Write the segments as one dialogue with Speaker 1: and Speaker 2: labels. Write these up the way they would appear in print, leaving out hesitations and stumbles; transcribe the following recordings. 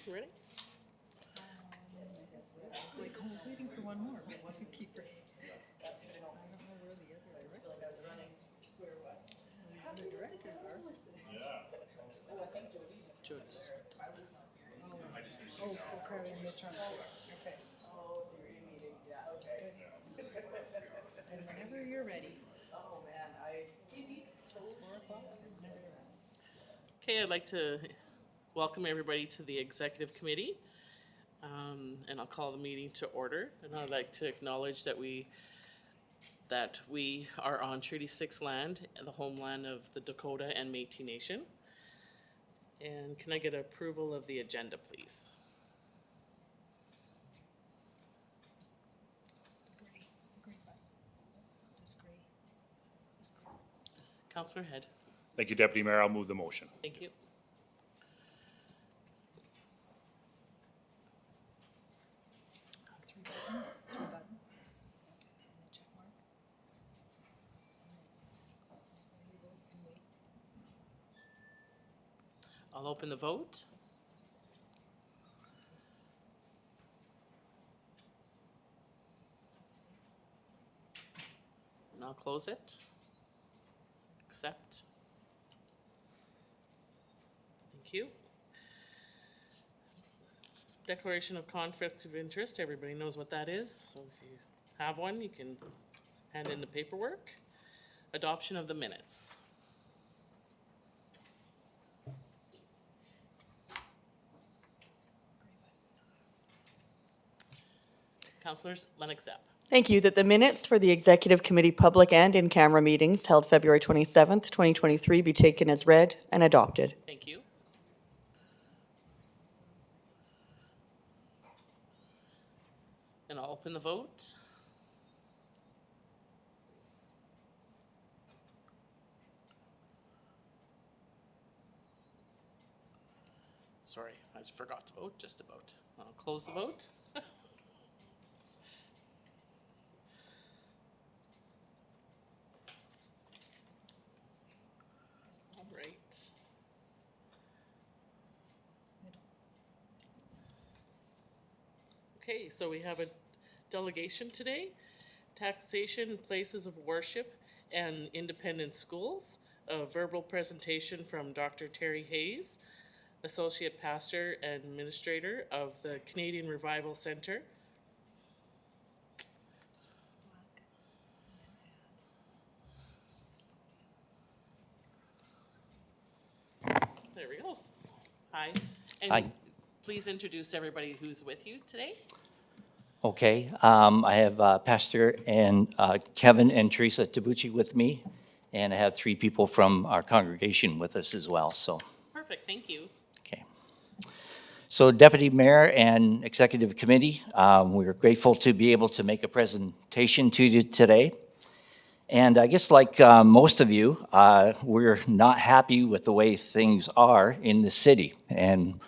Speaker 1: You ready?
Speaker 2: Like waiting for one more. Keep I don't know where the other directors are. The directors are.
Speaker 1: Jody.
Speaker 2: Oh, Carly and Mitch on. Okay. And whenever you're ready. It's 4 o'clock, so whenever you're ready.
Speaker 1: Okay, I'd like to welcome everybody to the Executive Committee. And I'll call the meeting to order. And I'd like to acknowledge that we are on Treaty 6 land, the homeland of the Dakota and Métis Nation. And can I get approval of the agenda, please?
Speaker 2: The gray button. Just gray. Just gray.
Speaker 1: Councillor Head.
Speaker 3: Thank you, Deputy Mayor. I'll move the motion.
Speaker 1: Thank you.
Speaker 2: Three buttons. And the check mark. And we vote and wait.
Speaker 1: I'll open the vote. And I'll close it. Accept. Thank you. Declaration of conflict of interest, everybody knows what that is, so if you have one, you can hand in the paperwork. Adoption of the minutes. Councillors, Lennox Zapp.
Speaker 4: Thank you. That the minutes for the Executive Committee public and in-camera meetings held February 27th, 2023 be taken as read and adopted.
Speaker 1: Thank you. And I'll open the vote. Sorry, I just forgot to vote, just about. I'll close the vote. All right.
Speaker 2: Middle.
Speaker 1: Okay, so we have a delegation today. Taxation, places of worship, and independent schools. A verbal presentation from Dr. Terry Hayes, Associate Pastor and Administrator of the Canadian Revival Centre. There we go. Hi. And
Speaker 5: Hi.
Speaker 1: please introduce everybody who's with you today.
Speaker 5: Okay, I have Pastor and Kevin and Teresa Tabucci with me, and I have 3 people from our congregation with us as well, so,
Speaker 1: Perfect, thank you.
Speaker 5: okay. So Deputy Mayor and Executive Committee, we are grateful to be able to make a presentation to you today. And I guess like most of you, we're not happy with the way things are in the city, and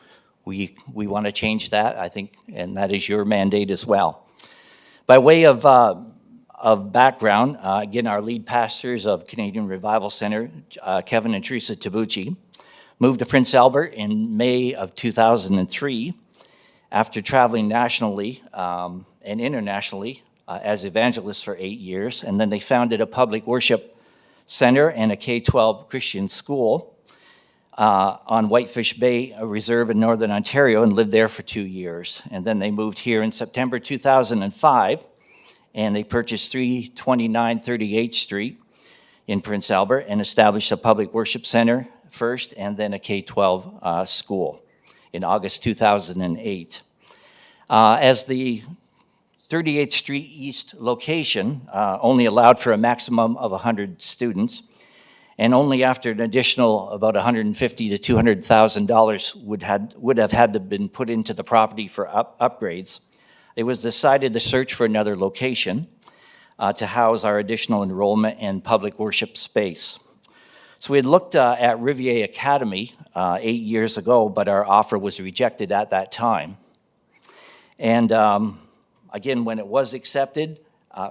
Speaker 5: we want to change that, I think, and that is your mandate as well. By way of background, again, our lead pastors of Canadian Revival Centre, Kevin and Teresa Tabucci, moved to Prince Albert in May of 2003 after traveling nationally and internationally as evangelists for 8 years, and then they founded a public worship center and a K-12 Christian school on Whitefish Bay Reserve in Northern Ontario and lived there for 2 years. And then they moved here in September 2005, and they purchased 329 38th Street in Prince Albert and established a public worship center first and then a K-12 school in August 2008. As the 38th Street East location only allowed for a maximum of 100 students, and only after an additional about $150,000 to $200,000 would have had to been put into the property for upgrades, it was decided to search for another location to house our additional enrollment and public worship space. So we had looked at Rivier Academy 8 years ago, but our offer was rejected at that time. And again, when it was accepted,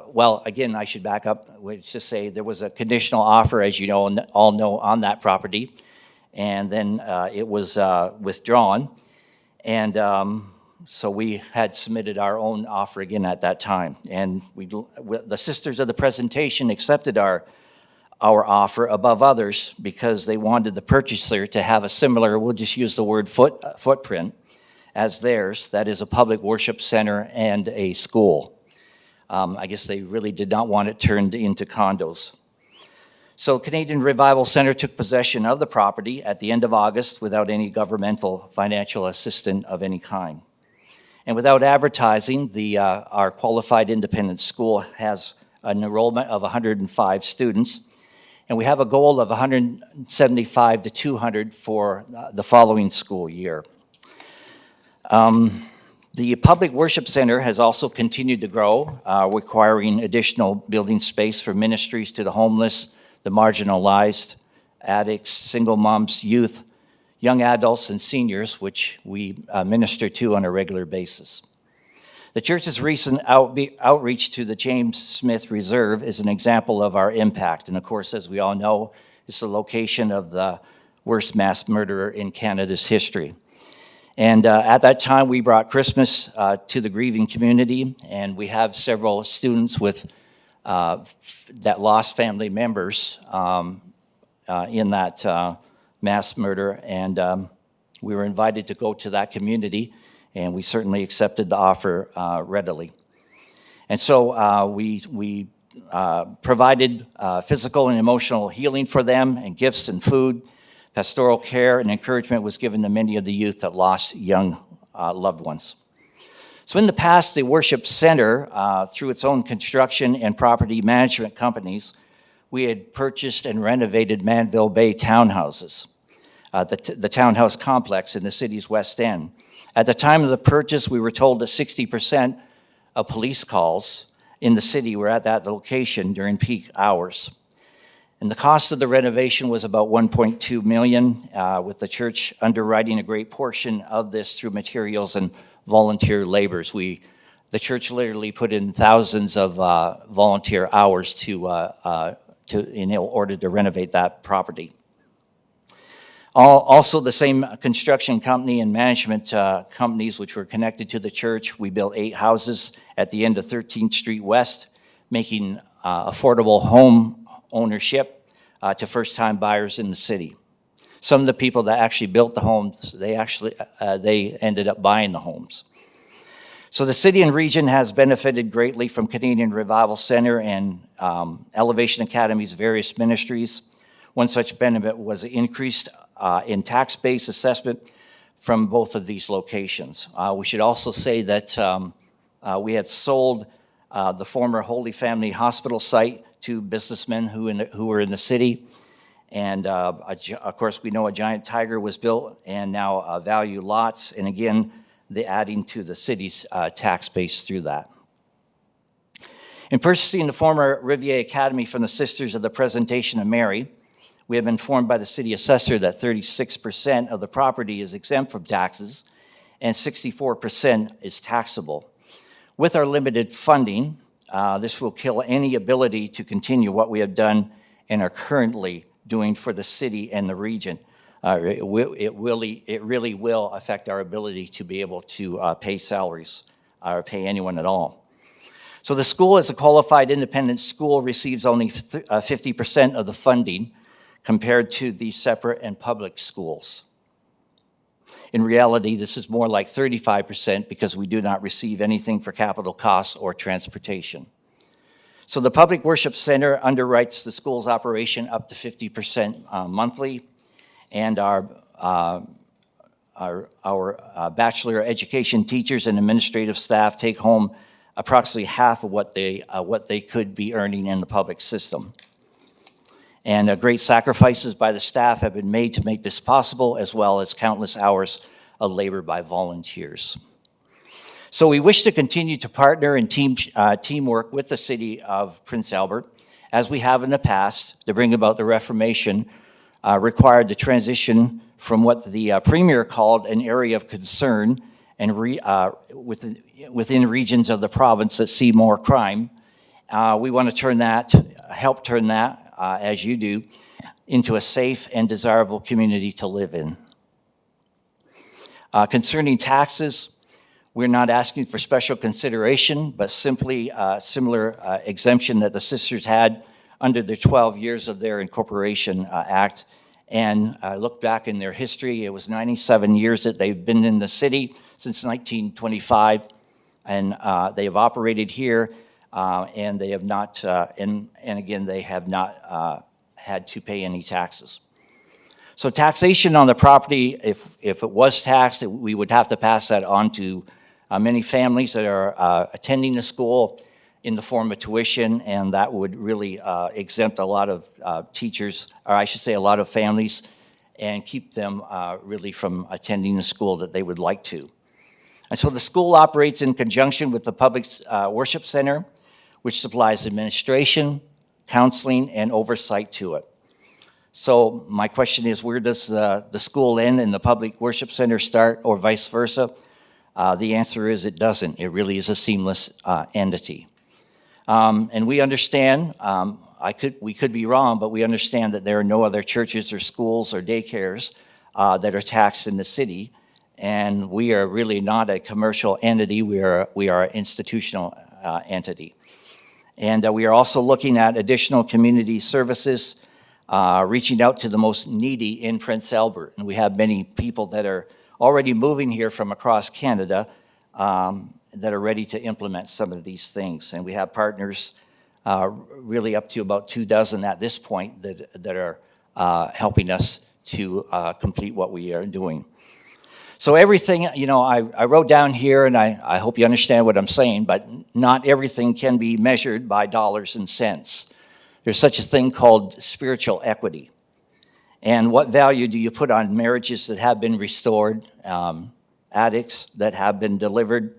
Speaker 5: well, again, I should back up. Let's just say there was a conditional offer, as you know, all know, on that property, and then it was withdrawn. And so we had submitted our own offer again at that time. And the Sisters of the Presentation accepted our offer above others because they wanted the purchaser to have a similar, we'll just use the word footprint, as theirs. That is a public worship center and a school. I guess they really did not want it turned into condos. So Canadian Revival Center took possession of the property at the end of August without any governmental financial assistance of any kind. And without advertising, our qualified independent school has an enrollment of 105 students, and we have a goal of 175 to 200 for the following school year. The Public Worship Center has also continued to grow, requiring additional building space for ministries to the homeless, the marginalized, addicts, single moms, youth, young adults, and seniors, which we minister to on a regular basis. The church's recent outreach to the James Smith Reserve is an example of our impact. And of course, as we all know, it's the location of the worst mass murderer in Canada's history. And at that time, we brought Christmas to the grieving community, and we have several students with that lost family members in that mass murder, and we were invited to go to that community, and we certainly accepted the offer readily. And so we provided physical and emotional healing for them, and gifts and food. Pastoral care and encouragement was given to many of the youth that lost young loved ones. So in the past, the worship center, through its own construction and property management companies, we had purchased and renovated Manville Bay townhouses, the townhouse complex in the city's West End. At the time of the purchase, we were told that 60% of police calls in the city were at that location during peak hours. And the cost of the renovation was about $1.2 million, with the church underwriting a great portion of this through materials and volunteer labors. The church literally put in thousands of volunteer hours in order to renovate that property. Also, the same construction company and management companies which were connected to the church, we built 8 houses at the end of 13th Street West, making affordable home ownership to first-time buyers in the city. Some of the people that actually built the homes, they ended up buying the homes. So the city and region has benefited greatly from Canadian Revival Center and Elevation Academy's various ministries. One such benefit was increased in tax base assessment from both of these locations. We should also say that we had sold the former Holy Family Hospital site to businessmen who were in the city. And of course, we know a giant tiger was built, and now value lots, and again, the adding to the city's tax base through that. In purchasing the former Rivier Academy from the Sisters of the Presentation of Mary, we have been informed by the city assessor that 36% of the property is exempt from taxes and 64% is taxable. With our limited funding, this will kill any ability to continue what we have done and are currently doing for the city and the region. It really will affect our ability to be able to pay salaries or pay anyone at all. So the school, as a qualified independent school, receives only 50% of the funding compared to the separate and public schools. In reality, this is more like 35% because we do not receive anything for capital costs or transportation. So the Public Worship Center underwrites the school's operation up to 50% monthly, and our bachelor education teachers and administrative staff take home approximately half of what they could be earning in the public system. And great sacrifices by the staff have been made to make this possible, as well as countless hours of labor by volunteers. So we wish to continue to partner and teamwork with the city of Prince Albert, as we have in the past, to bring about the reformation required to transition from what the Premier called an area of concern and within regions of the province that see more crime. We want to help turn that, as you do, into a safe and desirable community to live in. Concerning taxes, we're not asking for special consideration, but simply similar exemption that the sisters had under the 12 years of their incorporation act. And look back in their history, it was 97 years that they've been in the city since 1925, and they have operated here, and they have not, and again, they have not had to pay any taxes. So taxation on the property, if it was taxed, we would have to pass that on to many families that are attending the school in the form of tuition, and that would really exempt a lot of teachers, or I should say a lot of families, and keep them really from attending the school that they would like to. And so the school operates in conjunction with the Public Worship Center, which supplies administration, counseling, and oversight to it. So my question is, where does the school end and the Public Worship Center start, or vice versa? The answer is it doesn't. It really is a seamless entity. And we understand, we could be wrong, but we understand that there are no other churches or schools or daycares that are taxed in the city. And we are really not a commercial entity. We are an institutional entity. And we are also looking at additional community services, reaching out to the most needy in Prince Albert. And we have many people that are already moving here from across Canada that are ready to implement some of these things. And we have partners really up to about 24 at this point that are helping us to complete what we are doing. So everything, I wrote down here, and I hope you understand what I'm saying, but not everything can be measured by dollars and cents. There's such a thing called spiritual equity. And what value do you put on marriages that have been restored, addicts that have been delivered,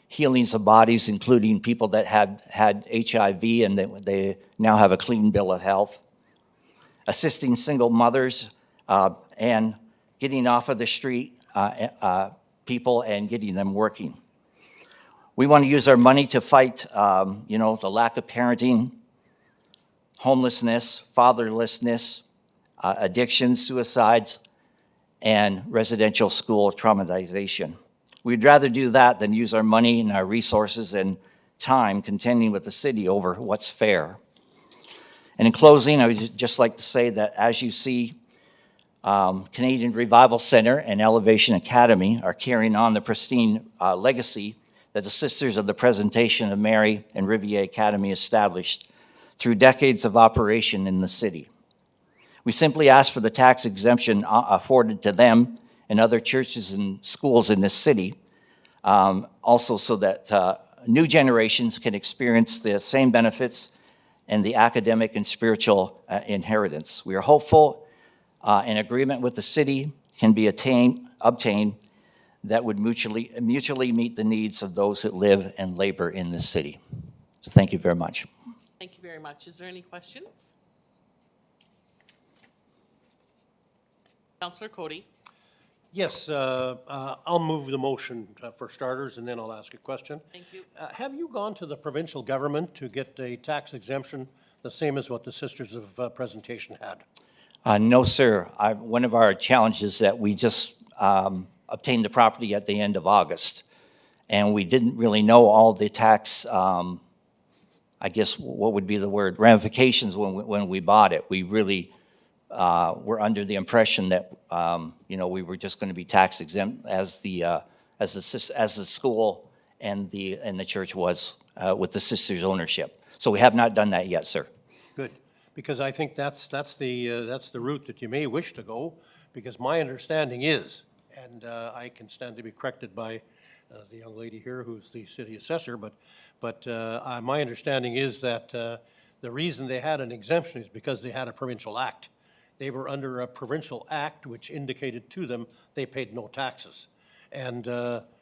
Speaker 5: healings of bodies, including people that have had HIV and they now have a clean bill of health, assisting single mothers and getting off of the street people and getting them working. We want to use our money to fight, the lack of parenting, homelessness, fatherlessness, addiction, suicides, and residential school traumatization. We'd rather do that than use our money and our resources and time contending with the city over what's fair. And in closing, I would just like to say that as you see, Canadian Revival Center and Elevation Academy are carrying on the pristine legacy that the Sisters of the Presentation of Mary and Rivier Academy established through decades of operation in the city. We simply ask for the tax exemption afforded to them and other churches and schools in this city, also so that new generations can experience the same benefits and the academic and spiritual inheritance. We are hopeful an agreement with the city can be obtained that would mutually meet the needs of those that live and labor in this city. So thank you very much.
Speaker 1: Thank you very much. Is there any questions? Councillor Cody.
Speaker 6: Yes, I'll move the motion for starters, and then I'll ask a question.
Speaker 1: Thank you.
Speaker 6: Have you gone to the provincial government to get a tax exemption, the same as what the Sisters of Presentation had?
Speaker 5: No, sir. One of our challenges that we just obtained the property at the end of August, and we didn't really know all the tax, I guess what would be the word, ramifications when we bought it. We really were under the impression that we were just going to be tax exempt as the school and the church was with the sisters' ownership. So we have not done that yet, sir.
Speaker 6: Good, because I think that's the route that you may wish to go, because my understanding is, and I can stand to be corrected by the young lady here who's the city assessor, but my understanding is that the reason they had an exemption is because they had a provincial act. They were under a provincial act which indicated to them they paid no taxes. And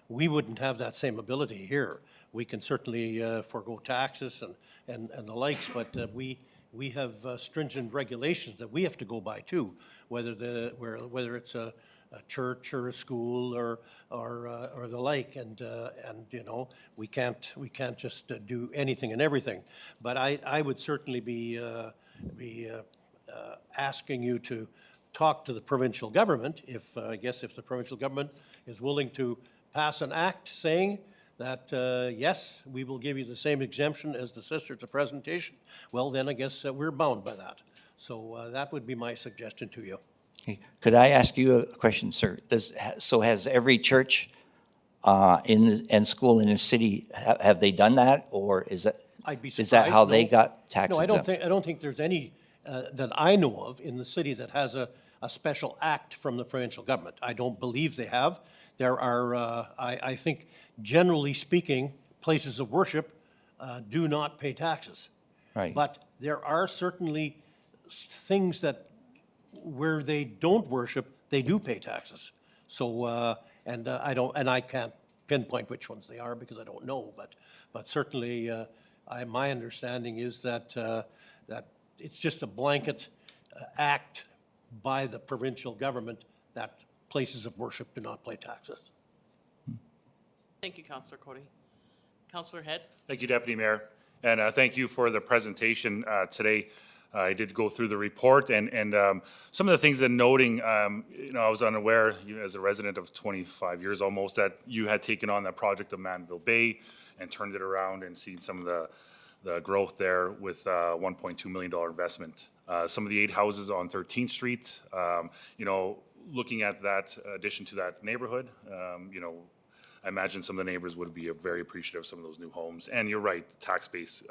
Speaker 6: we wouldn't have that same ability here. We can certainly forego taxes and the likes, but we have stringent regulations that we have to go by too, whether it's a church or a school or the like, and we can't just do anything and everything. But I would certainly be asking you to talk to the provincial government if the provincial government is willing to pass an act saying that, yes, we will give you the same exemption as the Sisters of Presentation, well, then I guess we're bound by that. So that would be my suggestion to you.
Speaker 5: Okay. Could I ask you a question, sir? So has every church and school in the city, have they done that, or is that?
Speaker 6: I'd be
Speaker 5: Is that
Speaker 6: surprised,
Speaker 5: how they
Speaker 6: no.
Speaker 5: got tax
Speaker 6: No,
Speaker 5: exempt?
Speaker 6: I don't think there's any that I know of in the city that has a special act from the provincial government. I don't believe they have. There are, I think, generally speaking, places of worship do not pay taxes.
Speaker 5: Right.
Speaker 6: But there are certainly things that, where they don't worship, they do pay taxes. So, I can't pinpoint which ones they are because I don't know, but certainly, my understanding is that, that it's just a blanket act by the provincial government that places of worship do not pay taxes.
Speaker 1: Thank you, Councillor Cody. Councillor Head?
Speaker 3: Thank you, Deputy Mayor, and thank you for the presentation today. I did go through the report and some of the things that noting, I was unaware, as a resident of 25 years almost, that you had taken on that project of Manville Bay and turned it around and seen some of the growth there with $1.2 million investment. Some of the 8 houses on 13th Street, looking at that addition to that neighborhood, I imagine some of the neighbors would be very appreciative of some of those new homes. And you're right, the tax base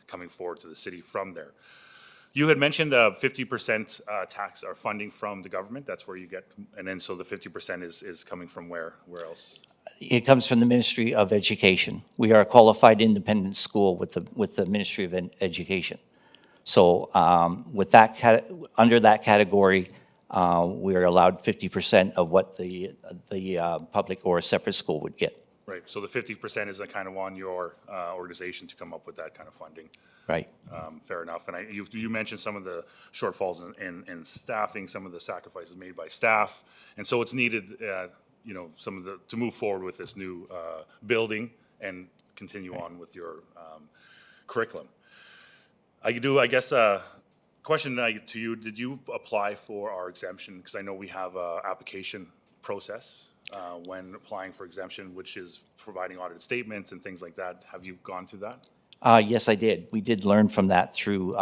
Speaker 3: coming forward to the city from there. You had mentioned 50% tax or funding from the government. That's where you get, and then so the 50% is coming from where else?
Speaker 5: It comes from the Ministry of Education. We are a qualified independent school with the Ministry of Education. So with that, under that category, we are allowed 50% of what the public or a separate school would get.
Speaker 3: Right, so the 50% is kind of on your organization to come up with that kind of funding.
Speaker 5: Right.
Speaker 3: Fair enough. And you mentioned some of the shortfalls in staffing, some of the sacrifices made by staff. And so it's needed, to move forward with this new building and continue on with your curriculum. Question to you, did you apply for our exemption? Because I know we have an application process when applying for exemption, which is providing audited statements and things like that. Have you gone through that?
Speaker 5: Yes, I did. We did learn from that through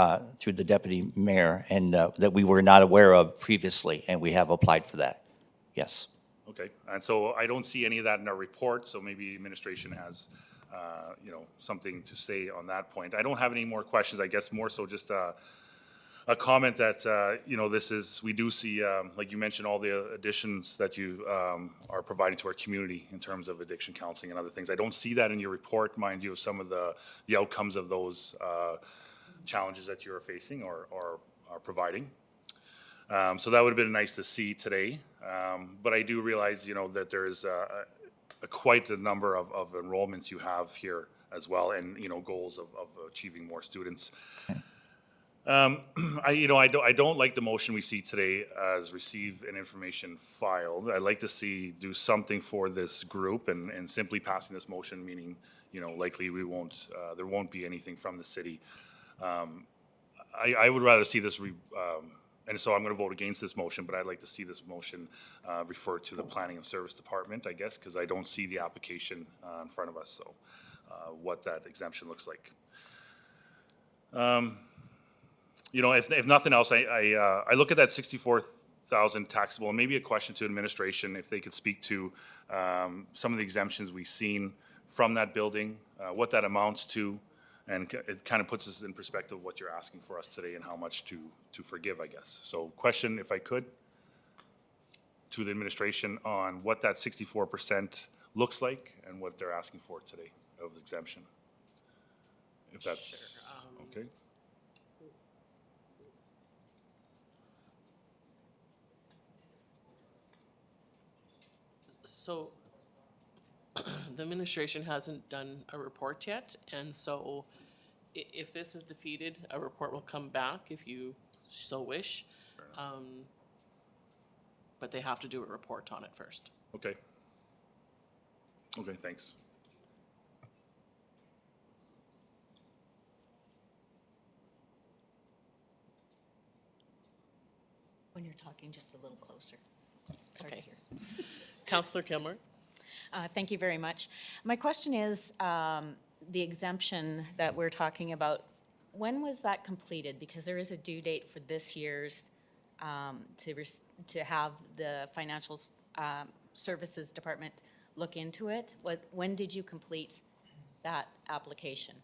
Speaker 5: the deputy mayor, and that we were not aware of previously, and we have applied for that. Yes.
Speaker 3: Okay, and so I don't see any of that in our report, so maybe administration has, something to say on that point. I don't have any more questions, I guess more so just a comment that, we do see, like you mentioned, all the additions that you are providing to our community in terms of addiction counseling and other things. I don't see that in your report, mind you, of some of the outcomes of those challenges that you're facing or are providing. So that would have been nice to see today. But I do realize, that there is quite a number of enrollments you have here as well, and, goals of achieving more students. I don't like the motion we see today as receive an information filed. I'd like to do something for this group, and simply passing this motion, meaning, likely we won't, there won't be anything from the city. I would rather see this, and so I'm going to vote against this motion, but I'd like to see this motion referred to the Planning and Service Department, I guess, because I don't see the application in front of us, so what that exemption looks like. If nothing else, I look at that 64,000 taxable, and maybe a question to administration, if they could speak to some of the exemptions we've seen from that building, what that amounts to, and it kind of puts us in perspective of what you're asking for us today and how much to forgive, I guess. So question, if I could, to the administration on what that 64% looks like and what they're asking for today of exemption. If that's okay.
Speaker 1: So the administration hasn't done a report yet, and so if this is defeated, a report will come back if you so wish. But they have to do a report on it first.
Speaker 3: Okay. Okay, thanks.
Speaker 4: When you're talking just a little closer. It's hard to
Speaker 1: Okay.
Speaker 4: hear.
Speaker 1: Counselor Kilmer?
Speaker 2: Thank you very much. My question is, the exemption that we're talking about, when was that completed? Because there is a due date for this year's, to have the Financial Services Department look into it. When did you complete that application?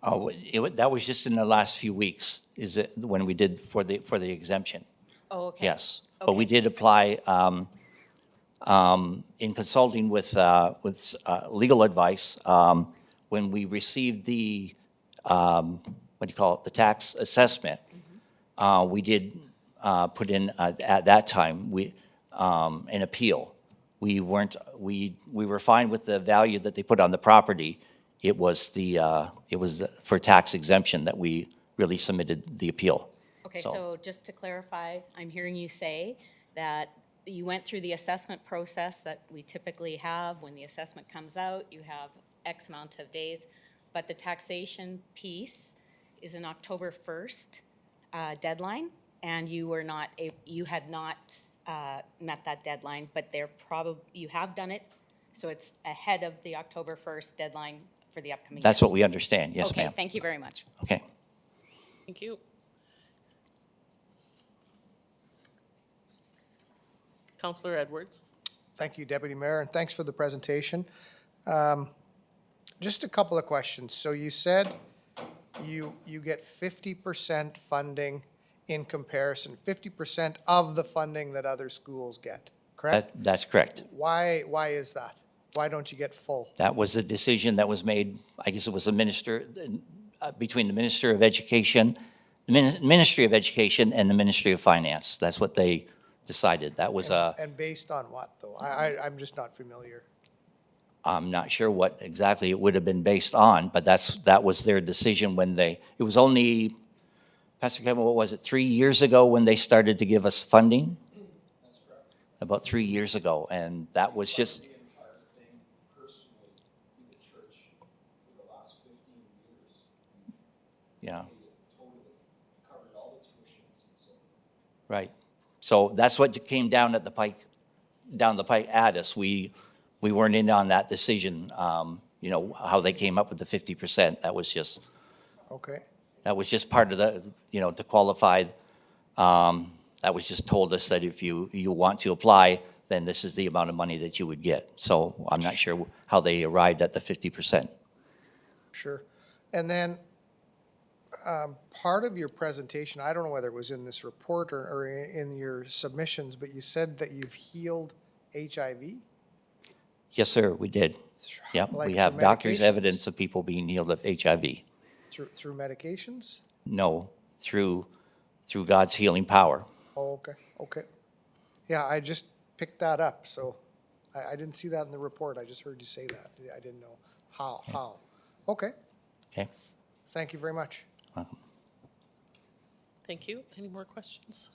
Speaker 5: Oh, that was just in the last few weeks, is it, when we did for the exemption?
Speaker 2: Oh, okay.
Speaker 5: Yes. But we
Speaker 2: Okay.
Speaker 5: did apply, in consulting with legal advice, when we received the, what do you call it, the tax assessment, we did put in, at that time, an appeal. We were fine with the value that they put on the property. It was for tax exemption that we really submitted the appeal.
Speaker 2: Okay, so just to clarify, I'm hearing you say that you went through the assessment process that we typically have. When the assessment comes out, you have X amount of days, but the taxation piece is an October 1st deadline, and you had not met that deadline, but you have done it, so it's ahead of the October 1st deadline for the upcoming year.
Speaker 5: That's what we understand, yes,
Speaker 2: Okay,
Speaker 5: ma'am.
Speaker 2: thank you very much.
Speaker 5: Okay.
Speaker 1: Thank you. Counselor Edwards?
Speaker 7: Thank you, Deputy Mayor, and thanks for the presentation. Just a couple of questions. So you said you get 50% funding in comparison, 50% of the funding that other schools get, correct?
Speaker 5: That's correct.
Speaker 7: Why is that? Why don't you get full?
Speaker 5: That was a decision that was made, I guess it was between the Minister of Education, the Ministry of Education and the Ministry of Finance. That's what they decided. That was
Speaker 7: And based on what, though? I'm just not familiar.
Speaker 5: I'm not sure what exactly it would have been based on, but that was their decision when it was only, Pastor Kevin, what was it, 3 years ago when they started to give us funding? That's correct. About 3 years ago, and that was just,
Speaker 8: The entire thing personally in the church for the last 15 years.
Speaker 5: yeah,
Speaker 8: Paid it totally, covered all the tuitions and so forth.
Speaker 5: right. So that's what came down the pike at us. We weren't in on that decision, how they came up with the 50%. That was just part of the, to qualify. That was just told us that if you want to apply, then this is the amount of money that you would get. So I'm not sure how they arrived at the 50%.
Speaker 7: Sure. And then part of your presentation, I don't know whether it was in this report or in your submissions, but you said that you've healed HIV?
Speaker 5: Yes, sir, we did. Yep,
Speaker 7: Like
Speaker 5: we
Speaker 7: through
Speaker 5: have doctors'
Speaker 7: medications?
Speaker 5: evidence of people being healed of HIV.
Speaker 7: Through medications?
Speaker 5: No, through God's healing power.
Speaker 7: Oh, okay. Yeah, I just picked that up, so I didn't see that in the report. I just heard you say that. I didn't know how. Okay,
Speaker 5: Okay?
Speaker 7: thank you very much.
Speaker 1: Thank you. Any more questions?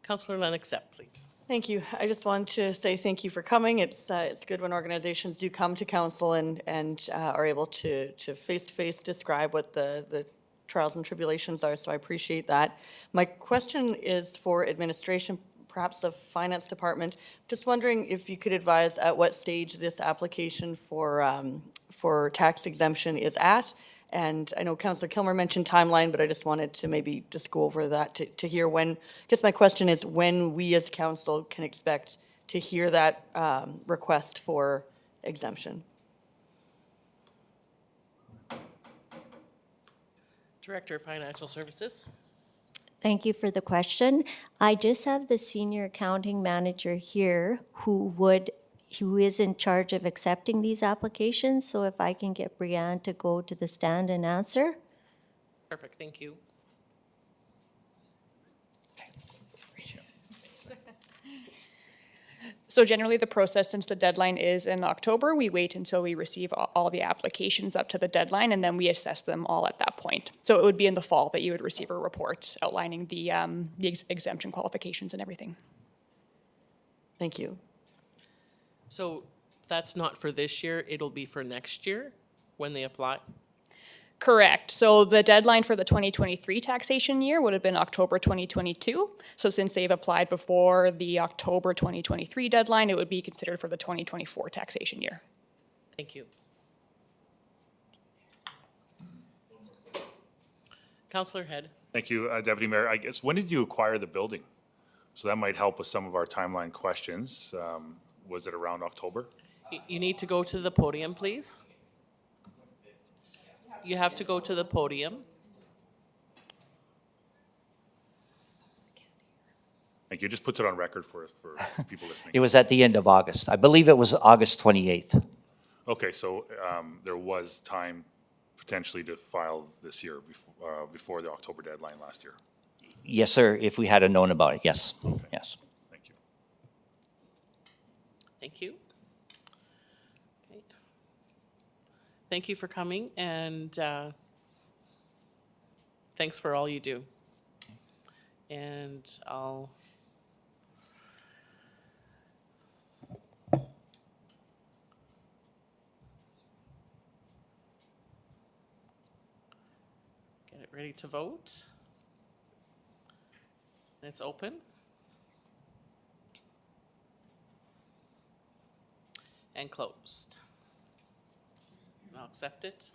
Speaker 1: Counselor Lennox Epp, please.
Speaker 4: Thank you. I just want to say thank you for coming. It's good when organizations do come to council and are able to face-to-face describe what the trials and tribulations are, so I appreciate that. My question is for administration, perhaps the finance department. Just wondering if you could advise at what stage this application for tax exemption is at. And I know Councillor Kilmer mentioned timeline, but I just wanted to maybe just go over that to hear when, I guess my question is when we as council can expect to hear that request for exemption.
Speaker 1: Director of Financial Services.
Speaker 9: Thank you for the question. I just have the senior accounting manager here who is in charge of accepting these applications. So if I can get Brianne to go to the stand and answer.
Speaker 1: Perfect, thank you.
Speaker 10: So generally, the process, since the deadline is in October, we wait until we receive all the applications up to the deadline, and then we assess them all at that point. So it would be in the fall that you would receive a report outlining the exemption qualifications and everything.
Speaker 4: Thank you.
Speaker 1: So that's not for this year, it'll be for next year when they apply?
Speaker 10: Correct. So the deadline for the 2023 taxation year would have been October 2022. So since they've applied before the October 2023 deadline, it would be considered for the 2024 taxation year.
Speaker 1: Thank you. Councillor Head.
Speaker 3: Thank you, Deputy Mayor. I guess, when did you acquire the building? So that might help with some of our timeline questions. Was it around October?
Speaker 1: You need to go to the podium, please. You have to go to the podium.
Speaker 3: Thank you. Just puts it on record for people listening.
Speaker 5: It was at the end of August. I believe it was August 28th.
Speaker 3: Okay, so there was time potentially to file this year before the October deadline last year.
Speaker 5: Yes, sir, if we had known about it, yes, yes.
Speaker 3: Thank you.
Speaker 1: Thank you. Okay. Thank you for coming, and thanks for all you do. And I'll get it ready to vote. It's open. And closed. I'll accept it.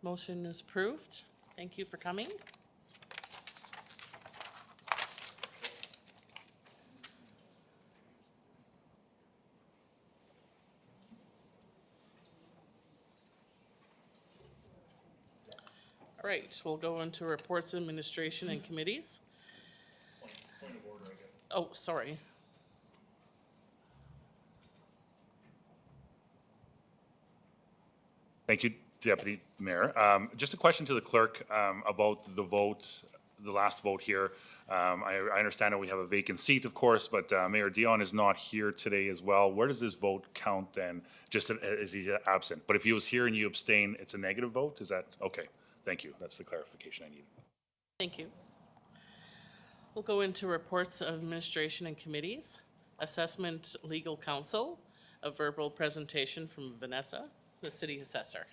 Speaker 1: Motion is approved. Thank you for coming. All right, we'll go into reports, administration, and committees. Oh, sorry.
Speaker 3: Thank you, Deputy Mayor. Just a question to the clerk about the vote, the last vote here. I understand that we have a vacant seat, of course, but Mayor Dion is not here today as well. Where does this vote count then? Just as he's absent? But if he was here and you abstain, it's a negative vote? Is that, okay, thank you. That's the clarification I needed.
Speaker 1: Thank you. We'll go into reports of administration and committees. Assessment Legal Counsel, a verbal presentation from Vanessa, the city assessor.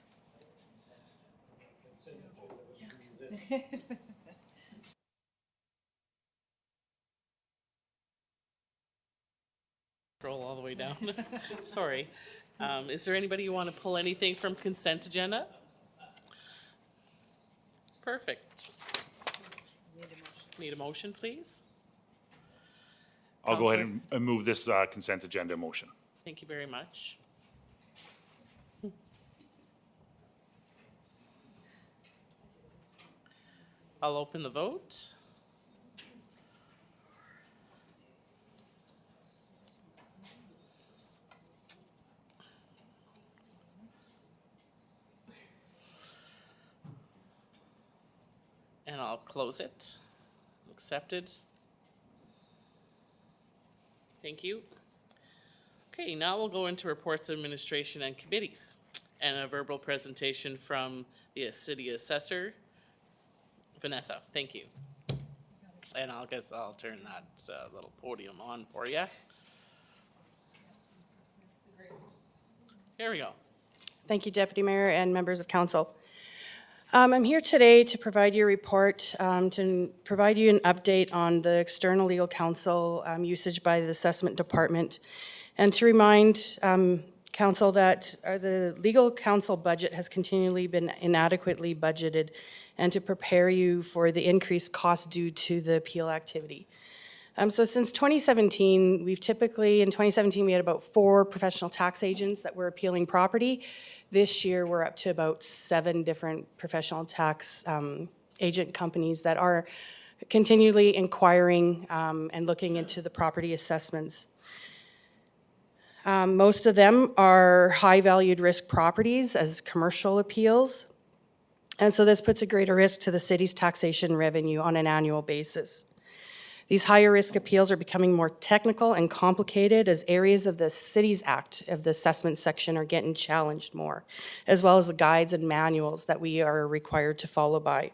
Speaker 1: Scroll all the way down. Sorry. Is there anybody who want to pull anything from consent agenda? Perfect. Need a motion, please?
Speaker 3: I'll go ahead and move this consent agenda motion.
Speaker 1: Thank you very much. I'll open the vote. And I'll close it. Accepted. Thank you. Okay, now we'll go into reports of administration and committees and a verbal presentation from the city assessor, Vanessa. Thank you. And I guess I'll turn that little podium on for you. There we go.
Speaker 11: Thank you, Deputy Mayor and members of council. I'm here today to provide you a report, to provide you an update on the external legal counsel usage by the assessment department, and to remind council that the legal counsel budget has continually been inadequately budgeted, and to prepare you for the increased cost due to the appeal activity. So since 2017, in 2017, we had about 4 professional tax agents that were appealing property. This year, we're up to about 7 different professional tax agent companies that are continually inquiring and looking into the property assessments. Most of them are high-valued risk properties as commercial appeals. And so this puts a greater risk to the city's taxation revenue on an annual basis. These higher risk appeals are becoming more technical and complicated as areas of the Cities Act of the assessment section are getting challenged more, as well as the guides and manuals that we are required to follow by.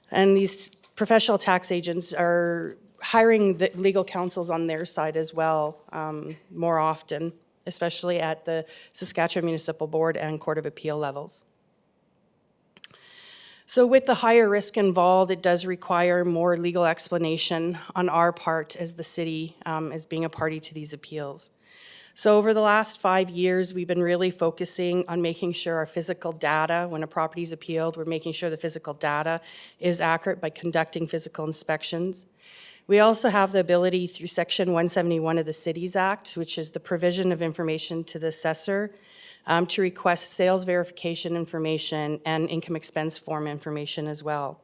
Speaker 11: And these professional tax agents are hiring the legal counsels on their side as well, more often, especially at the Saskatchewan Municipal Board and Court of Appeal levels. So with the higher risk involved, it does require more legal explanation on our part as the city, as being a party to these appeals. So over the last 5 years, we've been really focusing on making sure our physical data, when a property is appealed, we're making sure the physical data is accurate by conducting physical inspections. We also have the ability through Section 171 of the Cities Act, which is the provision of information to the assessor, to request sales verification information and income expense form information as well.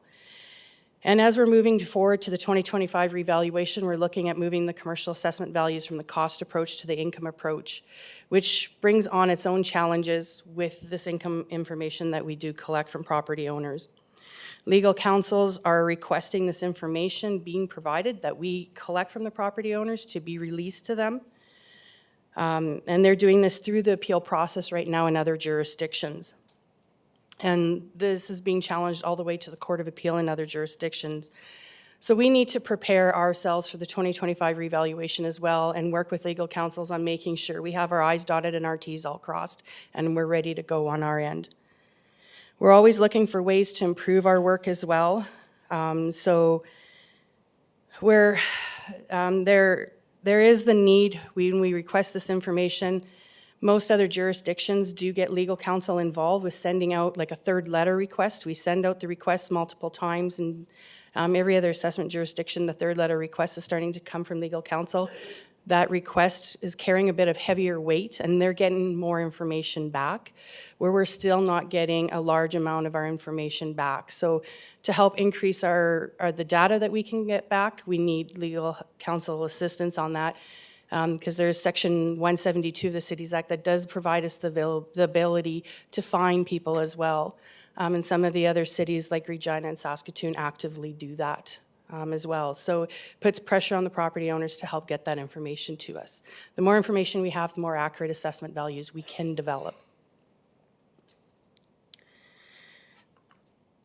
Speaker 11: And as we're moving forward to the 2025 revaluation, we're looking at moving the commercial assessment values from the cost approach to the income approach, which brings on its own challenges with this income information that we do collect from property owners. Legal counsels are requesting this information being provided that we collect from the property owners to be released to them. And they're doing this through the appeal process right now in other jurisdictions. And this is being challenged all the way to the Court of Appeal in other jurisdictions. So we need to prepare ourselves for the 2025 revaluation as well and work with legal counsels on making sure we have our I's dotted and our T's all crossed and we're ready to go on our end. We're always looking for ways to improve our work as well. So there is the need, when we request this information, most other jurisdictions do get legal counsel involved with sending out like a third letter request. We send out the requests multiple times, and every other assessment jurisdiction, the third letter request is starting to come from legal counsel. That request is carrying a bit of heavier weight, and they're getting more information back, where we're still not getting a large amount of our information back. So to help increase the data that we can get back, we need legal counsel assistance on that. Because there's Section 172 of the Cities Act that does provide us the ability to fine people as well. And some of the other cities like Regina and Saskatoon actively do that as well. So it puts pressure on the property owners to help get that information to us. The more information we have, the more accurate assessment values we can develop.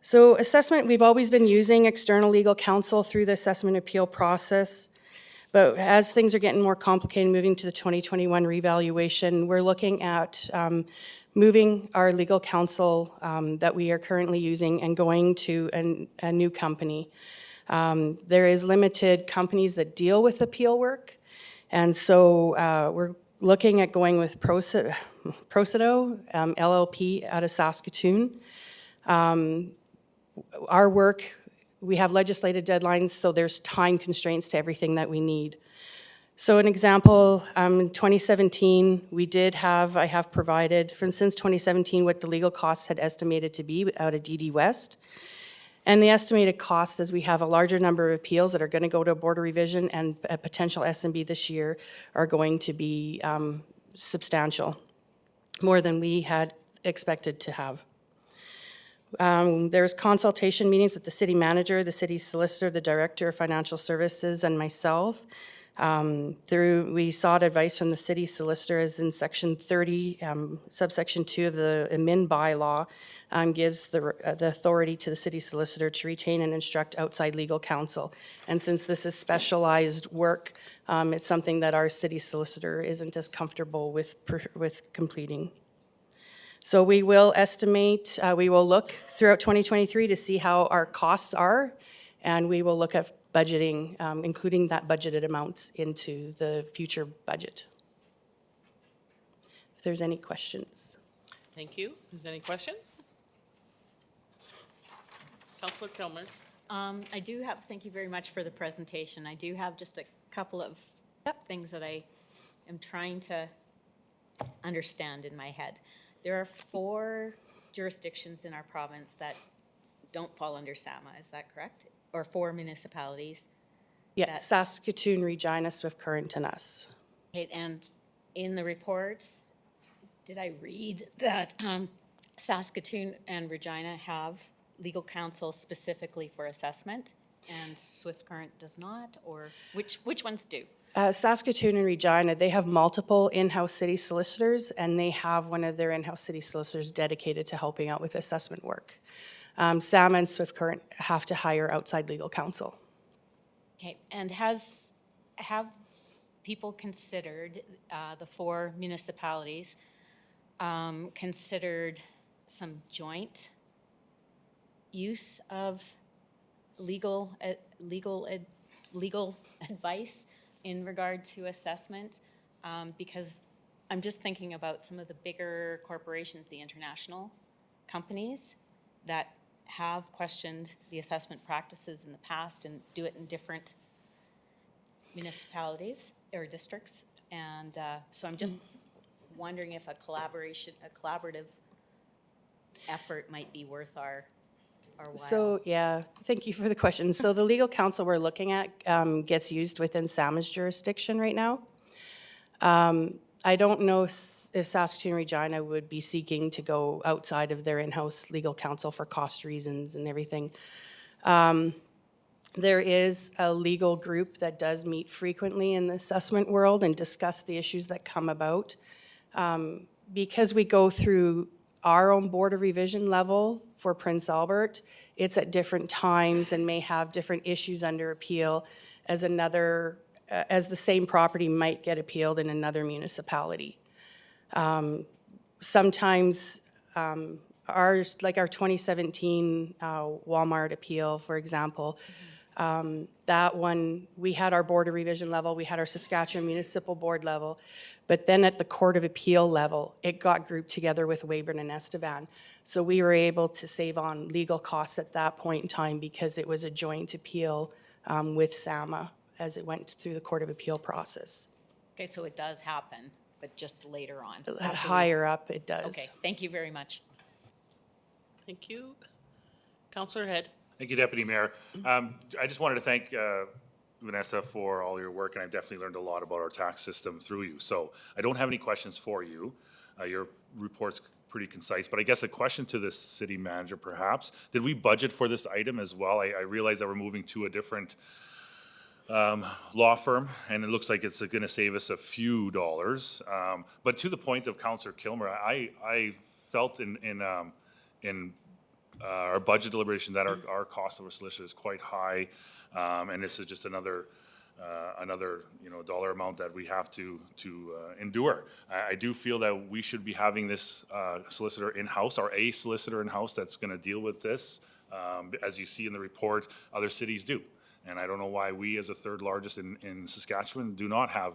Speaker 11: So assessment, we've always been using external legal counsel through the assessment appeal process. But as things are getting more complicated, moving to the 2021 revaluation, we're looking at moving our legal counsel that we are currently using and going to a new company. There is limited companies that deal with appeal work, and so we're looking at going with Procido LLP out of Saskatoon. Our work, we have legislated deadlines, so there's time constraints to everything that we need. So an example, in 2017, I have provided, since 2017, what the legal costs had estimated to be out of DD West. And the estimated cost, as we have a larger number of appeals that are going to go to a board of revision and a potential SMB this year, are going to be substantial, more than we had expected to have. There's consultation meetings with the city manager, the city solicitor, the director of financial services, and myself. We sought advice from the city solicitor, as in Section 30, subsection 2 of the admin bylaw gives the authority to the city solicitor to retain and instruct outside legal counsel. And since this is specialized work, it's something that our city solicitor isn't as comfortable with completing. So we will estimate, we will look throughout 2023 to see how our costs are, and we will look at budgeting, including that budgeted amounts into the future budget. If there's any questions.
Speaker 1: Thank you. Is there any questions? Councillor Kilmer.
Speaker 2: I do have, thank you very much for the presentation. I do have just a couple of things that I am trying to understand in my head. There are 4 jurisdictions in our province that don't fall under SAMA, is that correct? Or 4 municipalities?
Speaker 11: Yes, Saskatoon, Regina, Swift Current, and us.
Speaker 2: Okay, and in the report, did I read that Saskatoon and Regina have legal counsel specifically for assessment, and Swift Current does not, or which ones do?
Speaker 11: Saskatoon and Regina, they have multiple in-house city solicitors, and they have one of their in-house city solicitors dedicated to helping out with assessment work. SAMA and Swift Current have to hire outside legal counsel.
Speaker 2: Okay, and have people considered, the 4 municipalities, considered some joint use of legal advice in regard to assessment? Because I'm just thinking about some of the bigger corporations, the international companies that have questioned the assessment practices in the past and do it in different municipalities or districts. And so I'm just wondering if a collaborative effort might be worth our while.
Speaker 11: So, yeah, thank you for the question. So the legal counsel we're looking at gets used within SAMA's jurisdiction right now. I don't know if Saskatoon Regina would be seeking to go outside of their in-house legal counsel for cost reasons and everything. There is a legal group that does meet frequently in the assessment world and discuss the issues that come about. Because we go through our own Board of Revision level for Prince Albert, it's at different times and may have different issues under appeal as as the same property might get appealed in another municipality. Sometimes our 2017 Walmart appeal, for example, that one, we had our Board of Revision level, we had our Saskatchewan Municipal Board level, but then at the Court of Appeal level, it got grouped together with Weyburn and Estevan. So we were able to save on legal costs at that point in time because it was a joint appeal with SAMA as it went through the Court of Appeal process.
Speaker 2: Okay, so it does happen, but just later on.
Speaker 11: Higher up, it does.
Speaker 2: Okay, thank you very much.
Speaker 1: Thank you. Councillor Head.
Speaker 3: Thank you, Deputy Mayor. I just wanted to thank Vanessa for all your work, and I've definitely learned a lot about our tax system through you. So I don't have any questions for you. Your report's pretty concise, but I guess a question to the city manager perhaps. Did we budget for this item as well? I realize that we're moving to a different law firm, and it looks like it's going to save us a few dollars. But to the point of Councillor Kilmer, I felt in our budget deliberation that our cost of a solicitor is quite high, and this is just another dollar amount that we have to endure. I do feel that we should be having this solicitor in-house, or a solicitor in-house that's going to deal with this. As you see in the report, other cities do. And I don't know why we, as a third largest in Saskatchewan, do not have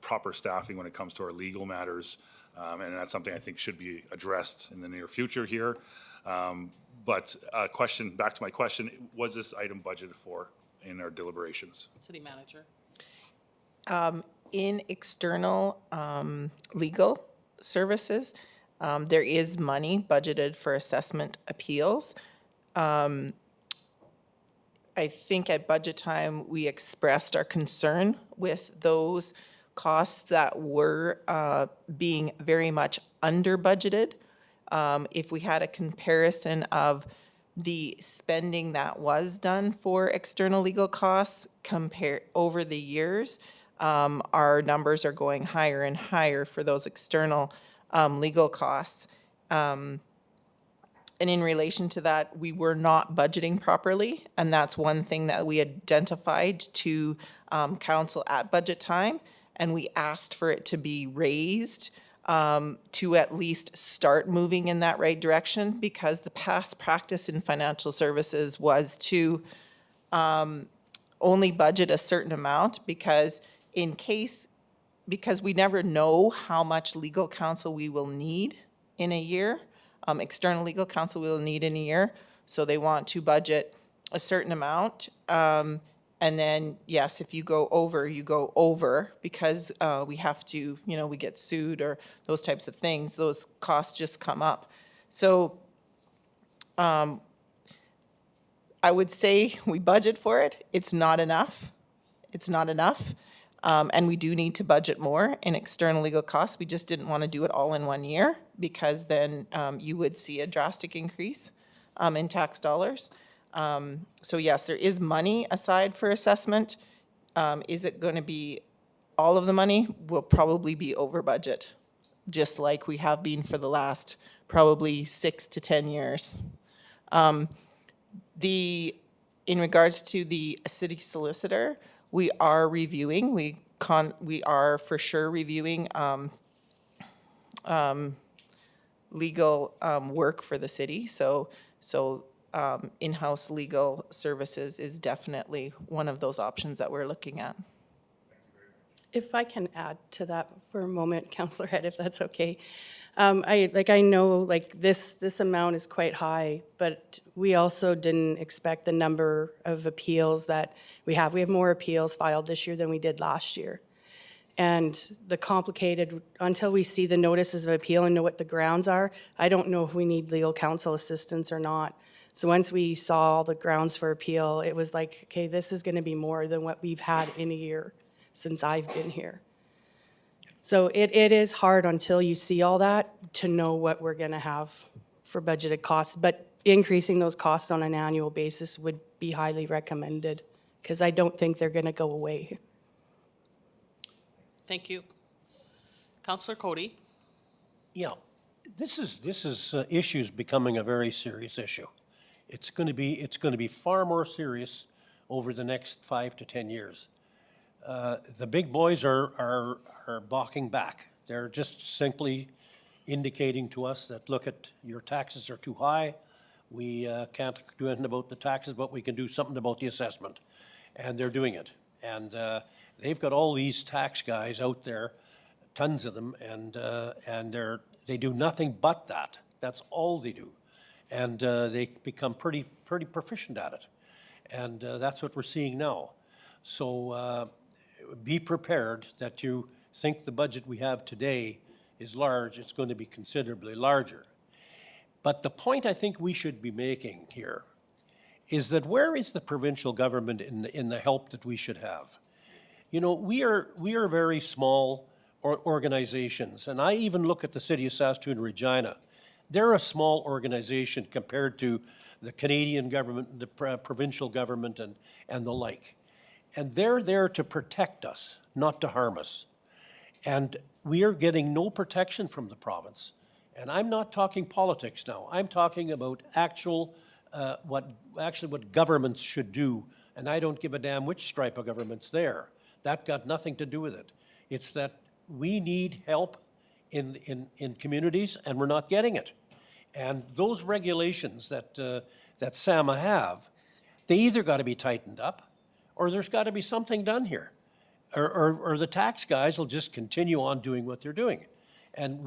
Speaker 3: proper staffing when it comes to our legal matters. And that's something I think should be addressed in the near future here. But back to my question, was this item budgeted for in our deliberations?
Speaker 1: City Manager.
Speaker 12: In external legal services, there is money budgeted for assessment appeals. I think at budget time, we expressed our concern with those costs that were being very much under budgeted. If we had a comparison of the spending that was done for external legal costs over the years, our numbers are going higher and higher for those external legal costs. And in relation to that, we were not budgeting properly, and that's one thing that we identified to council at budget time, and we asked for it to be raised to at least start moving in that right direction, because the past practice in financial services was to only budget a certain amount because we never know how much legal counsel we will need in a year. External legal counsel we will need in a year, so they want to budget a certain amount. And then, yes, if you go over because we have to, we get sued or those types of things, those costs just come up. So I would say we budget for it. It's not enough. It's not enough. And we do need to budget more in external legal costs. We just didn't want to do it all in 1 year, because then you would see a drastic increase in tax dollars. So yes, there is money aside for assessment. Is it going to be all of the money? We'll probably be over budget, just like we have been for the last probably 6 to 10 years. The In regards to the city solicitor, we are reviewing, we are for sure reviewing legal work for the city. So in-house legal services is definitely one of those options that we're looking at.
Speaker 11: If I can add to that for a moment, Councillor Head, if that's okay. I know this amount is quite high, but we also didn't expect the number of appeals that we have. We have more appeals filed this year than we did last year. And until we see the notices of appeal and know what the grounds are, I don't know if we need legal counsel assistance or not. So once we saw all the grounds for appeal, it was like, okay, this is gonna be more than what we've had in a year since I've been here. So it is hard until you see all that to know what we're gonna have for budgeted costs, but increasing those costs on an annual basis would be highly recommended, because I don't think they're gonna go away.
Speaker 1: Thank you. Councillor Cody?
Speaker 6: Yeah, this is issues becoming a very serious issue. It's going to be far more serious over the next 5 to 10 years. The big boys are balking back. They're just simply indicating to us that, look, your taxes are too high. We can't do anything about the taxes, but we can do something about the assessment. And they're doing it. And they've got all these tax guys out there, tons of them, and they do nothing but that. That's all they do. And they become pretty proficient at it. And that's what we're seeing now. So be prepared that you think the budget we have today is large. It's going to be considerably larger. But the point I think we should be making here is that where is the provincial government in the help that we should have? You know, we are very small organizations, and I even look at the city of Saskatoon and Regina. They're a small organization compared to the Canadian government, the provincial government, and the like. And they're there to protect us, not to harm us. And we are getting no protection from the province. And I'm not talking politics now. I'm talking about what governments should do. And I don't give a damn which stripe of government's there. That got nothing to do with it. It's that we need help in communities, and we're not getting it. And those regulations that SAMA have, they either got to be tightened up, or there's got to be something done here. Or the tax guys will just continue on doing what they're doing. And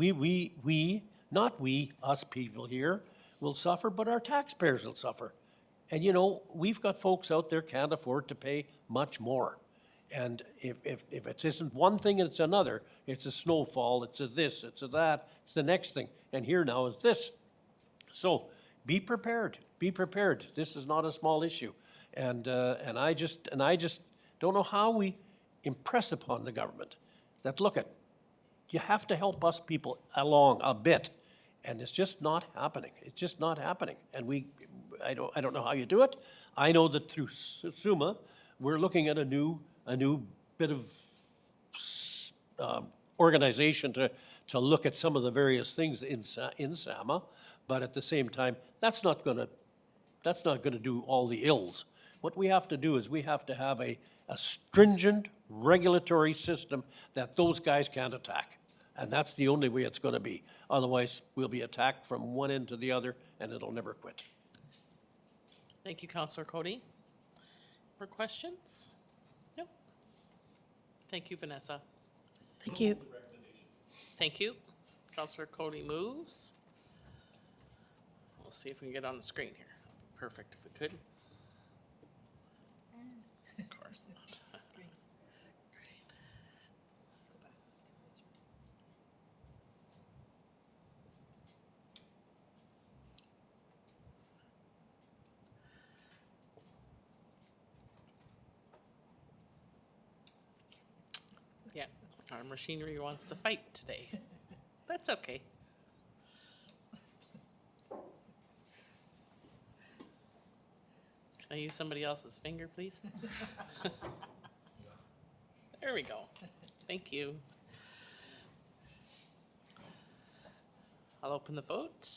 Speaker 6: us people here, will suffer, but our taxpayers will suffer. And you know, we've got folks out there can't afford to pay much more. And if it isn't one thing and it's another, it's a snowfall, it's a this, it's a that, it's the next thing. And here now is this. So be prepared, be prepared. This is not a small issue. And I just don't know how we impress upon the government that, look, you have to help us people along a bit. And it's just not happening. It's just not happening. And I don't know how you do it. I know that through SUMA, we're looking at a new bit of organization to look at some of the various things in SAMA, but at the same time, that's not going to do all the ills. What we have to do is we have to have a stringent regulatory system that those guys can't attack. And that's the only way it's going to be. Otherwise, we'll be attacked from one end to the other, and it'll never quit.
Speaker 1: Thank you, Councillor Cody. More questions? Nope. Thank you, Vanessa.
Speaker 11: Thank you.
Speaker 1: Thank you. Councillor Cody moves. We'll see if we can get on the screen here. Perfect, if we could. Of course not. Yeah, our machinery wants to fight today. That's okay. Can I use somebody else's finger, please? There we go. Thank you. I'll open the vote.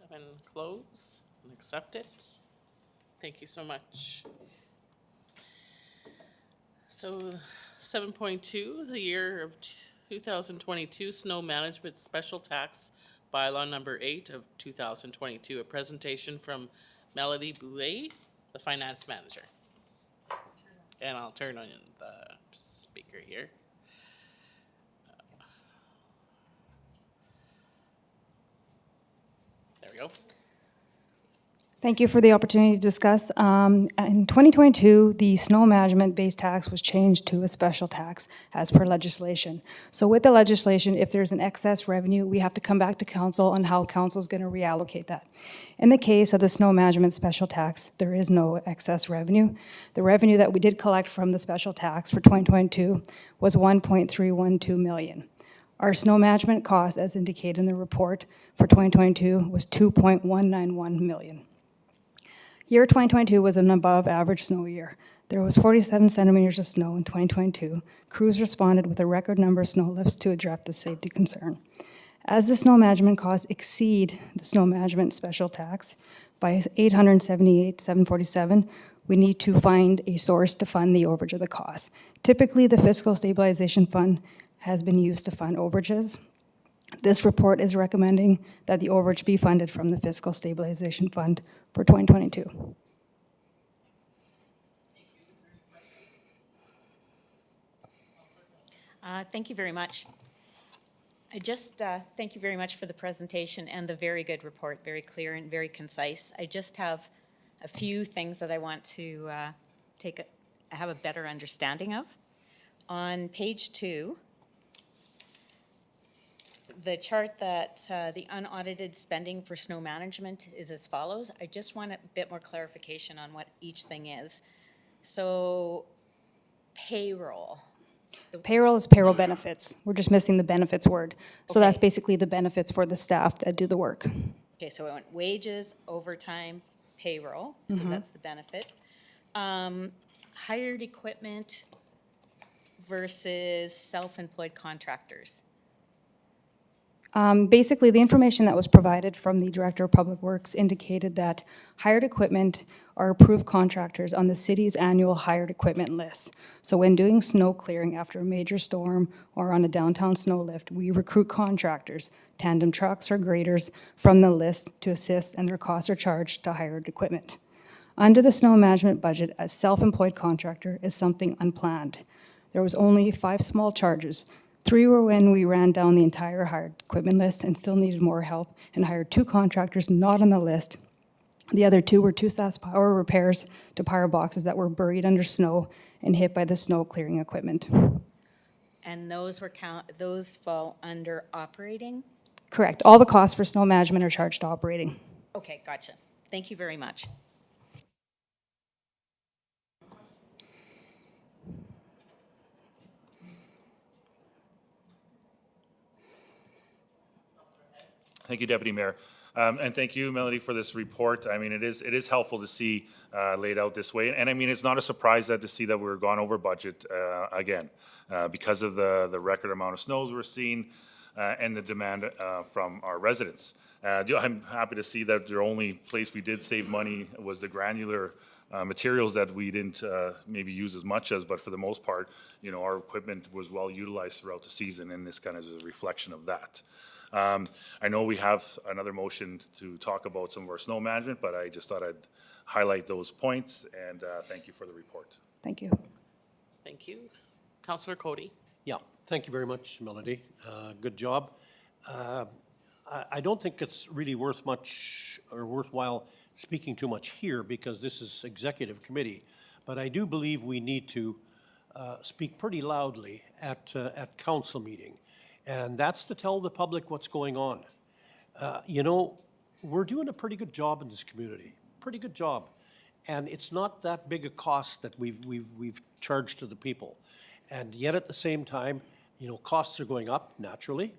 Speaker 1: 7 and close and accept it. Thank you so much. So 7.2, the year of 2022 snow management special tax bylaw number 8 of 2022. A presentation from Melody Boulet, the finance manager. And I'll turn on the speaker here. There we go.
Speaker 13: Thank you for the opportunity to discuss. In 2022, the snow management-based tax was changed to a special tax as per legislation. So with the legislation, if there's an excess revenue, we have to come back to council on how council is going to reallocate that. In the case of the snow management special tax, there is no excess revenue. The revenue that we did collect from the special tax for 2022 was $1.312 million. Our snow management cost, as indicated in the report for 2022, was $2.191 million. Year 2022 was an above average snow year. There was 47 centimeters of snow in 2022. Crews responded with a record number of snow lifts to address the safety concern. As the snow management costs exceed the snow management special tax by $878,747, we need to find a source to fund the overage of the cost. Typically, the fiscal stabilization fund has been used to fund overages. This report is recommending that the overage be funded from the fiscal stabilization fund for 2022.
Speaker 2: Thank you very much. I just thank you very much for the presentation and the very good report, very clear and very concise. I just have a few things that I want to have a better understanding of. On page 2, the chart that the unaudited spending for snow management is as follows. I just want a bit more clarification on what each thing is. So payroll.
Speaker 13: Payroll is payroll benefits. We're just missing the benefits word. So that's
Speaker 2: Okay.
Speaker 13: basically the benefits for the staff that do the work.
Speaker 2: Okay, so I went wages, overtime, payroll, so that's the benefit. Hired equipment versus self-employed contractors.
Speaker 13: Basically, the information that was provided from the Director of Public Works indicated that hired equipment are approved contractors on the city's annual hired equipment list. So when doing snow clearing after a major storm or on a downtown snow lift, we recruit contractors, tandem trucks or graders, from the list to assist, and their costs are charged to hired equipment. Under the snow management budget, a self-employed contractor is something unplanned. There was only 5 small charges. 3 were when we ran down the entire hired equipment list and still needed more help and hired 2 contractors not on the list. The other 2 were 2 SAS power repairs to power boxes that were buried under snow and hit by the snow clearing equipment.
Speaker 2: And those fall under operating?
Speaker 13: Correct. All the costs for snow management are charged to operating.
Speaker 2: Okay, gotcha. Thank you very much.
Speaker 3: Thank you, Deputy Mayor. And thank you, Melody, for this report. I mean, it is helpful to see laid out this way. And I mean, it's not a surprise to see that we're gone over budget again because of the record amount of snows we're seeing and the demand from our residents. I'm happy to see that the only place we did save money was the granular materials that we didn't maybe use as much as, but for the most part, you know, our equipment was well utilized throughout the season, and this kind of is a reflection of that. I know we have another motion to talk about some of our snow management, but I just thought I'd highlight those points, and thank you for the report.
Speaker 13: Thank you.
Speaker 1: Thank you. Councillor Cody.
Speaker 6: Yeah, thank you very much, Melody. Good job. I don't think it's really worthwhile speaking too much here because this is executive committee, but I do believe we need to speak pretty loudly at council meeting, and that's to tell the public what's going on. You know, we're doing a pretty good job in this community, pretty good job, and it's not that big a cost that we've charged to the people, and yet at the same time, you know, costs are going up naturally,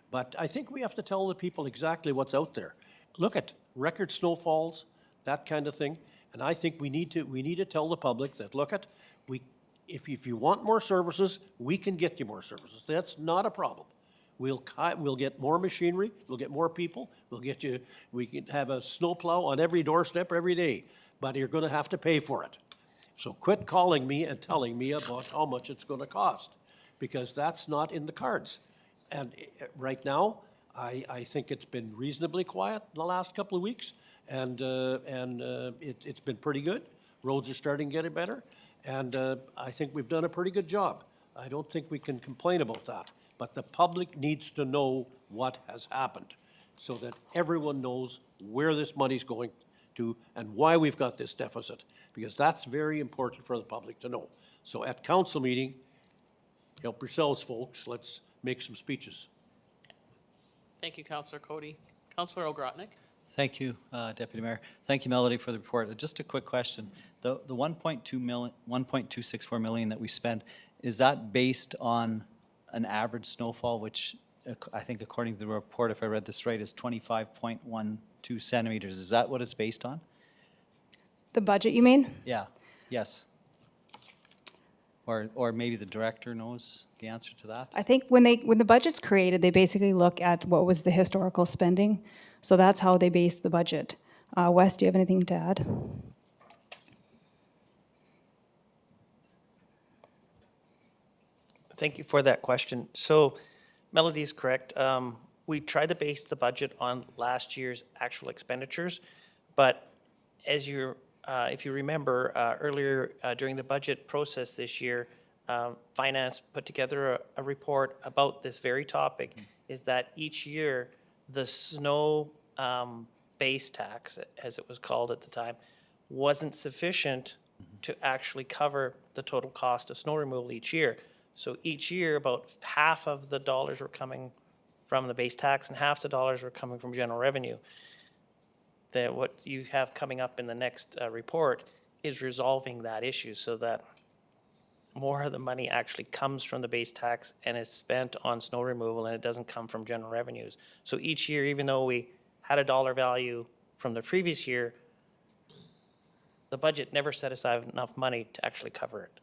Speaker 6: but I think we have to tell the people exactly what's out there. Look at record snowfalls, that kind of thing, and I think we need to tell the public that look at if you want more services, we can get you more services. That's not a problem. we'll get more machinery, we'll get more people, we can have a snowplow on every doorstep every day, but you're gonna have to pay for it. So quit calling me and telling me about how much it's gonna cost, because that's not in the cards. And right now, I think it's been reasonably quiet in the last couple of weeks, and it's been pretty good. Roads are starting to get better, and I think we've done a pretty good job. I don't think we can complain about that. But the public needs to know what has happened, so that everyone knows where this money's going to and why we've got this deficit, because that's very important for the public to know. So at council meeting, help yourselves, folks, let's make some speeches.
Speaker 1: Thank you, Councillor Cody. Councillor O'Grotnick?
Speaker 14: Thank you, Deputy Mayor. Thank you, Melody, for the report. Just a quick question. The 1.264 million that we spent, is that based on an average snowfall, which I think according to the report, if I read this right, is 25.12 centimeters? Is that what it's based on?
Speaker 13: The budget, you mean?
Speaker 14: Yeah, yes. Or maybe the director knows the answer to that?
Speaker 13: I think when the budget's created, they basically look at what was the historical spending. So that's how they base the budget. Wes, do you have anything to add?
Speaker 15: Thank you for that question. So Melody is correct. We tried to base the budget on last year's actual expenditures, but as if you remember earlier during the budget process this year, Finance put together a report about this very topic, is that each year the snow base tax, as it was called at the time, wasn't sufficient to actually cover the total cost of snow removal each year. So each year, about half of the dollars were coming from the base tax and half the dollars were coming from general revenue. That what you have coming up in the next report is resolving that issue so that more of the money actually comes from the base tax and is spent on snow removal and it doesn't come from general revenues. So each year, even though we had a dollar value from the previous year, the budget never set aside enough money to actually cover it.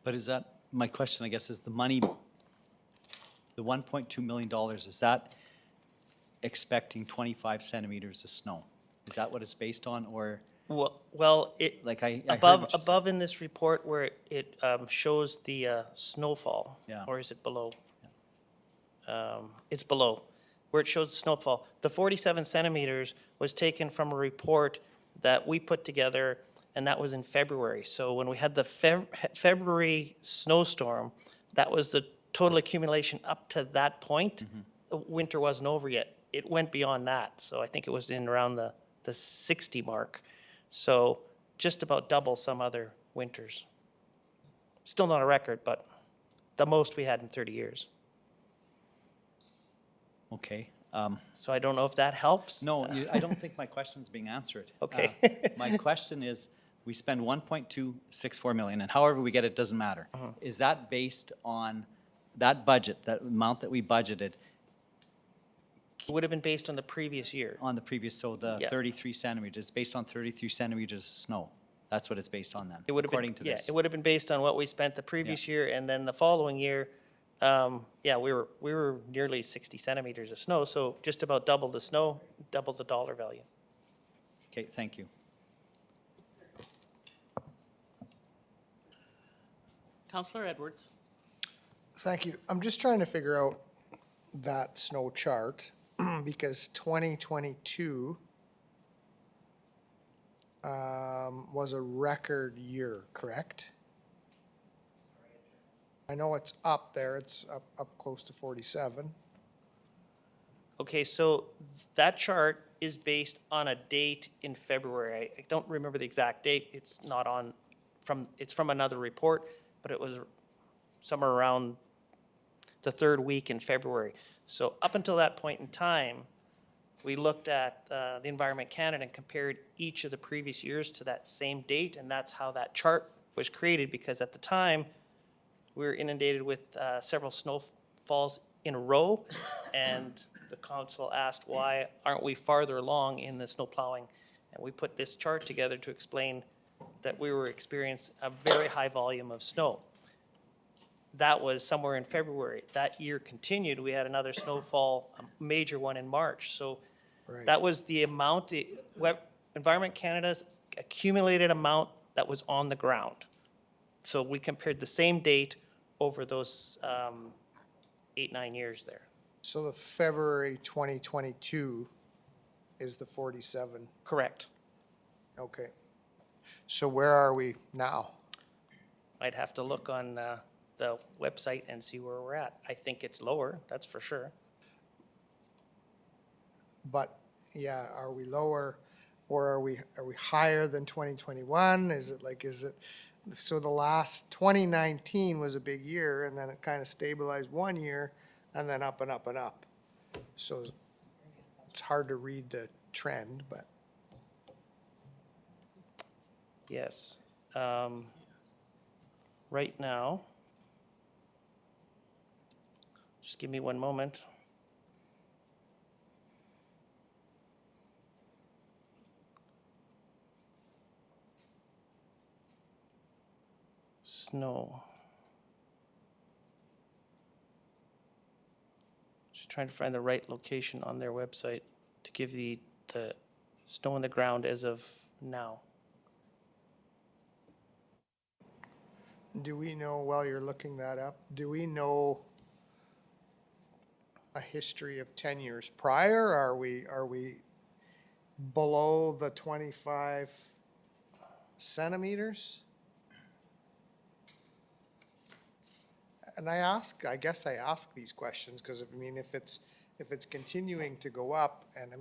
Speaker 14: But is that, my question, I guess, is the money, the $1.2 million, is that expecting 25 centimeters of snow? Is that what it's based on, or?
Speaker 15: Well, it,
Speaker 14: like I
Speaker 15: above in this report where it shows the snowfall,
Speaker 14: Yeah.
Speaker 15: or is it below? It's below, where it shows the snowfall. The 47 centimeters was taken from a report that we put together, and that was in February. So when we had the February snowstorm, that was the total accumulation up to that point. The winter wasn't over yet. It went beyond that. So I think it was in around the 60 mark. So just about double some other winters. Still not a record, but the most we had in 30 years.
Speaker 14: Okay.
Speaker 15: So I don't know if that helps.
Speaker 14: No, I don't think my question's being answered.
Speaker 15: Okay.
Speaker 14: My question is, we spend 1.264 million, and however we get it, doesn't matter. Is that based on that budget, that amount that we budgeted
Speaker 15: It would have been based on the previous year.
Speaker 14: on the previous, so the
Speaker 15: Yeah.
Speaker 14: 33 centimeters, based on 33 centimeters of snow? That's what it's based on then,
Speaker 15: It would have
Speaker 14: according
Speaker 15: been,
Speaker 14: to
Speaker 15: yeah,
Speaker 14: this?
Speaker 15: it would have been based on what we spent the previous year, and then the following year, yeah, we were nearly 60 centimeters of snow, so just about double the snow, doubles the dollar value.
Speaker 14: Okay, thank you.
Speaker 1: Councillor Edwards?
Speaker 7: Thank you. I'm just trying to figure out that snow chart because 2022 was a record year, correct? I know it's up there. It's up close to 47.
Speaker 15: Okay, so that chart is based on a date in February. I don't remember the exact date. It's not on, it's from another report, but it was somewhere around the third week in February. So up until that point in time, we looked at the Environment Canada and compared each of the previous years to that same date, and that's how that chart was created, because at the time, we were inundated with several snowfalls in a row, and the council asked, why aren't we farther along in the snow plowing? And we put this chart together to explain that we were experiencing a very high volume of snow. that was somewhere in February. That year continued, we had another snowfall, a major one in March. So
Speaker 7: Right.
Speaker 15: that was the amount, Environment Canada's accumulated amount that was on the ground. So we compared the same date over those 8, 9 years there.
Speaker 7: So the February 2022 is the 47.
Speaker 15: Correct.
Speaker 7: Okay. So where are we now?
Speaker 15: I'd have to look on the website and see where we're at. I think it's lower, that's for sure.
Speaker 7: But, yeah, are we lower or are we higher than 2021? Is it, so the last, 2019 was a big year and then it kind of stabilized one year and then up and up and up. So it's hard to read the trend, but.
Speaker 15: Yes. Right now, just give me one moment. Snow. Just trying to find the right location on their website to give the snow on the ground as of now.
Speaker 7: Do we know, while you're looking that up, do we know a history of 10 years prior? Are we below the 25 centimeters? And I guess I ask these questions because, if it's continuing to go up, and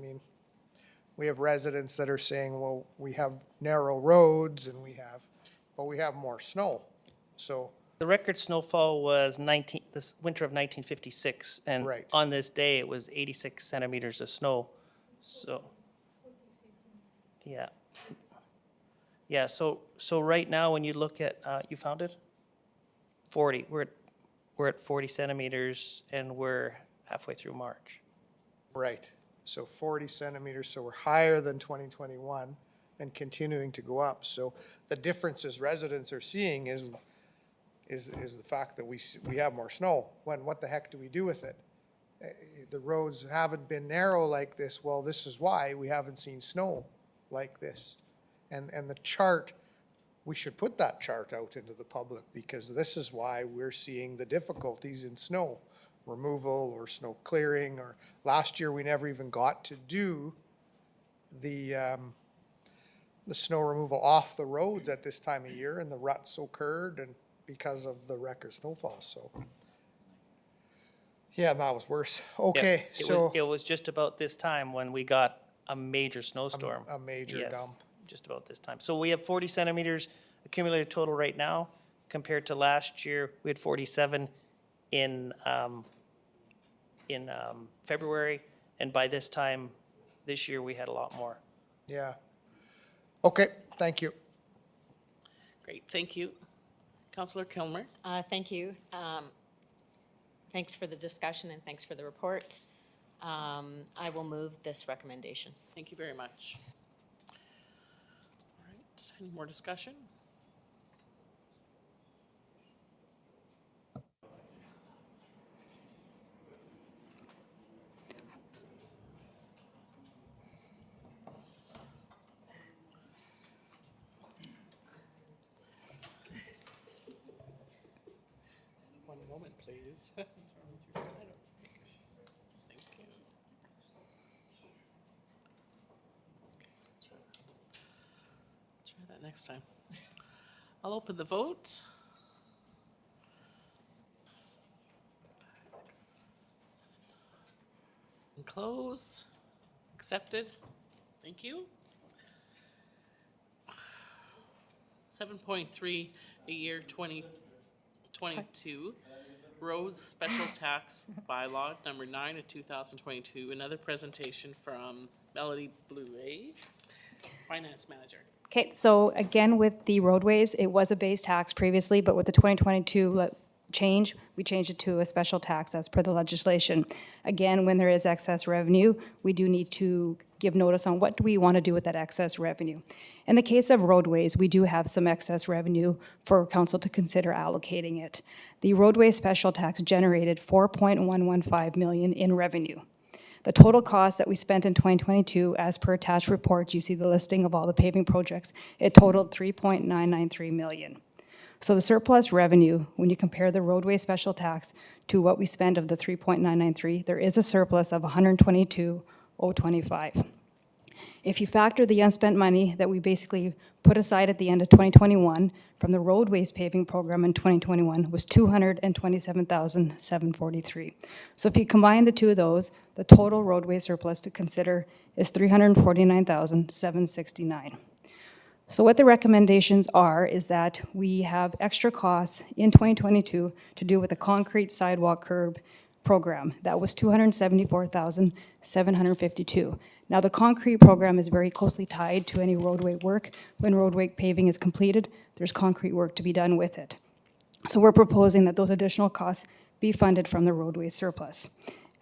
Speaker 7: we have residents that are saying, well, we have narrow roads and but we have more snow. So,
Speaker 15: The record snowfall was this winter of 1956, and
Speaker 7: Right.
Speaker 15: on this day, it was 86 centimeters of snow. So, yeah. Yeah, so right now, when you look at, you found it? 40, we're at 40 centimeters, and we're halfway through March.
Speaker 7: right, so 40 centimeters, so we're higher than 2021 and continuing to go up. So the differences residents are seeing is the fact that we have more snow. What the heck do we do with it? The roads haven't been narrow like this. Well, this is why we haven't seen snow like this. And the chart, we should put that chart out into the public because this is why we're seeing the difficulties in snow removal or snow clearing. Or last year, we never even got to do the snow removal off the roads at this time of year, and the ruts occurred and because of the record snowfall. So, yeah, that was worse. Okay,
Speaker 15: Yeah,
Speaker 7: so
Speaker 15: it was just about this time when we got a major snowstorm.
Speaker 7: a major
Speaker 15: Yes,
Speaker 7: dump.
Speaker 15: just about this time. So we have 40 centimeters accumulated total right now, compared to last year, we had 47 in February, and by this time this year, we had a lot more.
Speaker 7: Yeah. Okay, thank you.
Speaker 1: Great, thank you. Councillor Kilmer?
Speaker 2: Thank you. Thanks for the discussion and thanks for the reports. I will move this recommendation.
Speaker 1: Thank you very much. All right, any more discussion? One moment, please. Thank you. Try that next time. I'll open the vote. And close. Accepted. Thank you. 7.3, a year 2022, roads special tax bylaw number 9 of 2022. Another presentation from Melody Bleuet, Finance Manager.
Speaker 13: Okay, so again, with the roadways, it was a base tax previously, but with the 2022 change, we changed it to a special tax as per the legislation. Again, when there is excess revenue, we do need to give notice on what do we want to do with that excess revenue. In the case of roadways, we do have some excess revenue for council to consider allocating it. The roadway special tax generated 4.115 million in revenue. The total cost that we spent in 2022, as per attached report, you see the listing of all the paving projects, it totaled 3.993 million. So the surplus revenue, when you compare the roadway special tax to what we spend of the 3.993, there is a surplus of 122,025. If you factor the unspent money that we basically put aside at the end of 2021 from the roadways paving program in 2021 was 227,743. So if you combine the two of those, the total roadway surplus to consider is 349,769. So what the recommendations are is that we have extra costs in 2022 to do with the concrete sidewalk curb program. That was 274,752. Now, the concrete program is very closely tied to any roadway work. When roadway paving is completed, there's concrete work to be done with it. So we're proposing that those additional costs be funded from the roadway surplus.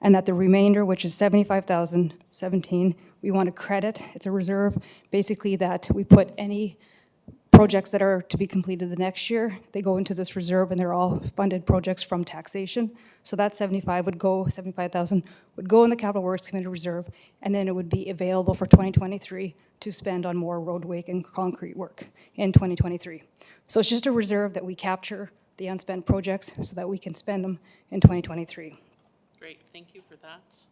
Speaker 13: And that the remainder, which is 75,017, we want to credit, it's a reserve, basically that we put any projects that are to be completed the next year, they go into this reserve and they're all funded projects from taxation. So that 75,000 would go in the Capital Works Committee reserve, and then it would be available for 2023 to spend on more roadway and concrete work in 2023. So it's just a reserve that we capture the unspent projects so that we can spend them in 2023.
Speaker 1: Great, thank you for that.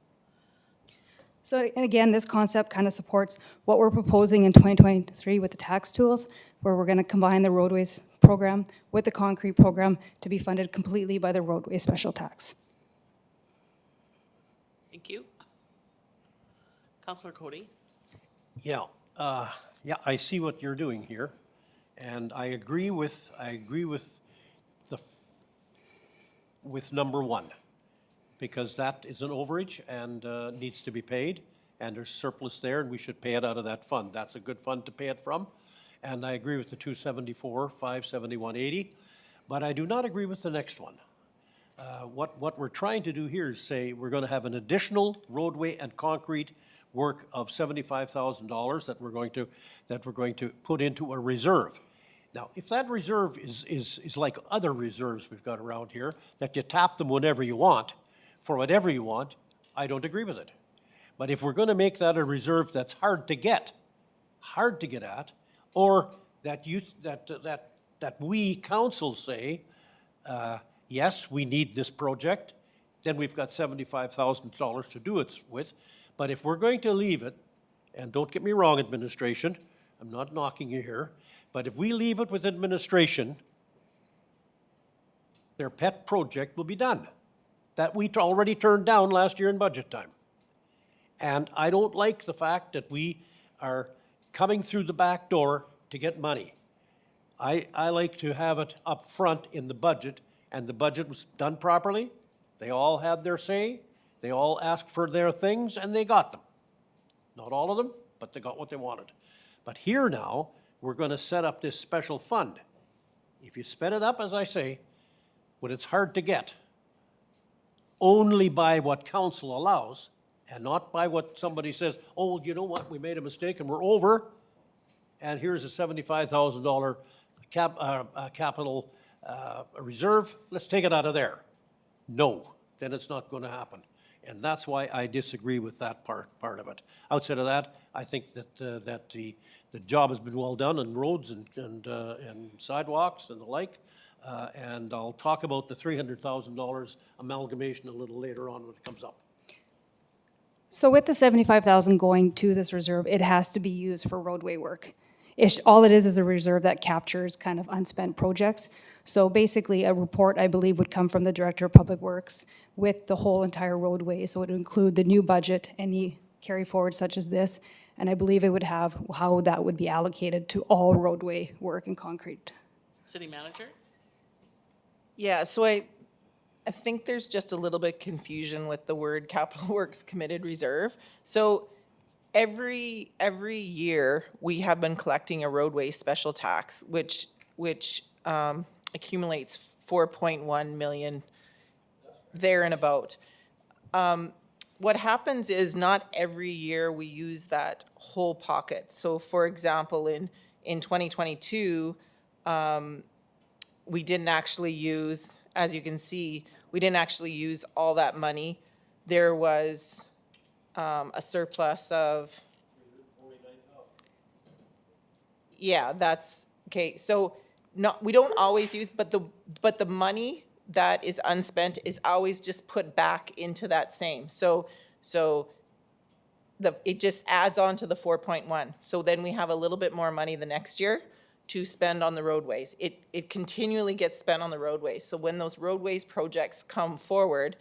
Speaker 13: So, and again, this concept kind of supports what we're proposing in 2023 with the tax tools, where we're going to combine the roadways program with the concrete program to be funded completely by the roadway special tax.
Speaker 1: Thank you. Councillor Cody?
Speaker 6: Yeah, I see what you're doing here, and I agree with number one, because that is an overage and needs to be paid, and there's surplus there, and we should pay it out of that fund. That's a good fund to pay it from, and I agree with the 274, 571.80, but I do not agree with the next one. What we're trying to do here is say we're going to have an additional roadway and concrete work of $75,000 that we're going to put into a reserve. Now, if that reserve is like other reserves we've got around here, that you tap them whenever you want, for whatever you want, I don't agree with it. But if we're going to make that a reserve that's hard to get at, or that we council say, yes, we need this project, then we've got $75,000 to do it with. But if we're going to leave it, and don't get me wrong, administration, I'm not knocking you here, but if we leave it with administration, their pet project will be done, that we already turned down last year in budget time. And I don't like the fact that we are coming through the back door to get money. I like to have it up front in the budget, and the budget was done properly. They all had their say. They all asked for their things, and they got them. Not all of them, but they got what they wanted. But here now, we're going to set up this special fund. If you spend it up, as I say, when it's hard to get, only by what council allows, and not by what somebody says, oh, you know what, we made a mistake and we're over, and here's a $75,000 capital reserve, let's take it out of there. No, then it's not going to happen. And that's why I disagree with that part of it. Outside of that, I think that the job has been well done on roads and sidewalks and the like. And I'll talk about the $300,000 amalgamation a little later on when it comes up.
Speaker 13: So with the 75,000 going to this reserve, it has to be used for roadway work. All it is a reserve that captures kind of unspent projects. So basically, a report, I believe, would come from the Director of Public Works with the whole entire roadway. So it would include the new budget, any carry forward such as this, and I believe it would have how that would be allocated to all roadway work and concrete.
Speaker 1: City Manager?
Speaker 12: Yeah, so I think there's just a little bit confusion with the word Capital Works Committed Reserve. So every year, we have been collecting a roadway special tax, which accumulates 4.1 million there and about. what happens is not every year we use that whole pocket. So for example, in 2022, we didn't actually use, as you can see, we didn't actually use all that money. There was a surplus of, yeah, that's, okay, so we don't always use, but the money that is unspent is always just put back into that same. So it just adds on to the 4.1. So then we have a little bit more money the next year to spend on the roadways. It continually gets spent on the roadways. So when those roadways projects come forward,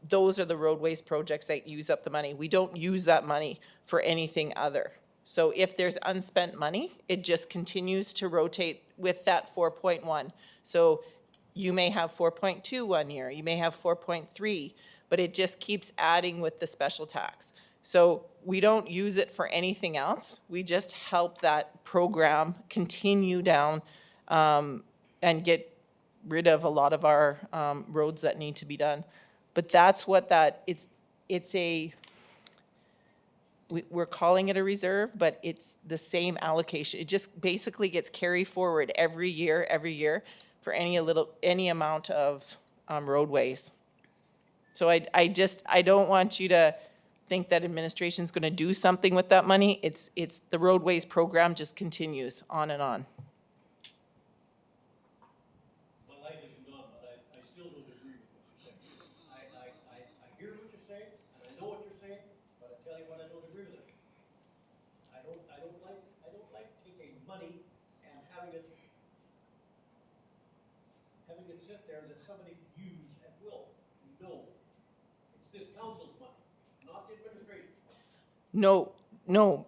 Speaker 12: those are the roadways projects that use up the money. We don't use that money for anything other. So if there's unspent money, it just continues to rotate with that 4.1. So you may have 4.2 one year, you may have 4.3, but it just keeps adding with the special tax. So we don't use it for anything else. We just help that program continue down and get rid of a lot of our roads that need to be done. But that's what we're calling it a reserve, but it's the same allocation. It just basically gets carried forward every year for any amount of roadways. So I don't want you to think that administration's going to do something with that money. It's the roadways program just continues on and on.
Speaker 6: My light isn't on, but I still don't agree with what you're saying. I hear what you're saying, and I know what you're saying, but I tell you what, I don't agree with it. I don't like taking money and having it sit there that somebody can use at will. No, it's this council's money, not the administration.
Speaker 12: No.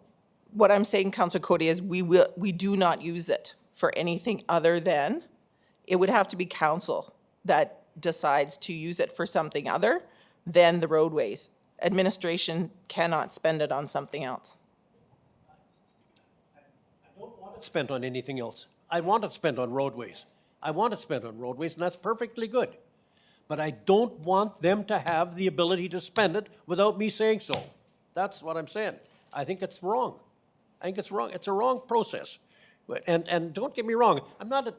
Speaker 12: What I'm saying, Councilor Cody, is we do not use it for anything other than, it would have to be council that decides to use it for something other than the roadways. Administration cannot spend it on something else.
Speaker 6: I don't want it spent on anything else. I want it spent on roadways. I want it spent on roadways, and that's perfectly good. But I don't want them to have the ability to spend it without me saying so. That's what I'm saying. I think it's wrong. I think it's wrong. It's a wrong process. And don't get me wrong, I'm not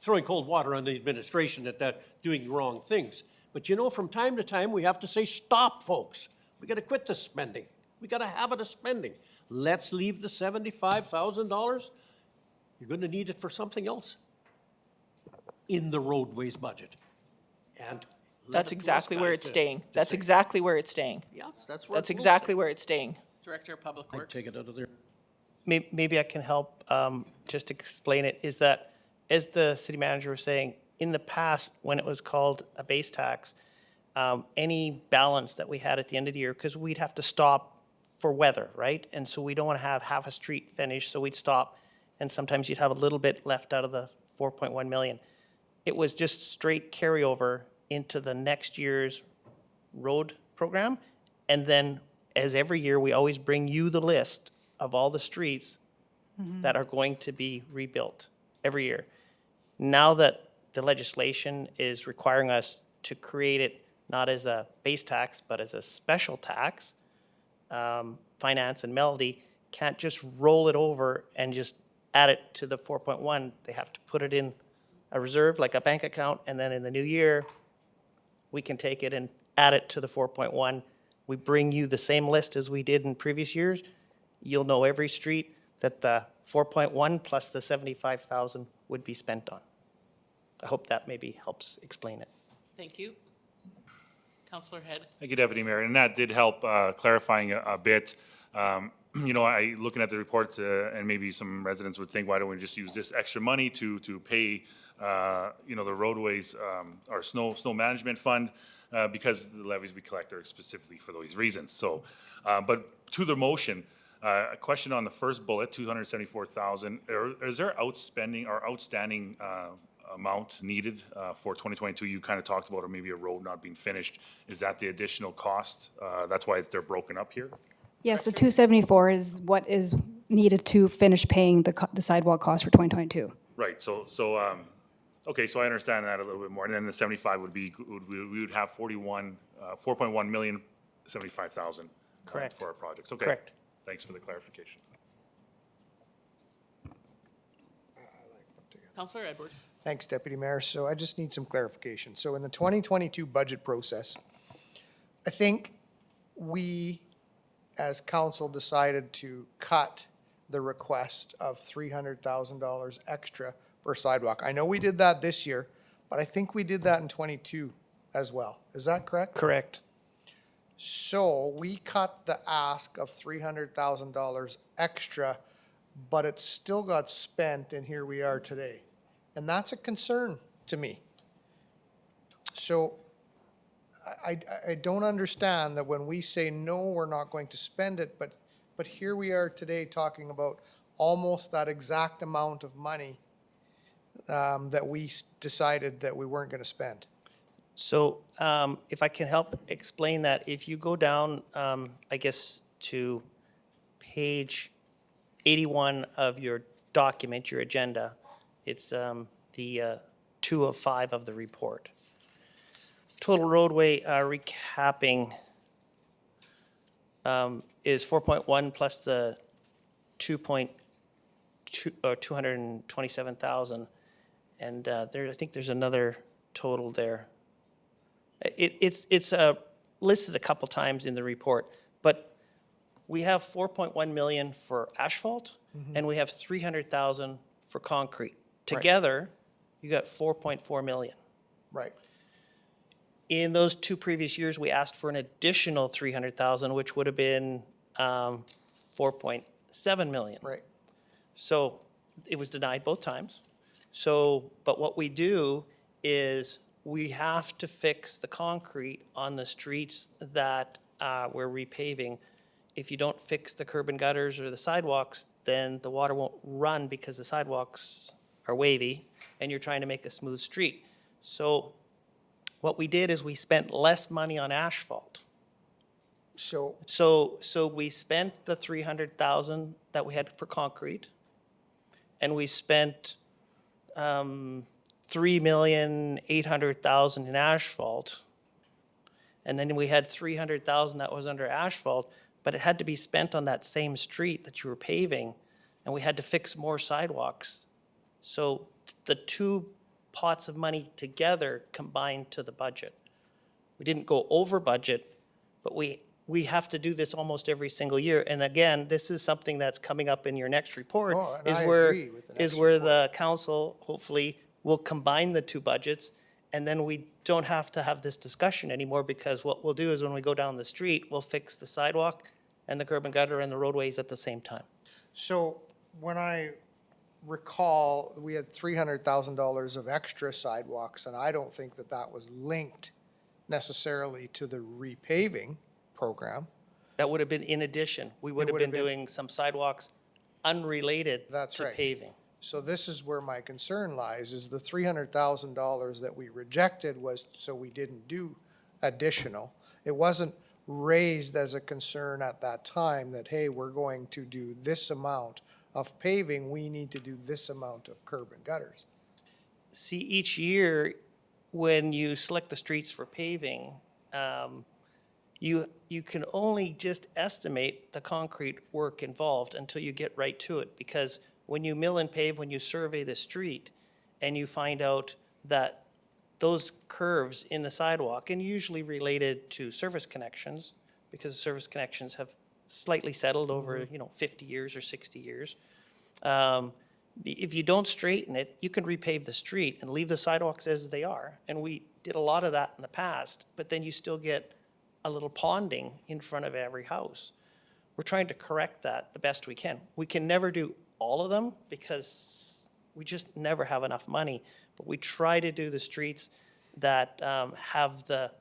Speaker 6: throwing cold water on the administration that doing wrong things. But you know, from time to time, we have to say, stop, folks. We got to quit the spending. We got a habit of spending. Let's leave the $75,000. You're going to need it for something else in the roadways budget. And
Speaker 12: That's exactly where it's staying. That's exactly where it's staying.
Speaker 6: Yeah, that's where
Speaker 12: That's exactly where it's staying.
Speaker 1: Director of Public
Speaker 6: I
Speaker 1: Works.
Speaker 6: take it out of there.
Speaker 15: Maybe I can help just explain it, is that, as the city manager was saying, in the past, when it was called a base tax, any balance that we had at the end of the year, because we'd have to stop for weather, right? And so we don't want to have half a street finished, so we'd stop, and sometimes you'd have a little bit left out of the 4.1 million. It was just straight carryover into the next year's road program, and then as every year, we always bring you the list of all the streets that are going to be rebuilt every year. Now that the legislation is requiring us to create it not as a base tax, but as a special tax, Finance and Melody can't just roll it over and just add it to the 4.1. They have to put it in a reserve, like a bank account, and then in the new year, we can take it and add it to the 4.1. We bring you the same list as we did in previous years. You'll know every street that the 4.1 plus the 75,000 would be spent on. I hope that maybe helps explain it.
Speaker 1: Thank you. Councillor Head.
Speaker 3: Thank you, Deputy Mayor, and that did help clarifying a bit. You know, looking at the reports, and maybe some residents would think, why don't we just use this extra money to pay, you know, the roadways, our snow management fund, because the levies we collect are specifically for those reasons. So, but to the motion, a question on the first bullet, 274,000. Is there outstanding amount needed for 2022? You kind of talked about, or maybe a road not being finished. Is that the additional cost? That's why they're broken up here?
Speaker 13: Yes, the 274 is what is needed to finish paying the sidewalk cost for 2022.
Speaker 3: Right, so, okay, so I understand that a little bit more, and then the 75 would be, we would have 4.1 million 75,000.
Speaker 15: Correct.
Speaker 3: For our projects. Okay.
Speaker 15: Correct.
Speaker 3: Thanks for the clarification.
Speaker 1: Counselor Edwards.
Speaker 7: Thanks, Deputy Mayor. So I just need some clarification. So in the 2022 budget process, I think we, as council, decided to cut the request of $300,000 extra for sidewalk. I know we did that this year, but I think we did that in 22 as well. Is that correct?
Speaker 15: Correct.
Speaker 7: So we cut the ask of $300,000 extra, but it still got spent, and here we are today. And that's a concern to me. So I don't understand that when we say, no, we're not going to spend it, but here we are today talking about almost that exact amount of money that we decided that we weren't going to spend.
Speaker 15: So if I can help explain that, if you go down, I guess, to page 81 of your document, your agenda, it's the 2 of 5 of the report. Total roadway recapping is 4.1 plus the 227,000. And there, I think there's another total there. It's listed a couple times in the report, but we have 4.1 million for asphalt, and we have 300,000 for concrete. Together, you got 4.4 million.
Speaker 7: Right.
Speaker 15: In those 2 previous years, we asked for an additional 300,000, which would have been 4.7 million.
Speaker 7: Right.
Speaker 15: So it was denied both times. So, but what we do is we have to fix the concrete on the streets that we're repaving. If you don't fix the curb and gutters or the sidewalks, then the water won't run because the sidewalks are wavy and you're trying to make a smooth street. So what we did is we spent less money on asphalt.
Speaker 7: So
Speaker 15: So we spent the 300,000 that we had for concrete, and we spent 3,800,000 in asphalt. And then we had 300,000 that was under asphalt, but it had to be spent on that same street that you were paving, and we had to fix more sidewalks. So the 2 pots of money together combined to the budget. We didn't go over budget, but we have to do this almost every single year. And again, this is something that's coming up in your next report.
Speaker 7: Oh, and
Speaker 15: is
Speaker 7: I
Speaker 15: where
Speaker 7: agree with the next
Speaker 15: is where the council hopefully will combine the 2 budgets, and then we don't have to have this discussion anymore, because what we'll do is when we go down the street, we'll fix the sidewalk and the curb and gutter and the roadways at the same time.
Speaker 7: So when I recall, we had $300,000 of extra sidewalks, and I don't think that that was linked necessarily to the repaving program.
Speaker 15: That would have been in addition. We would have
Speaker 7: would
Speaker 15: been
Speaker 7: have been-
Speaker 15: doing some sidewalks unrelated
Speaker 7: That's
Speaker 15: to
Speaker 7: right.
Speaker 15: paving.
Speaker 7: So this is where my concern lies, is the $300,000 that we rejected was so we didn't do additional. It wasn't raised as a concern at that time that, hey, we're going to do this amount of paving, we need to do this amount of curb and gutters.
Speaker 15: See, each year, when you select the streets for paving, you can only just estimate the concrete work involved until you get right to it. Because when you mill and pave, when you survey the street, and you find out that those curves in the sidewalk, and usually related to service connections, because service connections have slightly settled over, 50 years or 60 years. If you don't straighten it, you can repave the street and leave the sidewalks as they are. And we did a lot of that in the past, but then you still get a little ponding in front of every house. We're trying to correct that the best we can. We can never do all of them because we just never have enough money, but we try to do the streets that have the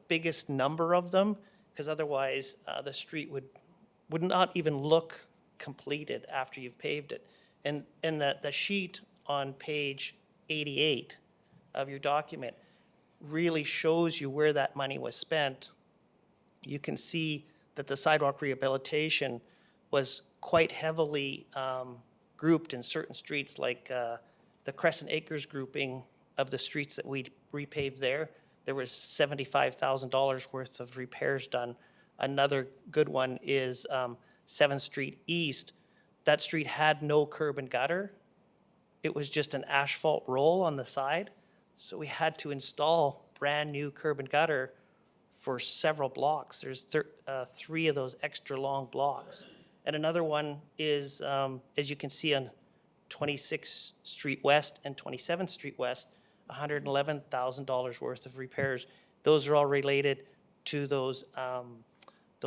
Speaker 15: biggest number of them, because otherwise the street would not even look completed after you've paved it. And the sheet on page 88 of your document really shows you where that money was spent. You can see that the sidewalk rehabilitation was quite heavily grouped in certain streets, like the Crescent Acres grouping of the streets that we repaved there. there was $75,000 worth of repairs done. Another good one is 7th Street East. That street had no curb and gutter. It was just an asphalt roll on the side. So we had to install brand-new curb and gutter for several blocks. There's 3 of those extra long blocks. And another one is, as you can see on 26th Street West and 27th Street West, $111,000 worth of repairs. Those are all related to those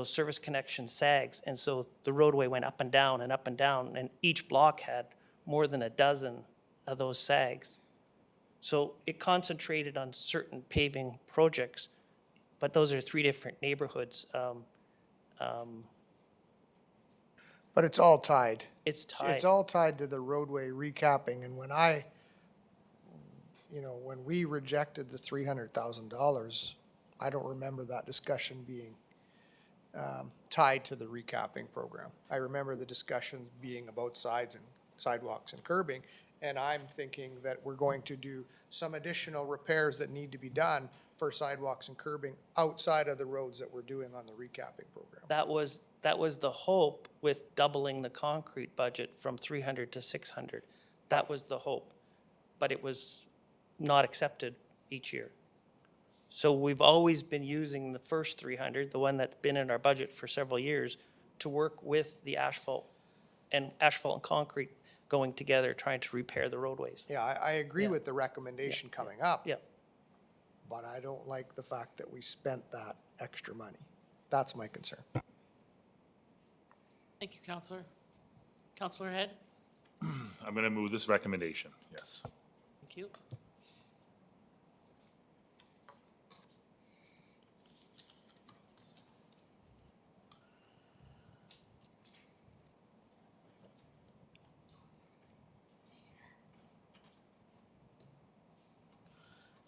Speaker 15: service connection sags. And so the roadway went up and down and up and down, and each block had more than a dozen of those sags. So it concentrated on certain paving projects, but those are 3 different neighborhoods.
Speaker 7: But it's all tied.
Speaker 15: It's tied.
Speaker 7: It's all tied to the roadway recapping, and when when we rejected the $300,000, I don't remember that discussion being tied to the recapping program. I remember the discussions being about sides and sidewalks and curbing, and I'm thinking that we're going to do some additional repairs that need to be done for sidewalks and curbing outside of the roads that we're doing on the recapping program.
Speaker 15: That was the hope with doubling the concrete budget from 300 to 600. That was the hope, but it was not accepted each year. So we've always been using the first 300, the one that's been in our budget for several years, to work with the asphalt and concrete going together, trying to repair the roadways.
Speaker 7: Yeah, I agree
Speaker 15: Yeah.
Speaker 7: with the recommendation coming up.
Speaker 15: Yeah.
Speaker 7: But I don't like the fact that we spent that extra money. That's my concern.
Speaker 1: Thank you, Counselor. Counselor Head?
Speaker 3: I'm going to move this recommendation, yes.
Speaker 1: Thank you.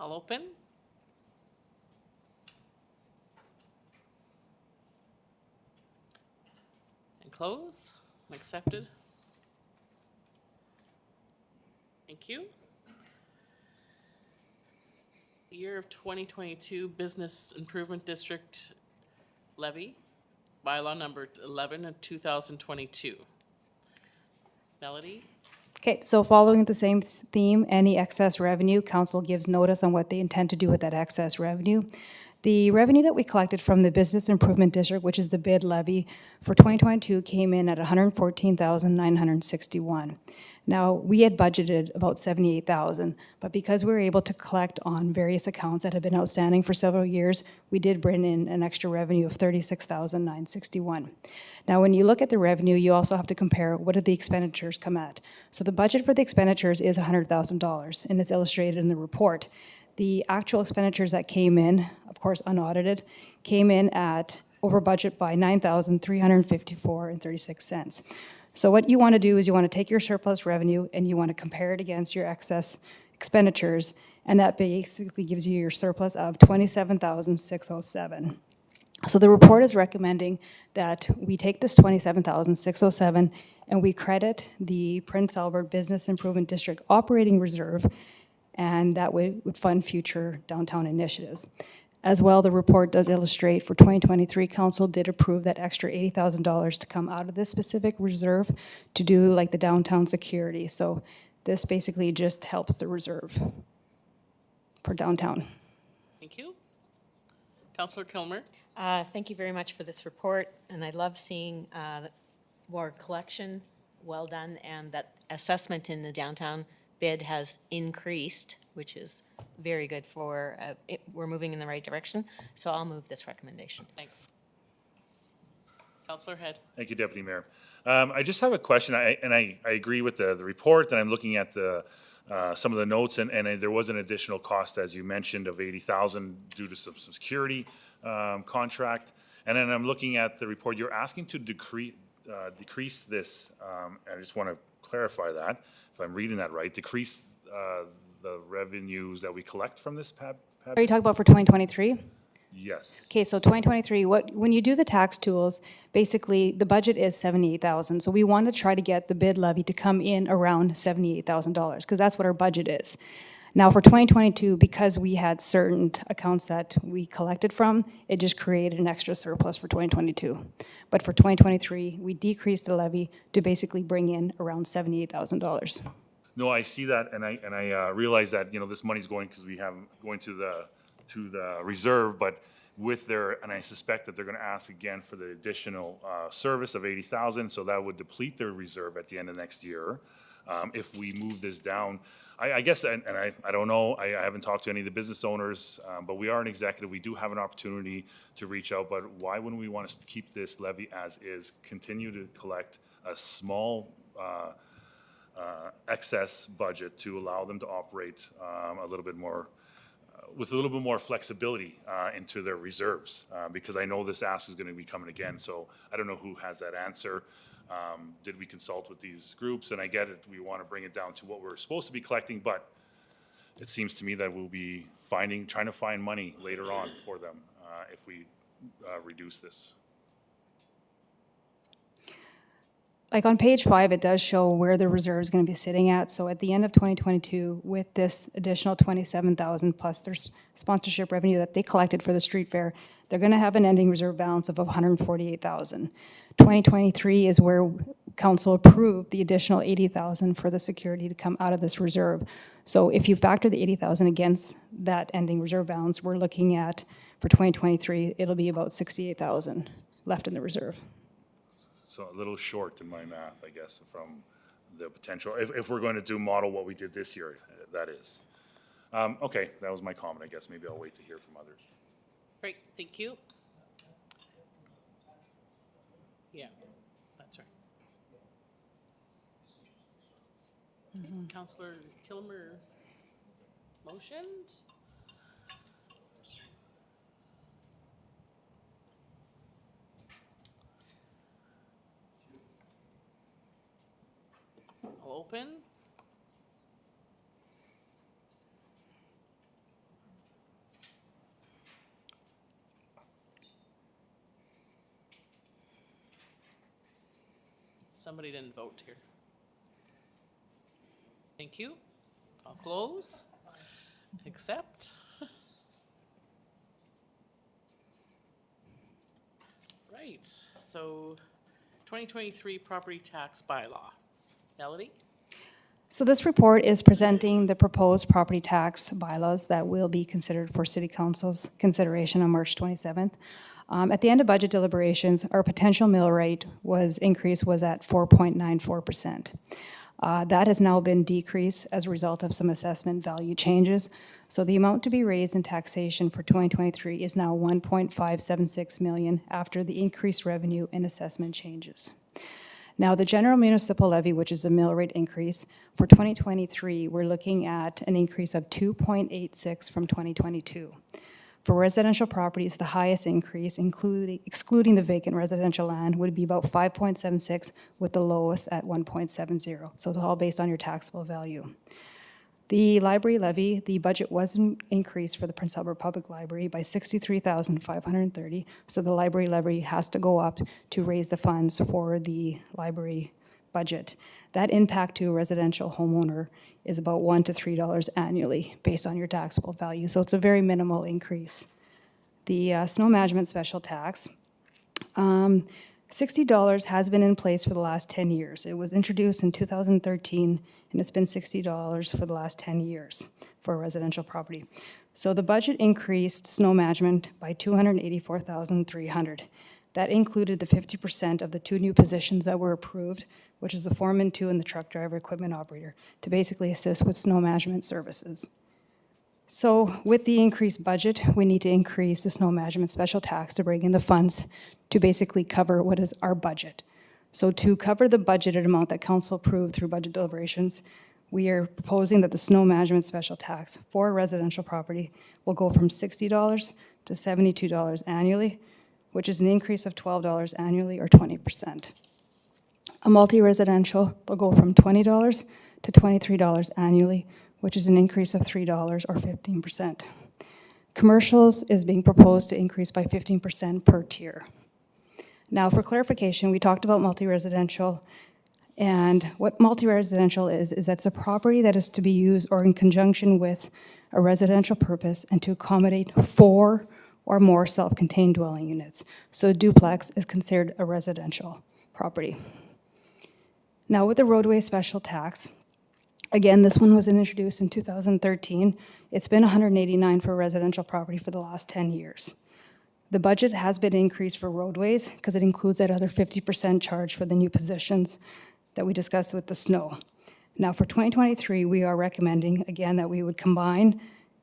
Speaker 1: I'll open. And close. Accepted. Thank you. Year of 2022 Business Improvement District Levy, bylaw number 11 of 2022. Melody?
Speaker 13: Okay, so following the same theme, any excess revenue, council gives notice on what they intend to do with that excess revenue. The revenue that we collected from the Business Improvement District, which is the bid levy, for 2022 came in at $114,961. Now, we had budgeted about $78,000, but because we were able to collect on various accounts that had been outstanding for several years, we did bring in an extra revenue of $36,961. Now, when you look at the revenue, you also have to compare what did the expenditures come at. So the budget for the expenditures is $100,000, and it's illustrated in the report. The actual expenditures that came in, of course unaudited, came in at over budget by $9,354.36. So what you want to do is you want to take your surplus revenue and you want to compare it against your excess expenditures, and that basically gives you your surplus of $27,607. So the report is recommending that we take this $27,607 and we credit the Prince Albert Business Improvement District operating reserve, and that would fund future downtown initiatives. As well, the report does illustrate for 2023, council did approve that extra $80,000 to come out of this specific reserve to do like the downtown security. So this basically just helps the reserve for downtown.
Speaker 1: Thank you. Counselor Kilmer?
Speaker 2: Thank you very much for this report, and I love seeing more collection, well done, and that assessment in the downtown bid has increased, which is very good for, we're moving in the right direction, so I'll move this recommendation.
Speaker 1: Thanks. Counselor Head?
Speaker 3: Thank you, Deputy Mayor. I just have a question, I agree with the report, and I'm looking at some of the notes, and there was an additional cost, as you mentioned, of $80,000 due to some security contract. And then I'm looking at the report, you're asking to decrease this, and I just want to clarify that, if I'm reading that right, decrease the revenues that we collect from this PAB?
Speaker 13: Are you talking about for 2023?
Speaker 3: Yes.
Speaker 13: Okay, so 2023, when you do the tax tools, basically the budget is $78,000. So we want to try to get the bid levy to come in around $78,000 because that's what our budget is. Now, for 2022, because we had certain accounts that we collected from, it just created an extra surplus for 2022. But for 2023, we decreased the levy to basically bring in around $78,000.
Speaker 3: No, I see that, and I realize that, you know, this money's going, because we have, going to the reserve, but with their, and I suspect that they're gonna ask again for the additional service of 80,000, so that would deplete their reserve at the end of next year. If we move this down, I guess, and I don't know, I haven't talked to any of the business owners, but we are an executive, we do have an opportunity to reach out, but why wouldn't we want to keep this levy as is, continue to collect a small excess budget to allow them to operate a little bit more, with a little bit more flexibility into their reserves, because I know this ask is going to be coming again, so I don't know who has that answer. Did we consult with these groups? And I get it, we want to bring it down to what we're supposed to be collecting, but it seems to me that we'll be trying to find money later on for them if we reduce this.
Speaker 13: Like on page 5, it does show where the reserve is going to be sitting at. So at the end of 2022, with this additional 27,000 plus their sponsorship revenue that they collected for the street fair, they're going to have an ending reserve balance of 148,000. 2023 is where council approved the additional 80,000 for the security to come out of this reserve. So if you factor the 80,000 against that ending reserve balance, we're looking at, for 2023, it'll be about 68,000 left in the reserve.
Speaker 3: So a little short in my math, I guess, from the potential, if we're going to do model what we did this year, that is. Okay, that was my comment, I guess. Maybe I'll wait to hear from others.
Speaker 1: Great, thank you. Yeah, that's right. Okay, Councillor Kilmer motioned. I'll open. Somebody didn't vote here. Thank you. I'll close. Accept. Right, so 2023 property tax bylaw. Melody?
Speaker 13: So this report is presenting the proposed property tax bylaws that will be considered for City Council's consideration on March 27th. At the end of budget deliberations, our potential mill rate increase was at 4.94%. That has now been decreased as a result of some assessment value changes. So the amount to be raised in taxation for 2023 is now $1.576 million after the increased revenue and assessment changes. Now, the general municipal levy, which is a mill rate increase, for 2023, we're looking at an increase of 2.86 from 2022. For residential properties, the highest increase, excluding the vacant residential land, would be about 5.76, with the lowest at 1.70. So it's all based on your taxable value. The library levy, the budget wasn't increased for the Prince Albert Public Library by $63,530. So the library levy has to go up to raise the funds for the library budget. That impact to a residential homeowner is about $1 to $3 annually based on your taxable value. So it's a very minimal increase. The snow management special tax, $60 has been in place for the last 10 years. It was introduced in 2013, and it's been $60 for the last 10 years for a residential property. So the budget increased snow management by $284,300. That included the 50% of the 2 new positions that were approved, which is the foreman 2 and the truck driver equipment operator, to basically assist with snow management services. So with the increased budget, we need to increase the snow management special tax to bring in the funds to basically cover what is our budget. So to cover the budgeted amount that council approved through budget deliberations, we are proposing that the snow management special tax for a residential property will go from $60 to $72 annually, which is an increase of $12 annually or 20%. A multi-residential will go from $20 to $23 annually, which is an increase of $3 or 15%. Commercials is being proposed to increase by 15% per tier. Now, for clarification, we talked about multi-residential And what multi-residential is that's a property that is to be used or in conjunction with a residential purpose and to accommodate 4 or more self-contained dwelling units. So a duplex is considered a residential property. Now with the roadway special tax, again, this one was introduced in 2013. It's been $189 for residential property for the last 10 years. The budget has been increased for roadways because it includes that other 50% charge for the new positions that we discussed with the snow. Now for 2023, we are recommending, again, that we would combine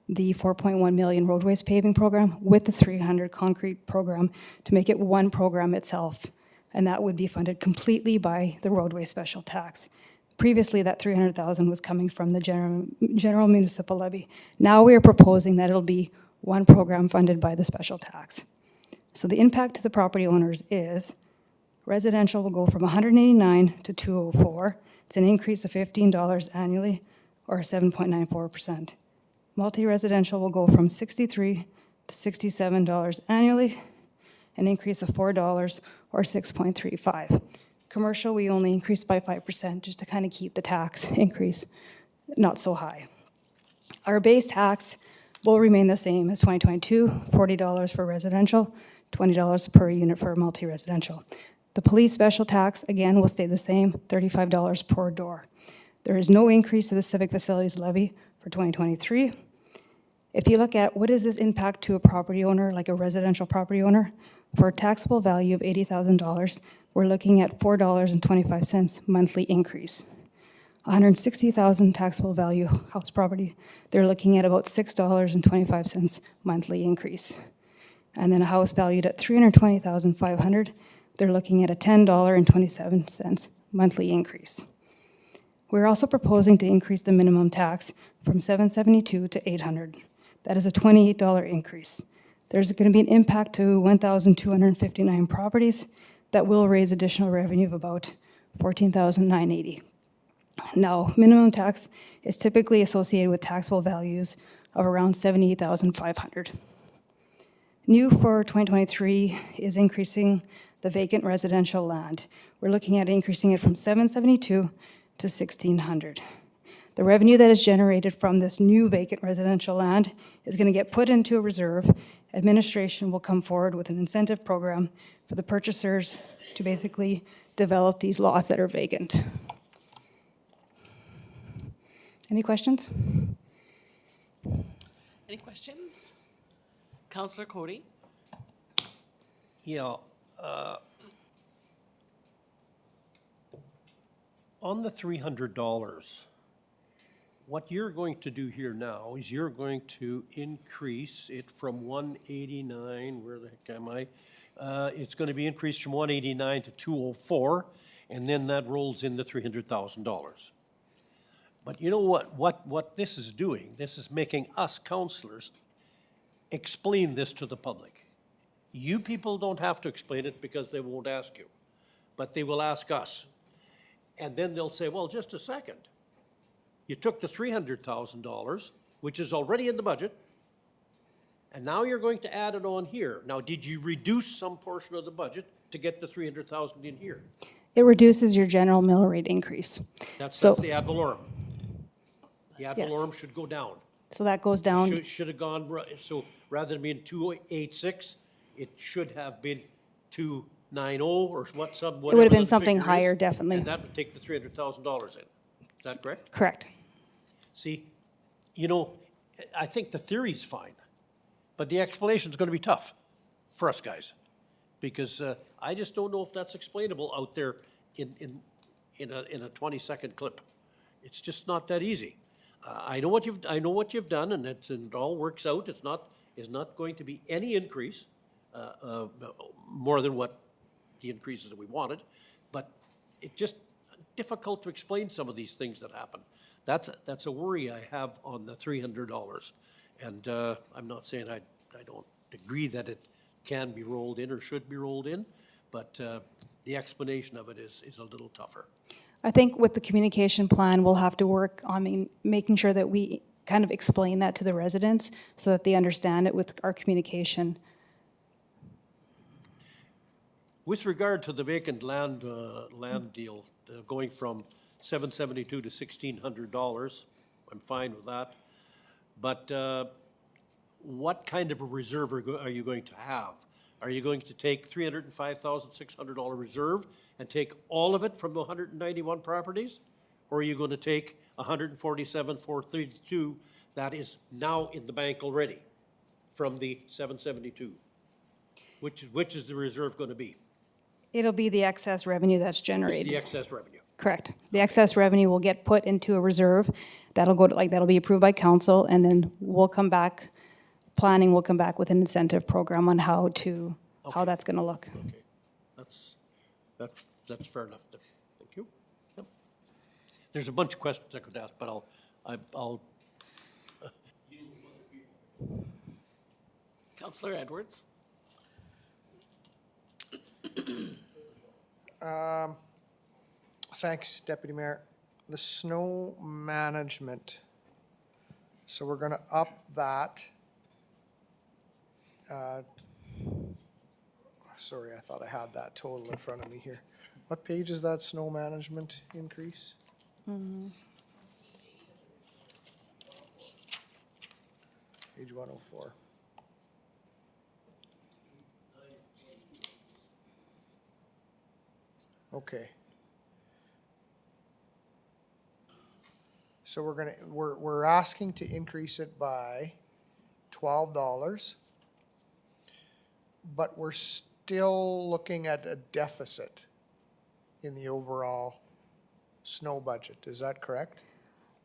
Speaker 13: the 4.1 million roadways paving program with the 300 concrete program to make it one program itself. And that would be funded completely by the roadway special tax. Previously, that 300,000 was coming from the general municipal levy. Now we are proposing that it'll be one program funded by the special tax. So the impact to the property owners is residential will go from 189 to 204. It's an increase of $15 annually, or 7.94%. Multi-residential will go from $63 to $67 annually, an increase of $4 or 6.35. Commercial, we only increased by 5% just to kind of keep the tax increase not so high. Our base tax will remain the same as 2022, $40 for residential, $20 per unit for multi-residential. The police special tax, again, will stay the same, $35 per door. There is no increase to the civic facilities levy for 2023. If you look at what is this impact to a property owner, like a residential property owner, for a taxable value of $80,000, we're looking at $4.25 monthly increase. 160,000 taxable value house property, they're looking at about $6.25 monthly increase. And then a house valued at $320,500, they're looking at a $10.27 monthly increase. We're also proposing to increase the minimum tax from $772 to $800. That is a $28 increase. There's going to be an impact to 1,259 properties that will raise additional revenue of about $14,980. Now, minimum tax is typically associated with taxable values of around $78,500. New for 2023 is increasing the vacant residential land. We're looking at increasing it from $772 to $1,600. The revenue that is generated from this new vacant residential land is going to get put into a reserve. Administration will come forward with an incentive program for the purchasers to basically develop these lots that are vacant. Any questions?
Speaker 1: Any questions? Councillor Cody?
Speaker 6: Yeah. On the $300, what you're going to do here now is you're going to increase it from 189, where the heck am I? It's going to be increased from 189 to 204, and then that rolls into $300,000. But you know what this is doing? This is making us councillors explain this to the public. You people don't have to explain it because they won't ask you, but they will ask us. And then they'll say, well, just a second. You took the $300,000, which is already in the budget, and now you're going to add it on here. Now, did you reduce some portion of the budget to get the $300,000 in here?
Speaker 13: It reduces your general mill rate increase.
Speaker 6: That's
Speaker 13: So-
Speaker 6: the ad valorem. The ad
Speaker 13: Yes.
Speaker 6: valorem should go down.
Speaker 13: So that goes down.
Speaker 6: Should have gone, so rather than being 286, it should have been 290 or what,
Speaker 13: It would have been
Speaker 6: the
Speaker 13: something
Speaker 6: figure is,
Speaker 13: higher, definitely.
Speaker 6: And that would take the $300,000 in. Is that correct?
Speaker 13: Correct.
Speaker 6: See, you know, I think the theory's fine, but the explanation's gonna be tough for us guys. Because I just don't know if that's explainable out there in a 20-second clip. It's just not that easy. I know what you've done, and it all works out. It's not going to be any increase more than what the increases that we wanted, but it just difficult to explain some of these things that happen. That's a worry I have on the $300, and I'm not saying I don't agree that it can be rolled in or should be rolled in, but the explanation of it is a little tougher.
Speaker 13: I think with the communication plan, we'll have to work on making sure that we kind of explain that to the residents so that they understand it with our communication.
Speaker 6: With regard to the vacant land deal, going from $772 to $1,600. I'm fine with that. But what kind of a reserve are you going to have? Are you going to take $305,600 reserve and take all of it from the 191 properties? Or are you going to take 147,432 that is now in the bank already from the 772? Which is the reserve going to be?
Speaker 13: It'll be the excess revenue that's
Speaker 6: Just
Speaker 13: generated.
Speaker 6: the excess revenue.
Speaker 13: Correct. The excess revenue will get put into a reserve. That'll go to, that'll be approved by council, and then we'll come back, planning will come back with an incentive program on how that's gonna look.
Speaker 6: Okay, that's fair enough. Thank you. Yep. There's a bunch of questions I could ask, but I'll
Speaker 1: Councillor Edwards?
Speaker 7: Thanks, Deputy Mayor. The snow management, so we're gonna up that. Sorry, I thought I had that total in front of me here. What page is that snow management increase? Page 104. Okay. So we're asking to increase it by $12, but we're still looking at a deficit in the overall snow budget. Is that correct?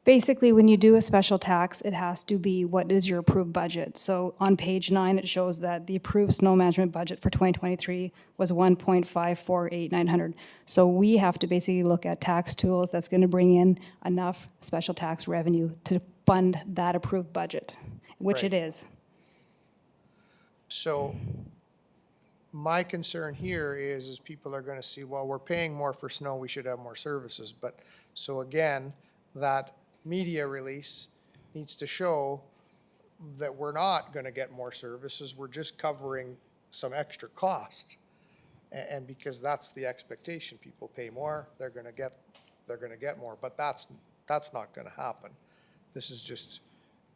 Speaker 13: Basically, when you do a special tax, it has to be what is your approved budget. So on page 9, it shows that the approved snow management budget for 2023 was $1,548,900. So we have to basically look at tax tools that's going to bring in enough special tax revenue to fund that approved budget, which it is.
Speaker 7: So my concern here is people are gonna see, well, we're paying more for snow, we should have more services. But, so again, that media release needs to show that we're not gonna get more services, we're just covering some extra cost. And because that's the expectation, people pay more, they're gonna get more, but that's not gonna happen. This is just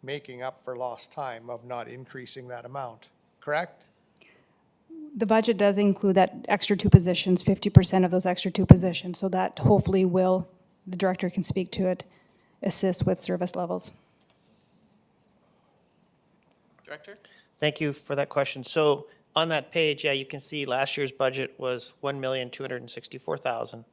Speaker 7: making up for lost time of not increasing that amount, correct?
Speaker 13: The budget does include that extra 2 positions, 50% of those extra 2 positions, so that hopefully will, the director can speak to it, assist with service levels.
Speaker 1: Director?
Speaker 15: Thank you for that question. So on that page, yeah, you can see last year's budget was $1,264,000.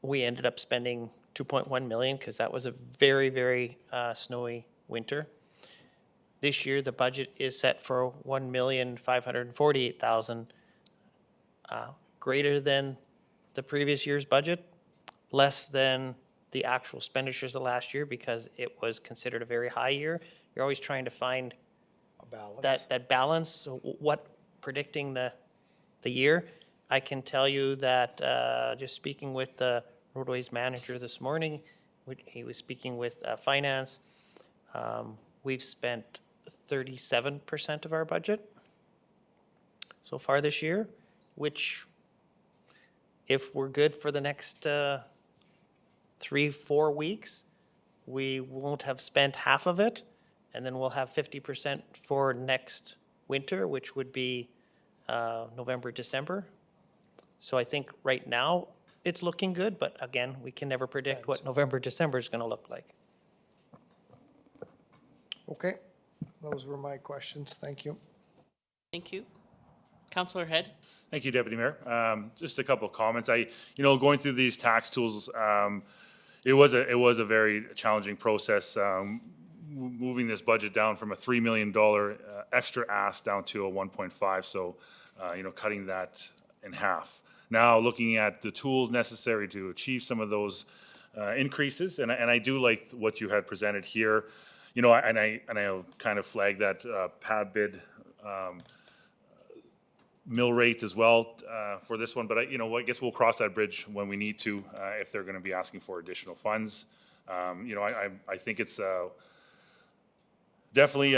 Speaker 15: We ended up spending $2.1 million because that was a very, very snowy winter. This year, the budget is set for $1,548,000, greater than the previous year's budget, less than the actual expenditures of last year because it was considered a very high year. You're always trying to find
Speaker 7: A balance.
Speaker 15: that balance, so what predicting the year. I can tell you that just speaking with the roadways manager this morning, he was speaking with finance. We've spent 37% of our budget so far this year, which if we're good for the next 3-4 weeks, we won't have spent half of it. And then we'll have 50% for next winter, which would be November, December. So I think right now it's looking good, but again, we can never predict what November, December is going to look like.
Speaker 7: Okay, those were my questions. Thank you.
Speaker 1: Thank you. Councillor Head?
Speaker 3: Thank you, Deputy Mayor. Just a couple of comments. Going through these tax tools, it was a very challenging process. Moving this budget down from a $3 million extra ask down to a 1.5, so cutting that in half. Now looking at the tools necessary to achieve some of those increases, and I do like what you had presented here. And I kind of flagged that pad bid mill rate as well for this one, but I guess we'll cross that bridge when we need to if they're going to be asking for additional funds. I think it's definitely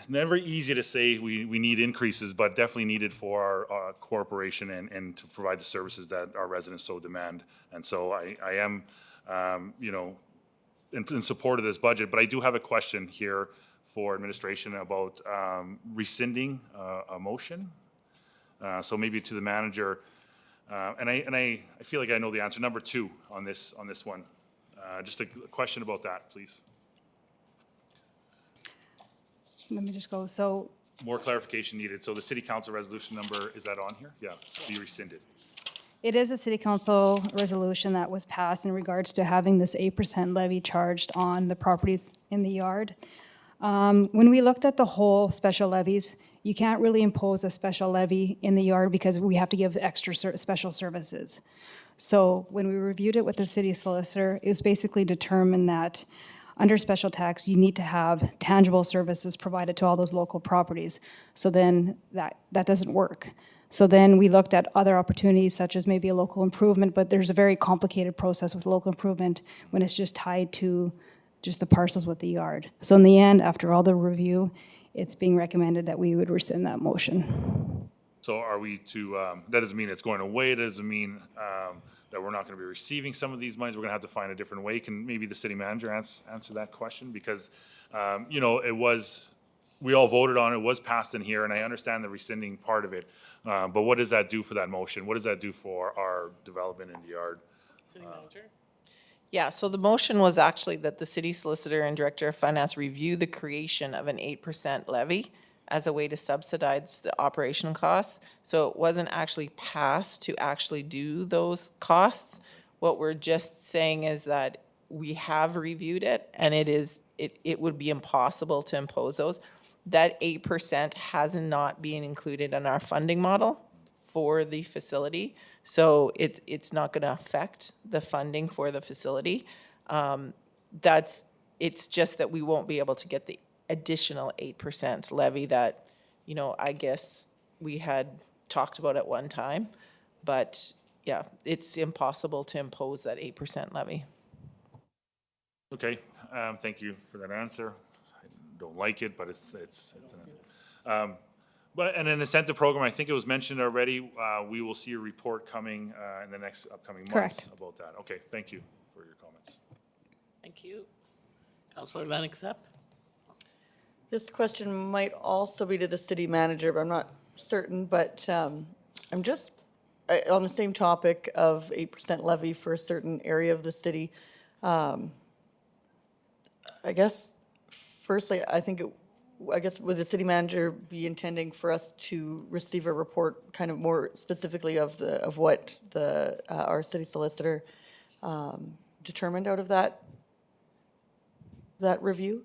Speaker 3: never easy to say we need increases, but definitely needed for our corporation and to provide the services that our residents so demand. And so I am, in support of this budget, but I do have a question here for administration about rescinding a motion. So maybe to the manager, and I feel like I know the answer. Number 2 on this one. Just a question about that, please.
Speaker 13: Let me just go. So
Speaker 3: More clarification needed. So the city council resolution number, is that on here? Yeah, be rescinded.
Speaker 13: it is a city council resolution that was passed in regards to having this 8% levy charged on the properties in the yard. When we looked at the whole special levies, you can't really impose a special levy in the yard because we have to give extra special services. So when we reviewed it with the city solicitor, it was basically determined that under special tax, you need to have tangible services provided to all those local properties. So then that doesn't work. So then we looked at other opportunities such as maybe a local improvement, but there's a very complicated process with local improvement when it's just tied to just the parcels with the yard. So in the end, after all the review, it's being recommended that we would rescind that motion.
Speaker 3: So are we to, that doesn't mean it's going away, that doesn't mean that we're not going to be receiving some of these monies, we're going to have to find a different way. Can maybe the city manager answer that question? Because, it was, we all voted on it, was passed in here, and I understand the rescinding part of it. But what does that do for that motion? What does that do for our development in the yard?
Speaker 1: City manager?
Speaker 12: Yeah, so the motion was actually that the city solicitor and director of finance review the creation of an 8% levy as a way to subsidize the operational costs. So it wasn't actually passed to actually do those costs. What we're just saying is that we have reviewed it, and it would be impossible to impose those. That 8% has not been included in our funding model for the facility. So it's not going to affect the funding for the facility. It's just that we won't be able to get the additional 8% levy that, I guess we had talked about at one time. But yeah, it's impossible to impose that 8% levy.
Speaker 3: Okay, thank you for that answer. I don't like it, but it's an answer. But an incentive program, I think it was mentioned already, we will see a report coming in the next upcoming months
Speaker 13: Correct.
Speaker 3: about that. Okay, thank you for your comments.
Speaker 1: Thank you. Councillor Lennox up.
Speaker 4: This question might also be to the city manager, but I'm not certain. But I'm just on the same topic of 8% levy for a certain area of the city. I guess, firstly, I guess would the city manager be intending for us to receive a report kind of more specifically of what our city solicitor determined out of that review?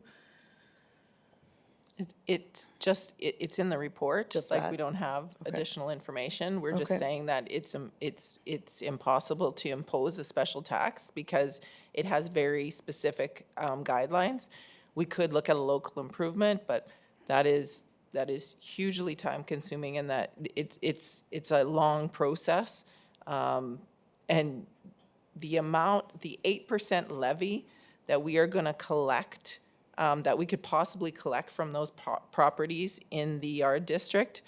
Speaker 12: It's just, it's in the report,
Speaker 4: Just
Speaker 12: like
Speaker 4: that?
Speaker 12: we don't have additional information. We're just
Speaker 4: Okay.
Speaker 12: saying that it's impossible to impose a special tax because it has very specific guidelines. We could look at a local improvement, but that is hugely time consuming and that it's a long process. And the 8% levy that we are going to collect, that we could possibly collect from those properties in the yard district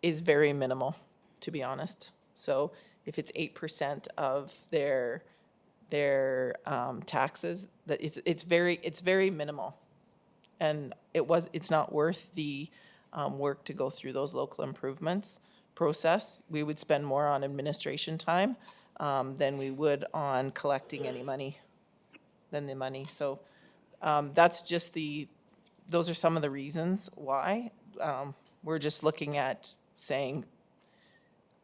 Speaker 12: is very minimal, to be honest. So if it's 8% of their taxes, that it's very minimal, and it's not worth the work to go through those local improvements process. We would spend more on administration time than we would on collecting any money. So that's just those are some of the reasons why. We're just looking at saying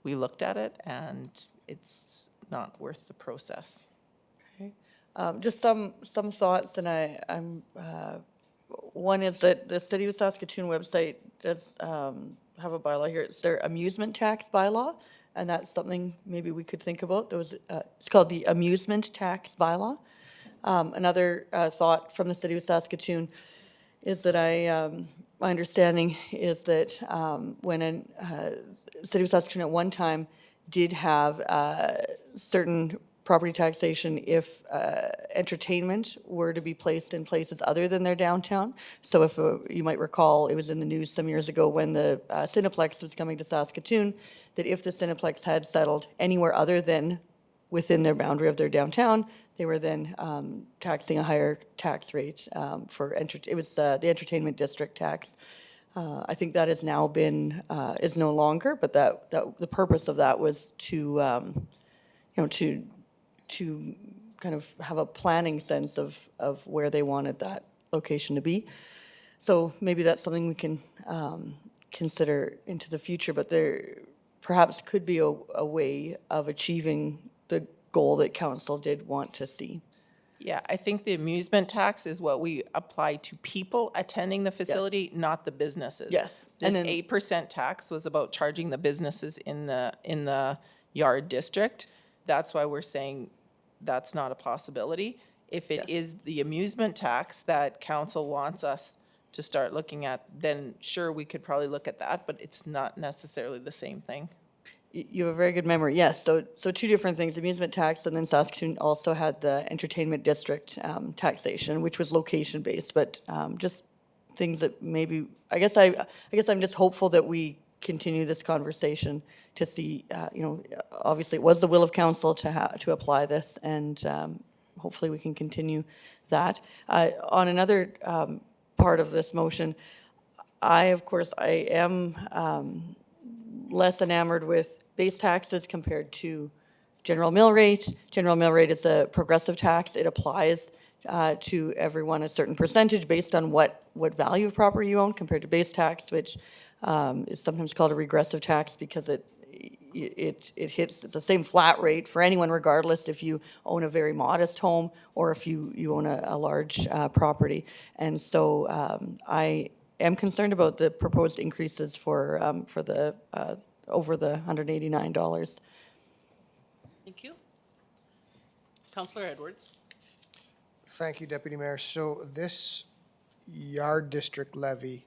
Speaker 12: we looked at it and it's not worth the process.
Speaker 4: Just some thoughts, and I'm one is that the City of Saskatoon website does have a bylaw here. It's their amusement tax bylaw, and that's something maybe we could think about. It's called the amusement tax bylaw. Another thought from the City of Saskatoon is that my understanding is that when City of Saskatoon at one time did have certain property taxation if entertainment were to be placed in places other than their downtown. So if, you might recall, it was in the news some years ago when the Cineplex was coming to Saskatoon, that if the Cineplex had settled anywhere other than within their boundary of their downtown, they were then taxing a higher tax rate for, it was the entertainment district tax. I think that has now been, is no longer, but that the purpose of that was to, you know, to kind of have a planning sense of where they wanted that location to be. So maybe that's something we can consider into the future, but there perhaps could be a way of achieving the goal that council did want to see.
Speaker 12: Yeah, I think the amusement tax is what we apply to people attending the facility, not the businesses.
Speaker 4: Yes.
Speaker 12: This
Speaker 4: And then-
Speaker 12: 8% tax was about charging the businesses in the yard district. That's why we're saying that's not a possibility. If it is the amusement tax that council wants us to start looking at, then sure, we could probably look at that, but it's not necessarily the same thing.
Speaker 4: You have a very good memory, yes. So two different things, amusement tax, and then Saskatoon also had the entertainment district taxation, which was location-based, but just things that maybe, I guess I'm just hopeful that we continue this conversation to see, you know, obviously it was the will of council to apply this, and hopefully we can continue that. On another part of this motion, I am less enamored with base taxes compared to general mill rate. General mill rate is a progressive tax. It applies to everyone a certain percentage based on what value of property you own, compared to base tax, which is sometimes called a regressive tax because it hits, it's the same flat rate for anyone regardless if you own a very modest home or if you own a large property. And so I am concerned about the proposed increases for the over the $189.
Speaker 1: Thank you. Councillor Edwards.
Speaker 7: Thank you, Deputy Mayor. So this yard district levy,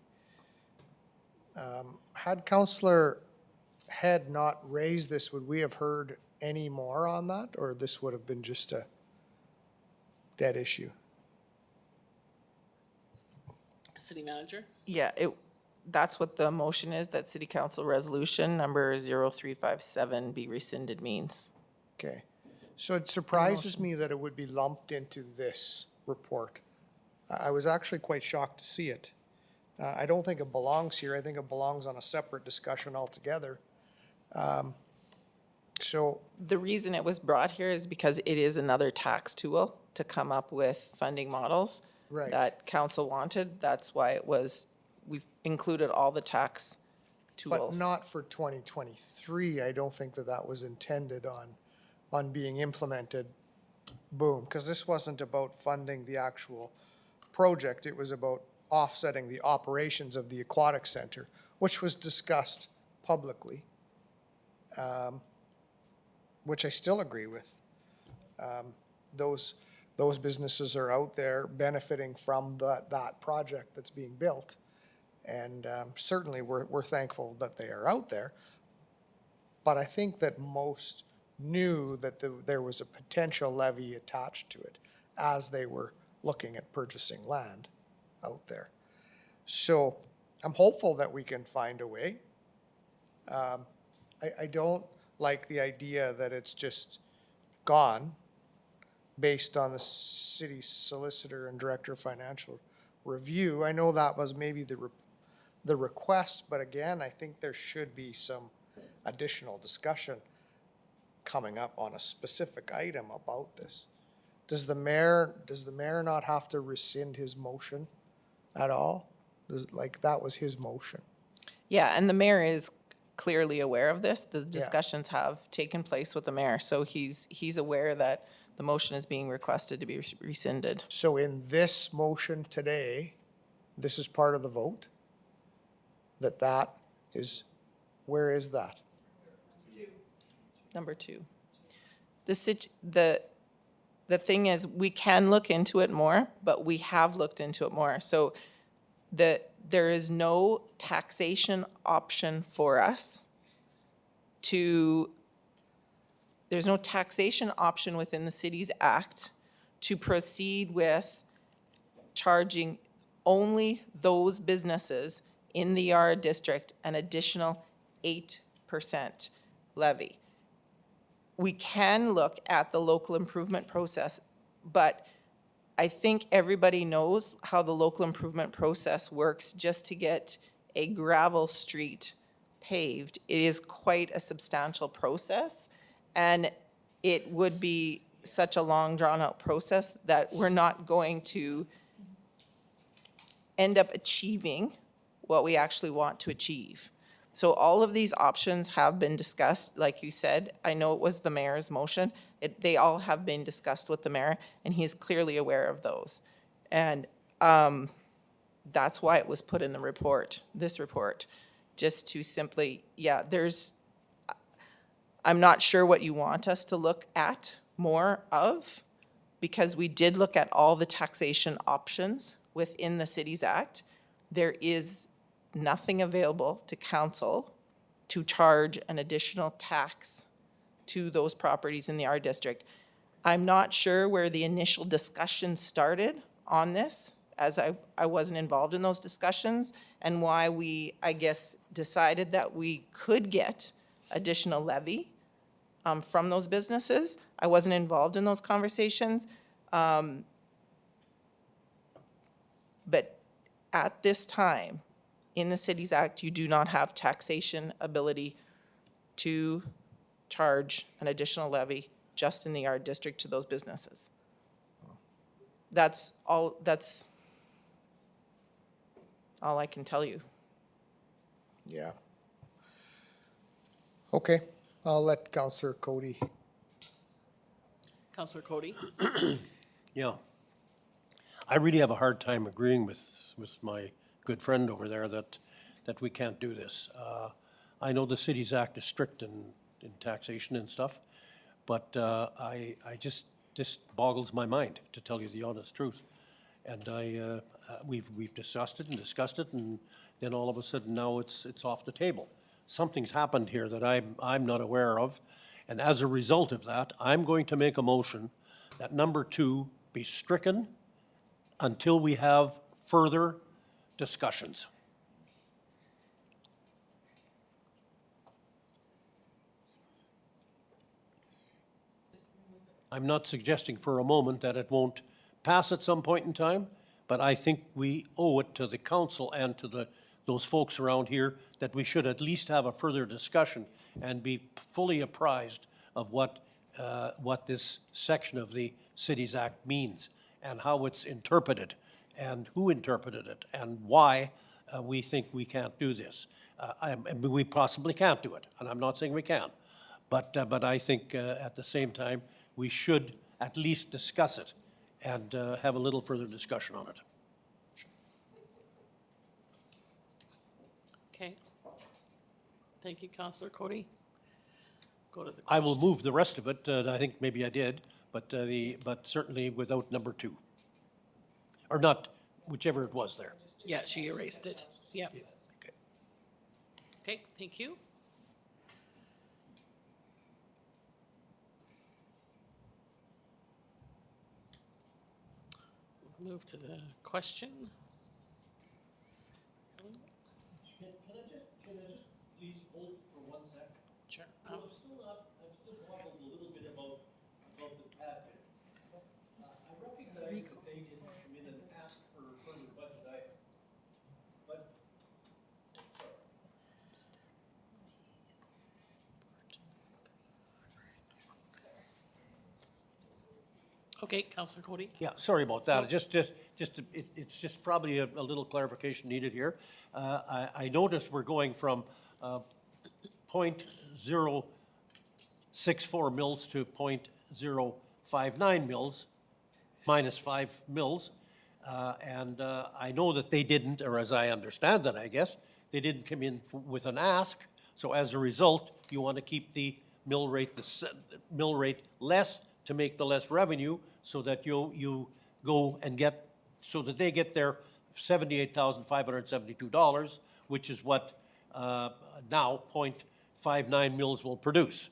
Speaker 7: had Councillor Head not raised this, would we have heard any more on that, or this would have been just a dead issue?
Speaker 1: City Manager.
Speaker 12: Yeah, that's what the motion is, that City Council Resolution number 0357 be rescinded means.
Speaker 7: Okay. So it surprises me that it would be lumped into this report. I was actually quite shocked to see it. I don't think it belongs here. I think it belongs on a separate discussion altogether. So
Speaker 12: The reason it was brought here is because it is another tax tool to come up with funding models
Speaker 7: Right.
Speaker 12: that council wanted. That's why we've included all the tax
Speaker 7: but
Speaker 12: tools.
Speaker 7: not for 2023. I don't think that was intended on being implemented, boom, because this wasn't about funding the actual project. It was about offsetting the operations of the aquatic center, which was discussed publicly, which I still agree with. Those businesses are out there benefiting from that project that's being built. And certainly, we're thankful that they are out there. But I think that most knew that there was a potential levy attached to it as they were looking at purchasing land out there. So I'm hopeful that we can find a way. I don't like the idea that it's just gone based on the city solicitor and director of financial review. I know that was maybe the request, but again, I think there should be some additional discussion coming up on a specific item about this. Does the mayor not have to rescind his motion at all? That was his motion.
Speaker 12: Yeah, and the mayor is clearly aware of this. The discussions have taken place with the mayor, so he's aware that the motion is being requested to be rescinded.
Speaker 7: So in this motion today, this is part of the vote? That is, where is that?
Speaker 12: Number 2. The thing is, we can look into it more, but we have looked into it more. So there is no taxation option for us there's no taxation option within the city's act to proceed with charging only those businesses in the R district an additional 8% levy. We can look at the local improvement process, but I think everybody knows how the local improvement process works just to get a gravel street paved. It is quite a substantial process, and it would be such a long, drawn-out process that we're not going to end up achieving what we actually want to achieve. So all of these options have been discussed, like you said. I know it was the mayor's motion. They all have been discussed with the mayor, and he is clearly aware of those. And that's why it was put in the report, this report, just to simply, yeah, I'm not sure what you want us to look at more of, because we did look at all the taxation options within the Cities Act. There is nothing available to council to charge an additional tax to those properties in the R district. I'm not sure where the initial discussion started on this, as I wasn't involved in those discussions, and why we, I guess, decided that we could get additional levy from those businesses. I wasn't involved in those conversations. But at this time, in the Cities Act, you do not have taxation ability to charge an additional levy just in the R district to those businesses. That's all I can tell you.
Speaker 7: Yeah. Okay, I'll let Councillor Cody.
Speaker 1: Counselor Cody?
Speaker 6: Yeah. I really have a hard time agreeing with my good friend over there that we can't do this. I know the Cities Act is strict in taxation and stuff, but I just boggles my mind, to tell you the honest truth. And we've discussed it, and then all of a sudden now it's off the table. Something's happened here that I'm not aware of, and as a result of that, I'm going to make a motion that number 2 be stricken until we have further discussions. I'm not suggesting for a moment that it won't pass at some point in time, but I think we owe it to the council and to those folks around here that we should at least have a further discussion and be fully apprised of what this section of the Cities Act means and how it's interpreted and who interpreted it and why we think we can't do this. We possibly can't do it, and I'm not saying we can, but I think at the same time, we should at least discuss it and have a little further discussion on it.
Speaker 1: Okay. Thank you, Counselor Cody. Go to the
Speaker 6: I will move the rest of it. I think maybe I did, but certainly without number 2. Or not, whichever it was there.
Speaker 1: Yeah, she erased it. Yeah.
Speaker 6: Okay.
Speaker 1: Okay, thank you. Move to the question.
Speaker 6: Can I just please hold for 1 second?
Speaker 1: Sure.
Speaker 6: I'm still boggled a little bit about the pad bid. I recognize that they didn't come in and ask for further budget items, but, sorry.
Speaker 1: Okay, Counselor Cody.
Speaker 6: Yeah, sorry about that. It's just probably a little clarification needed here. I noticed we're going from 0.064 mils to 0.059 mils, minus 5 mils. And I know that they didn't, or as I understand it, I guess, they didn't come in with an ask. So as a result, you want to keep the mill rate less to make the less revenue, so that you go and get, so that they get their $78,572, which is what now 0.59 mils will produce.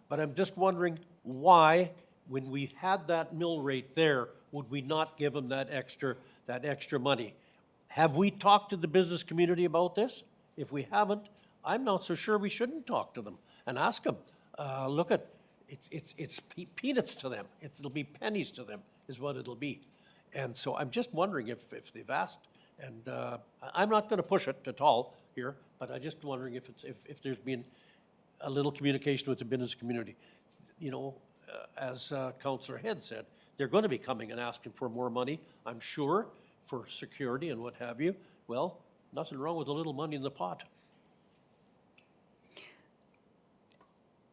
Speaker 6: But I'm just wondering why when we had that mill rate there, would we not give them that extra money? Have we talked to the business community about this? If we haven't, I'm not so sure we shouldn't talk to them and ask them, look at, it's peanuts to them. It'll be pennies to them is what it'll be. And so I'm just wondering if they've asked, and I'm not gonna push it at all here, but I'm just wondering if there's been a little communication with the business community. You know, as Councillor Head said, they're gonna be coming and asking for more money, I'm sure, for security and what have you. Well, nothing wrong with a little money in the pot.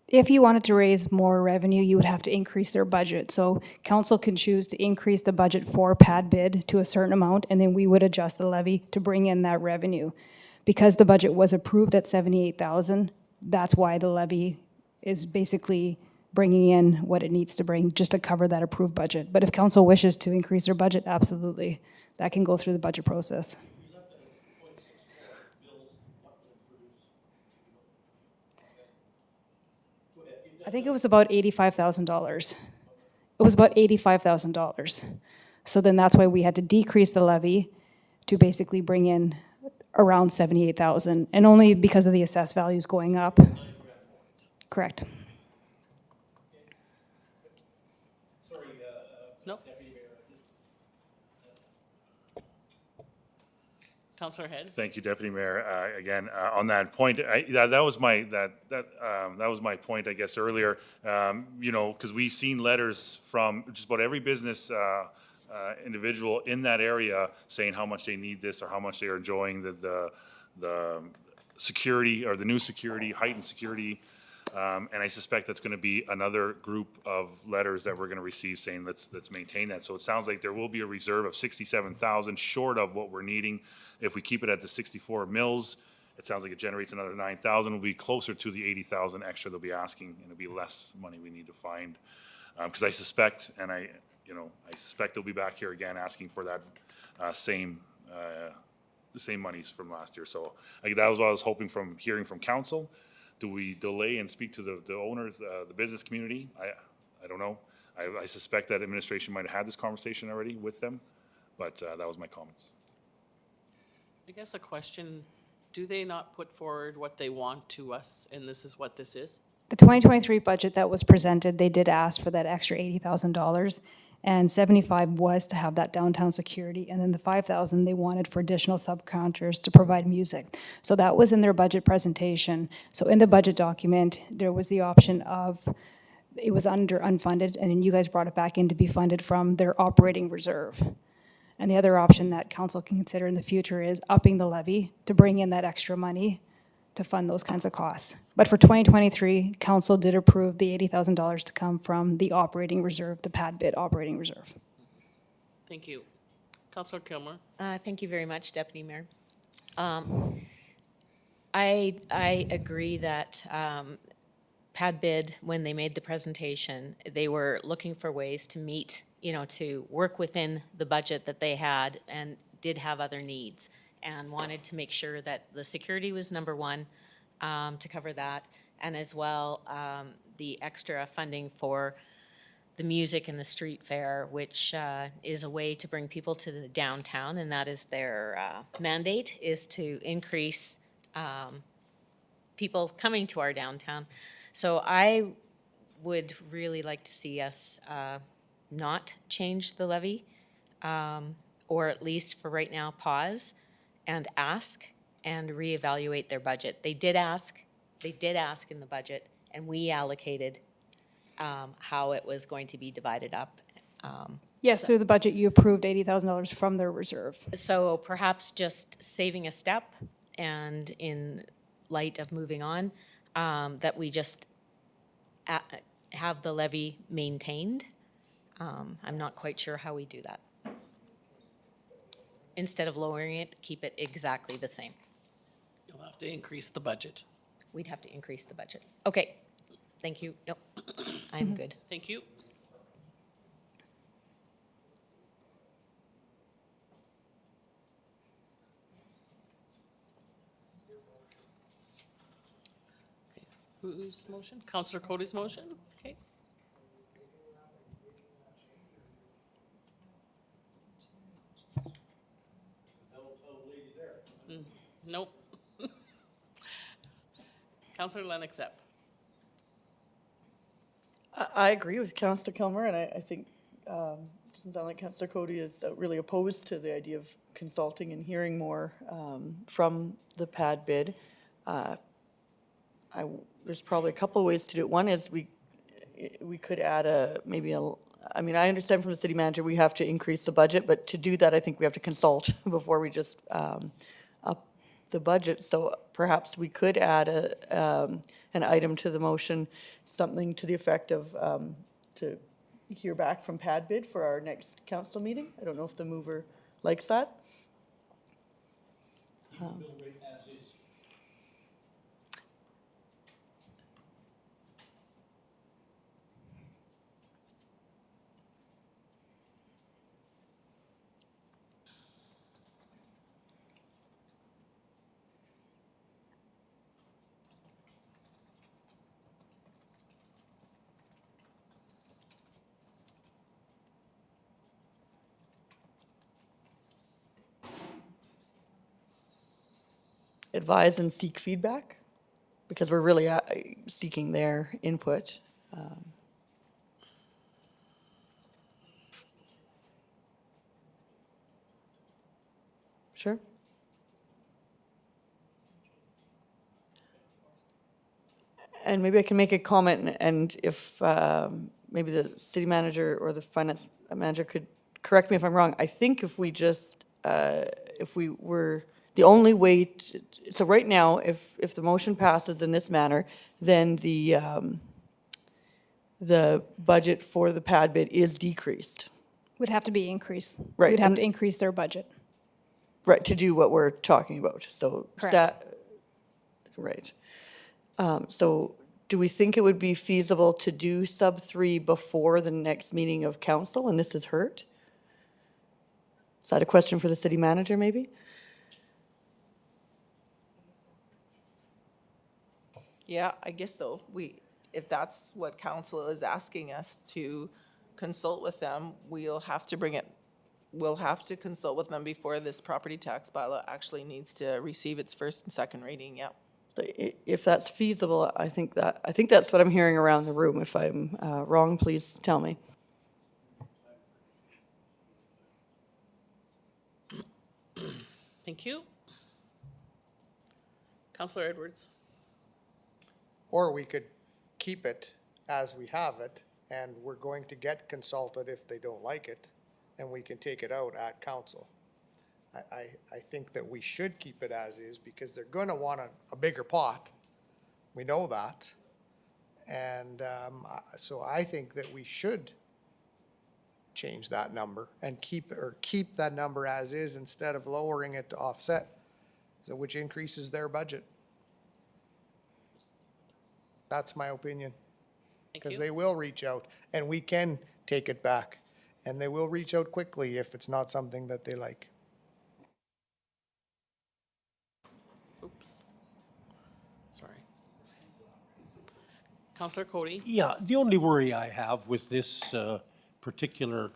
Speaker 13: If you wanted to raise more revenue, you would have to increase their budget. So council can choose to increase the budget for pad bid to a certain amount, and then we would adjust the levy to bring in that revenue. Because the budget was approved at 78,000, that's why the levy is basically bringing in what it needs to bring just to cover that approved budget. But if council wishes to increase their budget, absolutely, that can go through the budget process. I think it was about $85,000. It was about $85,000. So then that's why we had to decrease the levy to basically bring in around 78,000, and only because of the assessed values going up. Correct.
Speaker 1: No? Councillor Head?
Speaker 3: Thank you, Deputy Mayor. Again, on that point, that was my point, I guess, earlier. You know, because we've seen letters from just about every business individual in that area saying how much they need this or how much they are enjoying the security or the new security, heightened security. And I suspect that's going to be another group of letters that we're going to receive saying let's maintain that. So it sounds like there will be a reserve of 67,000 short of what we're needing. If we keep it at the 64 mills, it sounds like it generates another 9,000. We'll be closer to the 80,000 extra they'll be asking, and it'll be less money we need to find. Because I suspect, and I suspect they'll be back here again asking for that the same monies from last year. So that was what I was hoping from hearing from council. Do we delay and speak to the owners, the business community? I don't know. I suspect that administration might have had this conversation already with them, but that was my comments.
Speaker 1: I guess a question, do they not put forward what they want to us, and this is what this is?
Speaker 13: The 2023 budget that was presented, they did ask for that extra $80,000, and 75 was to have that downtown security, and then the 5,000 they wanted for additional subcontractors to provide music. So that was in their budget presentation. So in the budget document, there was the option of, it was under unfunded, and then you guys brought it back in to be funded from their operating reserve. And the other option that council can consider in the future is upping the levy to bring in that extra money to fund those kinds of costs. But for 2023, council did approve the $80,000 to come from the operating reserve, the pad bid operating reserve.
Speaker 1: Thank you. Councillor Kilmer?
Speaker 2: Thank you very much, Deputy Mayor. I agree that pad bid, when they made the presentation, they were looking for ways to meet, to work within the budget that they had and did have other needs, and wanted to make sure that the security was number one, to cover that, and as well the extra funding for the music and the street fair, which is a way to bring people to the downtown, and that is their mandate, is to increase people coming to our downtown. So I would really like to see us not change the levy, or at least for right now pause and ask and reevaluate their budget. They did ask in the budget, and we allocated how it was going to be divided up.
Speaker 13: Yes, through the budget, you approved $80,000 from their reserve.
Speaker 2: So perhaps just saving a step, and in light of moving on, that we just have the levy maintained. I'm not quite sure how we do that. Instead of lowering it, keep it exactly the same.
Speaker 1: You'll have to increase the budget.
Speaker 2: We'd have to increase the budget. Okay, thank you. Nope, I'm good.
Speaker 1: Thank you. Okay. Whose motion? Councillor Cody's motion? Okay. Counselor Lennox Epp.
Speaker 4: I agree with Councillor Kilmer, and I think, doesn't sound like Councillor Cody is really opposed to the idea of consulting and hearing more from the pad bid. There's probably a couple of ways to do it. One is we could add I mean, I understand from the city manager, we have to increase the budget, but to do that, I think we have to consult before we just up the budget. So perhaps we could add an item to the motion, something to the effect of to hear back from pad bid for our next council meeting. I don't know if the mover likes that. Advise and seek feedback, because we're really seeking their input. Sure. And maybe I can make a comment, and if maybe the city manager or the finance manager could correct me if I'm wrong. I think if we just, if we were, the only way, so right now, if the motion passes in this manner, then the budget for the pad bid is decreased.
Speaker 13: Would have to be increased.
Speaker 4: Right,
Speaker 13: We'd have
Speaker 4: and-
Speaker 13: to increase their budget.
Speaker 4: Right, to do what we're talking about, so.
Speaker 13: Correct.
Speaker 4: Right. So do we think it would be feasible to do sub 3 before the next meeting of council when this is heard? Is that a question for the city manager, maybe?
Speaker 12: Yeah, I guess though, if that's what council is asking us to consult with them, we'll have to consult with them before this property tax bylaw actually needs to receive its first and second reading, yeah.
Speaker 4: If that's feasible, I think that's what I'm hearing around the room. If I'm wrong, please tell me.
Speaker 1: Thank you. Counselor Edwards.
Speaker 7: Or we could keep it as we have it, and we're going to get consulted if they don't like it, and we can take it out at council. I think that we should keep it as is, because they're gonna want a bigger pot. We know that. And so I think that we should change that number and keep that number as is instead of lowering it to offset, so which increases their budget. That's my opinion.
Speaker 1: Thank
Speaker 7: Because
Speaker 1: you.
Speaker 7: they will reach out, and we can take it back. And they will reach out quickly if it's not something that they like.
Speaker 1: Oops. Sorry. Counselor Cody.
Speaker 6: Yeah, the only worry I have with this particular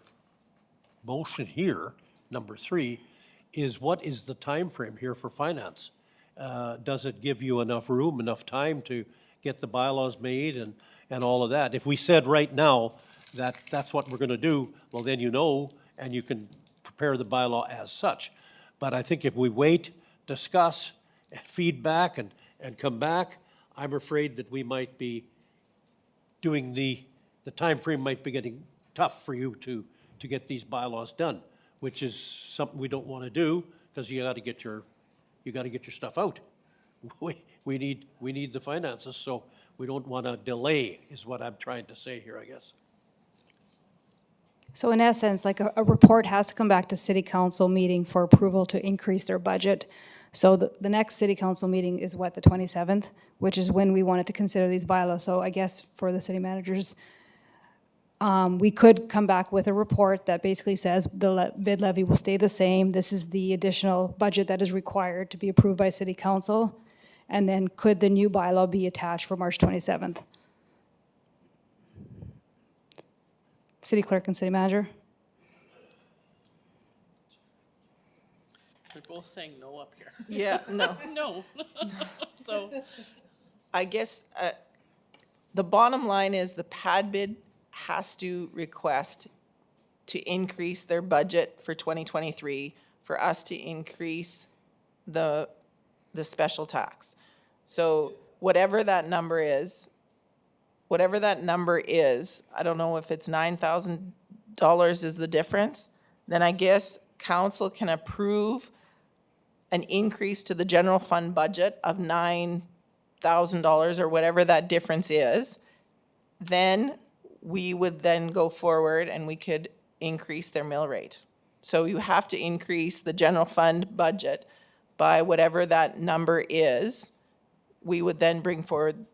Speaker 6: motion here, number 3, is what is the time frame here for finance? Does it give you enough room, enough time to get the bylaws made and all of that? If we said right now that that's what we're gonna do, well, then you know, and you can prepare the bylaw as such. But I think if we wait, discuss, feedback, and come back, I'm afraid that we might be doing the time frame might be getting tough for you to get these bylaws done, which is something we don't want to do, because you gotta get your stuff out. We need the finances, so we don't want to delay, is what I'm trying to say here, I guess.
Speaker 13: So in essence, like a report has to come back to city council meeting for approval to increase their budget. So the next city council meeting is what, the 27th, which is when we wanted to consider these bylaws. So I guess for the city managers, we could come back with a report that basically says the bid levy will stay the same. This is the additional budget that is required to be approved by city council. And then could the new bylaw be attached for March 27th? City clerk and city manager?
Speaker 1: They're both saying no up here.
Speaker 12: Yeah, no.
Speaker 1: No. So,
Speaker 12: I guess, the bottom line is the pad bid has to request to increase their budget for 2023 for us to increase the special tax. So whatever that number is, I don't know if it's $9,000 is the difference, then I guess council can approve an increase to the general fund budget of $9,000 or whatever that difference is. Then we would then go forward and we could increase their mill rate. So you have to increase the general fund budget by whatever that number is. We would then bring forward,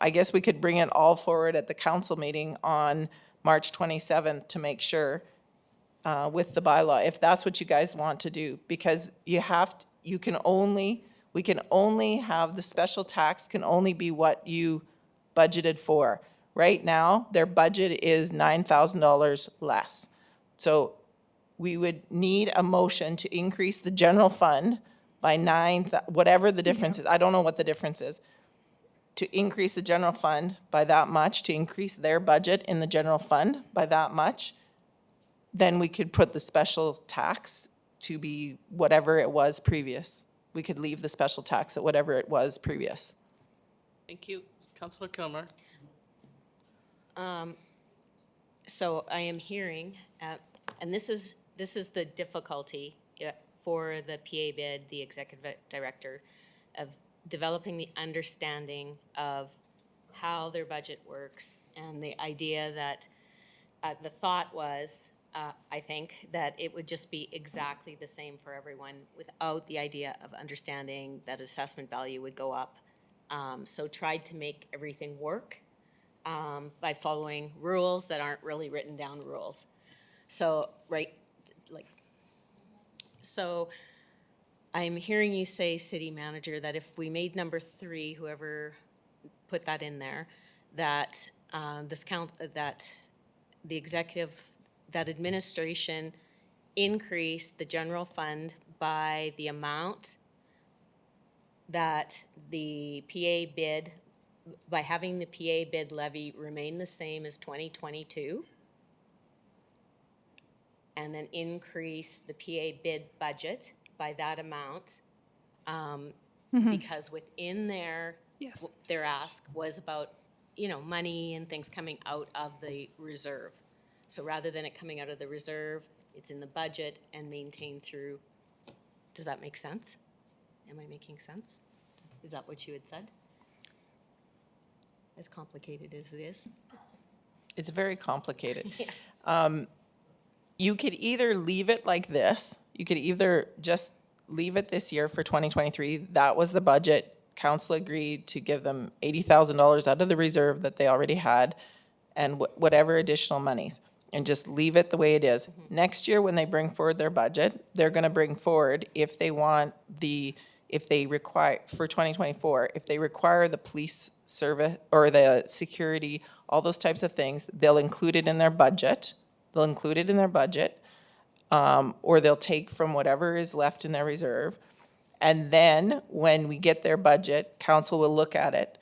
Speaker 12: I guess we could bring it all forward at the council meeting on March 27th to make sure with the bylaw, if that's what you guys want to do, because we can only have the special tax can only be what you budgeted for. Right now, their budget is $9,000 less. So we would need a motion to increase the general fund by whatever the difference is. I don't know what the difference is. To increase the general fund by that much, to increase their budget in the general fund by that much, then we could put the special tax to be whatever it was previous. We could leave the special tax at whatever it was previous.
Speaker 1: Thank you. Councillor Kilmer.
Speaker 2: So I am hearing, and this is the difficulty for the PA bid, the executive director, of developing the understanding of how their budget works, and the idea that the thought was, I think, that it would just be exactly the same for everyone without the idea of understanding that assessment value would go up. So tried to make everything work by following rules that aren't really written down rules. So, so I'm hearing you say, city manager, that if we made number 3, whoever put that in there, that that the executive, that administration increase the general fund by the amount that the PA bid, by having the PA bid levy remain the same as 2022, and then increase the PA bid budget by that amount, because within their ask was about, money and things coming out of the reserve. So rather than it coming out of the reserve, it's in the budget and maintained through. Does that make sense? Am I making sense? Is that what you had said? As complicated as it is?
Speaker 12: It's very complicated.
Speaker 2: Yeah.
Speaker 12: You could either leave it like this. You could either just leave it this year for 2023. That was the budget. Council agreed to give them $80,000 out of the reserve that they already had and whatever additional monies, and just leave it the way it is. Next year, when they bring forward their budget, they're going to bring forward, if they require, for 2024, if they require the police service or the security, all those types of things, they'll include it in their budget. They'll include it in their budget, or they'll take from whatever is left in their reserve. And then when we get their budget, council will look at it.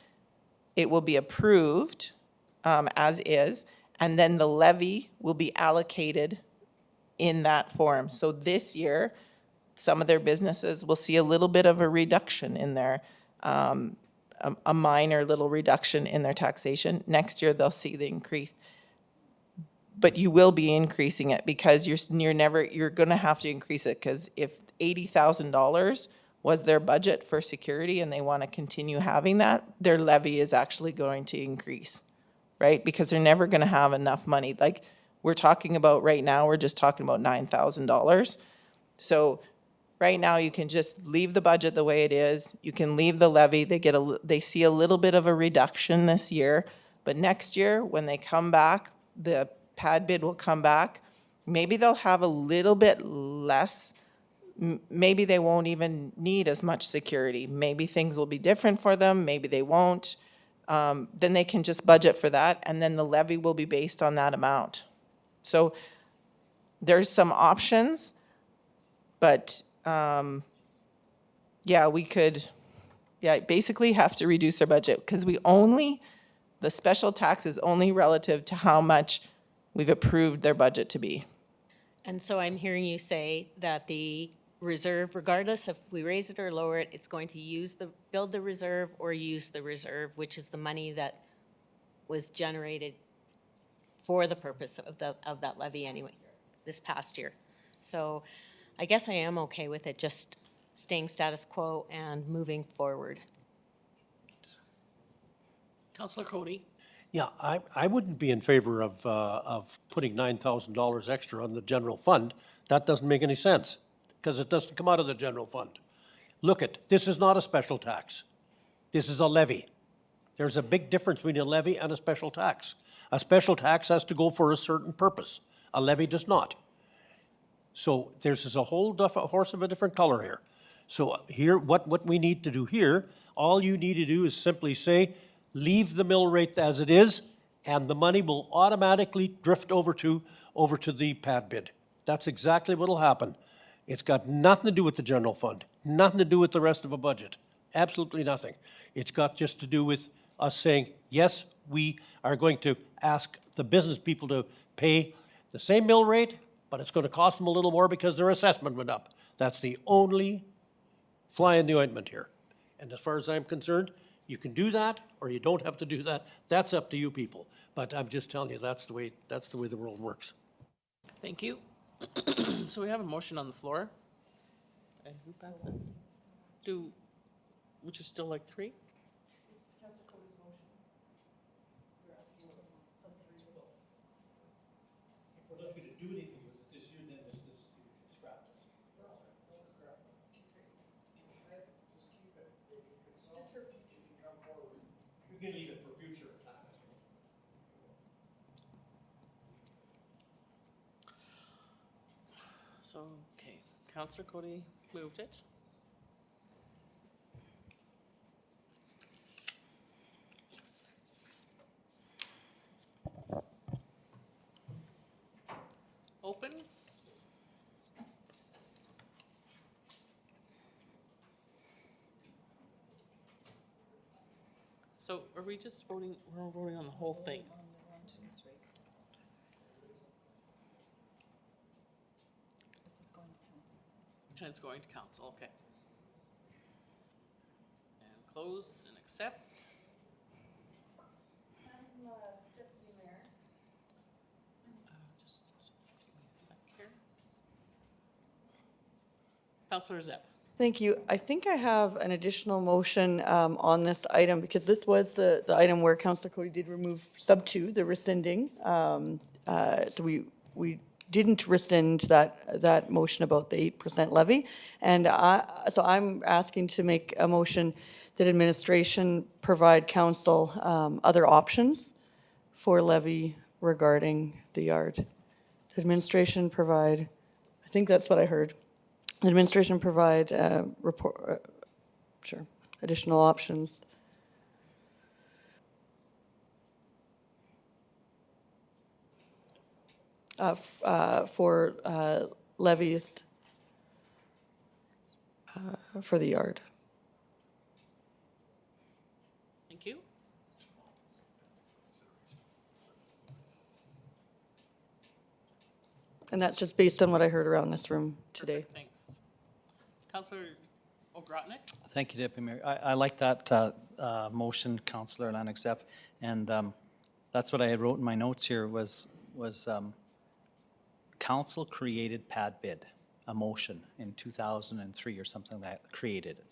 Speaker 12: It will be approved as is, and then the levy will be allocated in that form. So this year, some of their businesses will see a little bit of a reduction in their, a minor little reduction in their taxation. Next year, they'll see the increase. But you will be increasing it because you're gonna have to increase it, because if $80,000 was their budget for security and they want to continue having that, their levy is actually going to increase, right? Because they're never going to have enough money. Like we're talking about right now, we're just talking about $9,000. So right now you can just leave the budget the way it is. You can leave the levy. They see a little bit of a reduction this year, but next year when they come back, the pad bid will come back. Maybe they'll have a little bit less. Maybe they won't even need as much security. Maybe things will be different for them. Maybe they won't. Then they can just budget for that, and then the levy will be based on that amount. So there's some options, but yeah, we could Yeah, basically have to reduce their budget because the special tax is only relative to how much we've approved their budget to be.
Speaker 2: And so I'm hearing you say that the reserve, regardless if we raise it or lower it, it's going to build the reserve or use the reserve, which is the money that was generated for the purpose of that levy anyway, this past year. So I guess I am okay with it just staying status quo and moving forward.
Speaker 1: Counselor Cody?
Speaker 6: Yeah, I wouldn't be in favor of putting $9,000 extra on the general fund. That doesn't make any sense, because it doesn't come out of the general fund. Look this is not a special tax. This is a levy. There's a big difference between a levy and a special tax. A special tax has to go for a certain purpose. A levy does not. So there's a whole horse of a different color here. So here, what we need to do here, all you need to do is simply say, leave the mill rate as it is, and the money will automatically drift over to the pad bid. That's exactly what'll happen. It's got nothing to do with the general fund, nothing to do with the rest of a budget, absolutely nothing. It's got just to do with us saying, yes, we are going to ask the business people to pay the same mill rate, but it's going to cost them a little more because their assessment went up. That's the only fly in the ointment here. And as far as I'm concerned, you can do that, or you don't have to do that. That's up to you people. But I'm just telling you, that's the way the world works.
Speaker 1: Thank you. So we have a motion on the floor. And who's that? Which is still like 3?
Speaker 6: If we're not going to do anything with it this year, then you can scrap this. You can leave it for future attack, I suppose.
Speaker 1: So, okay, Counselor Cody moved it. Open. So are we just voting, we're voting on the whole thing? And it's going to council, okay. And close and accept. Just give me a sec here. Councillor Zepp.
Speaker 4: Thank you. I think I have an additional motion on this item, because this was the item where Councillor Cody did remove sub 2, the rescinding. So we didn't rescind that motion about the 8% levy. And so I'm asking to make a motion that administration provide council other options for levy regarding the yard. The administration provide, I think that's what I heard. The administration provide additional options. For levies for the yard.
Speaker 1: Thank you.
Speaker 4: And that's just based on what I heard around this room today.
Speaker 1: Perfect, thanks. Councillor O'Grotnick?
Speaker 14: Thank you, Deputy Mayor. I like that motion, Councillor Lanexep, and that's what I had wrote in my notes here was council created pad bid, a motion in 2003 or something that created it.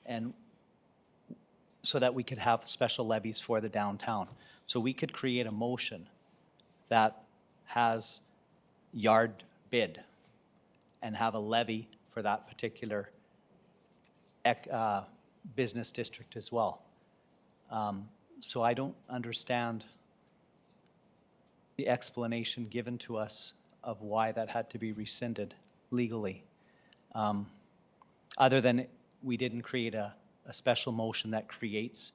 Speaker 14: And so that we could have special levies for the downtown. So we could create a motion that has yard bid and have a levy for that particular business district as well. So I don't understand the explanation given to us of why that had to be rescinded legally. Other than we didn't create a special motion that creates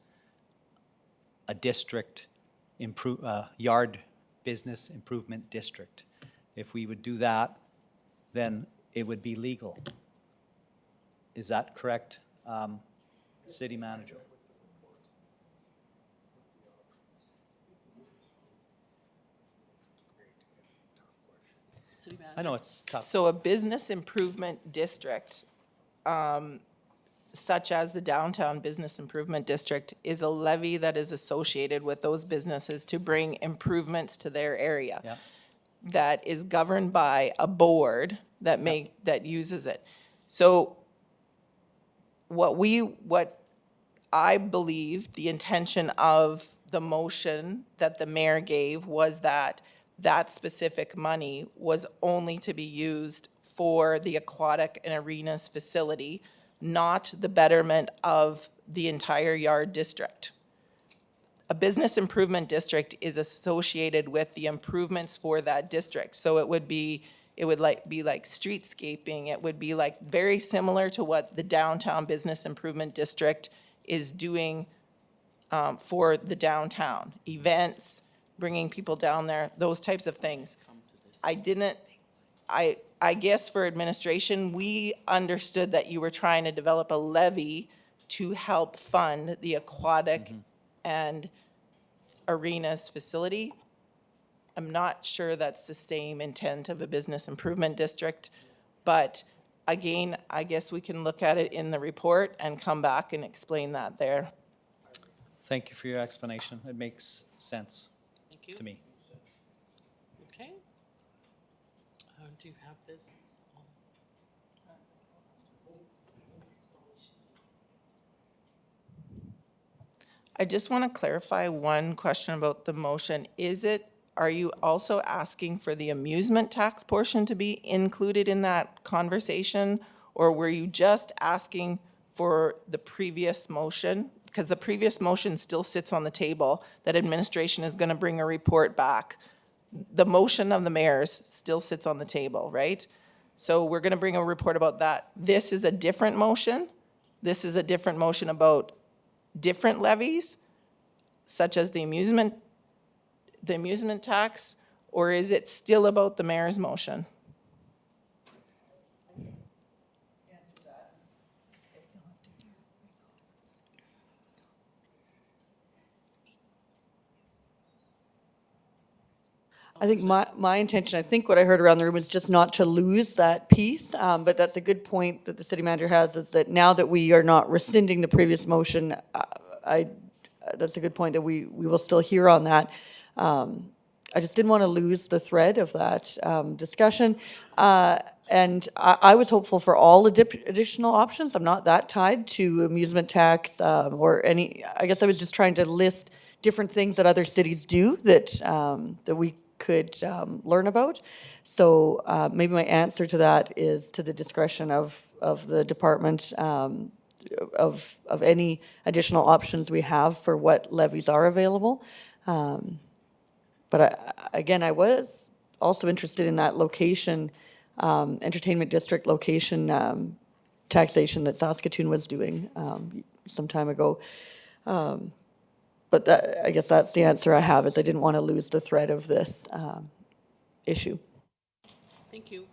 Speaker 14: a district yard business improvement district. If we would do that, then it would be legal. Is that correct? City manager.
Speaker 1: City manager.
Speaker 14: I know it's tough.
Speaker 12: So a business improvement district, such as the Downtown Business Improvement District, is a levy that is associated with those businesses to bring improvements to their area.
Speaker 14: Yeah.
Speaker 12: That is governed by a board that that uses it. So what I believe the intention of the motion that the mayor gave was that that specific money was only to be used for the aquatic and arenas facility, not the betterment of the entire yard district. A business improvement district is associated with the improvements for that district. So it would be like streetscaping. It would be like very similar to what the Downtown Business Improvement District is doing for the downtown. Events, bringing people down there, those types of things. I guess for administration, we understood that you were trying to develop a levy to help fund the aquatic and arenas facility. I'm not sure that's the same intent of a business improvement district, but again, I guess we can look at it in the report and come back and explain that there.
Speaker 14: Thank you for your explanation. It makes sense
Speaker 1: Thank you.
Speaker 14: to me.
Speaker 1: Okay. Do you have this?
Speaker 12: I just want to clarify one question about the motion. Are you also asking for the amusement tax portion to be included in that conversation? Or were you just asking for the previous motion? Because the previous motion still sits on the table, that administration is going to bring a report back. The motion of the mayor's still sits on the table, right? So we're going to bring a report about that. This is a different motion. This is a different motion about different levies, such as the amusement tax, or is it still about the mayor's motion?
Speaker 4: I think my intention, I think what I heard around the room is just not to lose that piece, but that's a good point that the city manager has, is that now that we are not rescinding the previous motion, that's a good point that we will still hear on that. I just didn't want to lose the thread of that discussion. And I was hopeful for all additional options. I'm not that tied to amusement tax or any, I guess I was just trying to list different things that other cities do that, that we could learn about. So maybe my answer to that is to the discretion of the department of any additional options we have for what levies are available. But again, I was also interested in that location, entertainment district location taxation that Saskatoon was doing some time ago. But that, I guess that's the answer I have, is I didn't want to lose the thread of this issue.
Speaker 1: Thank you.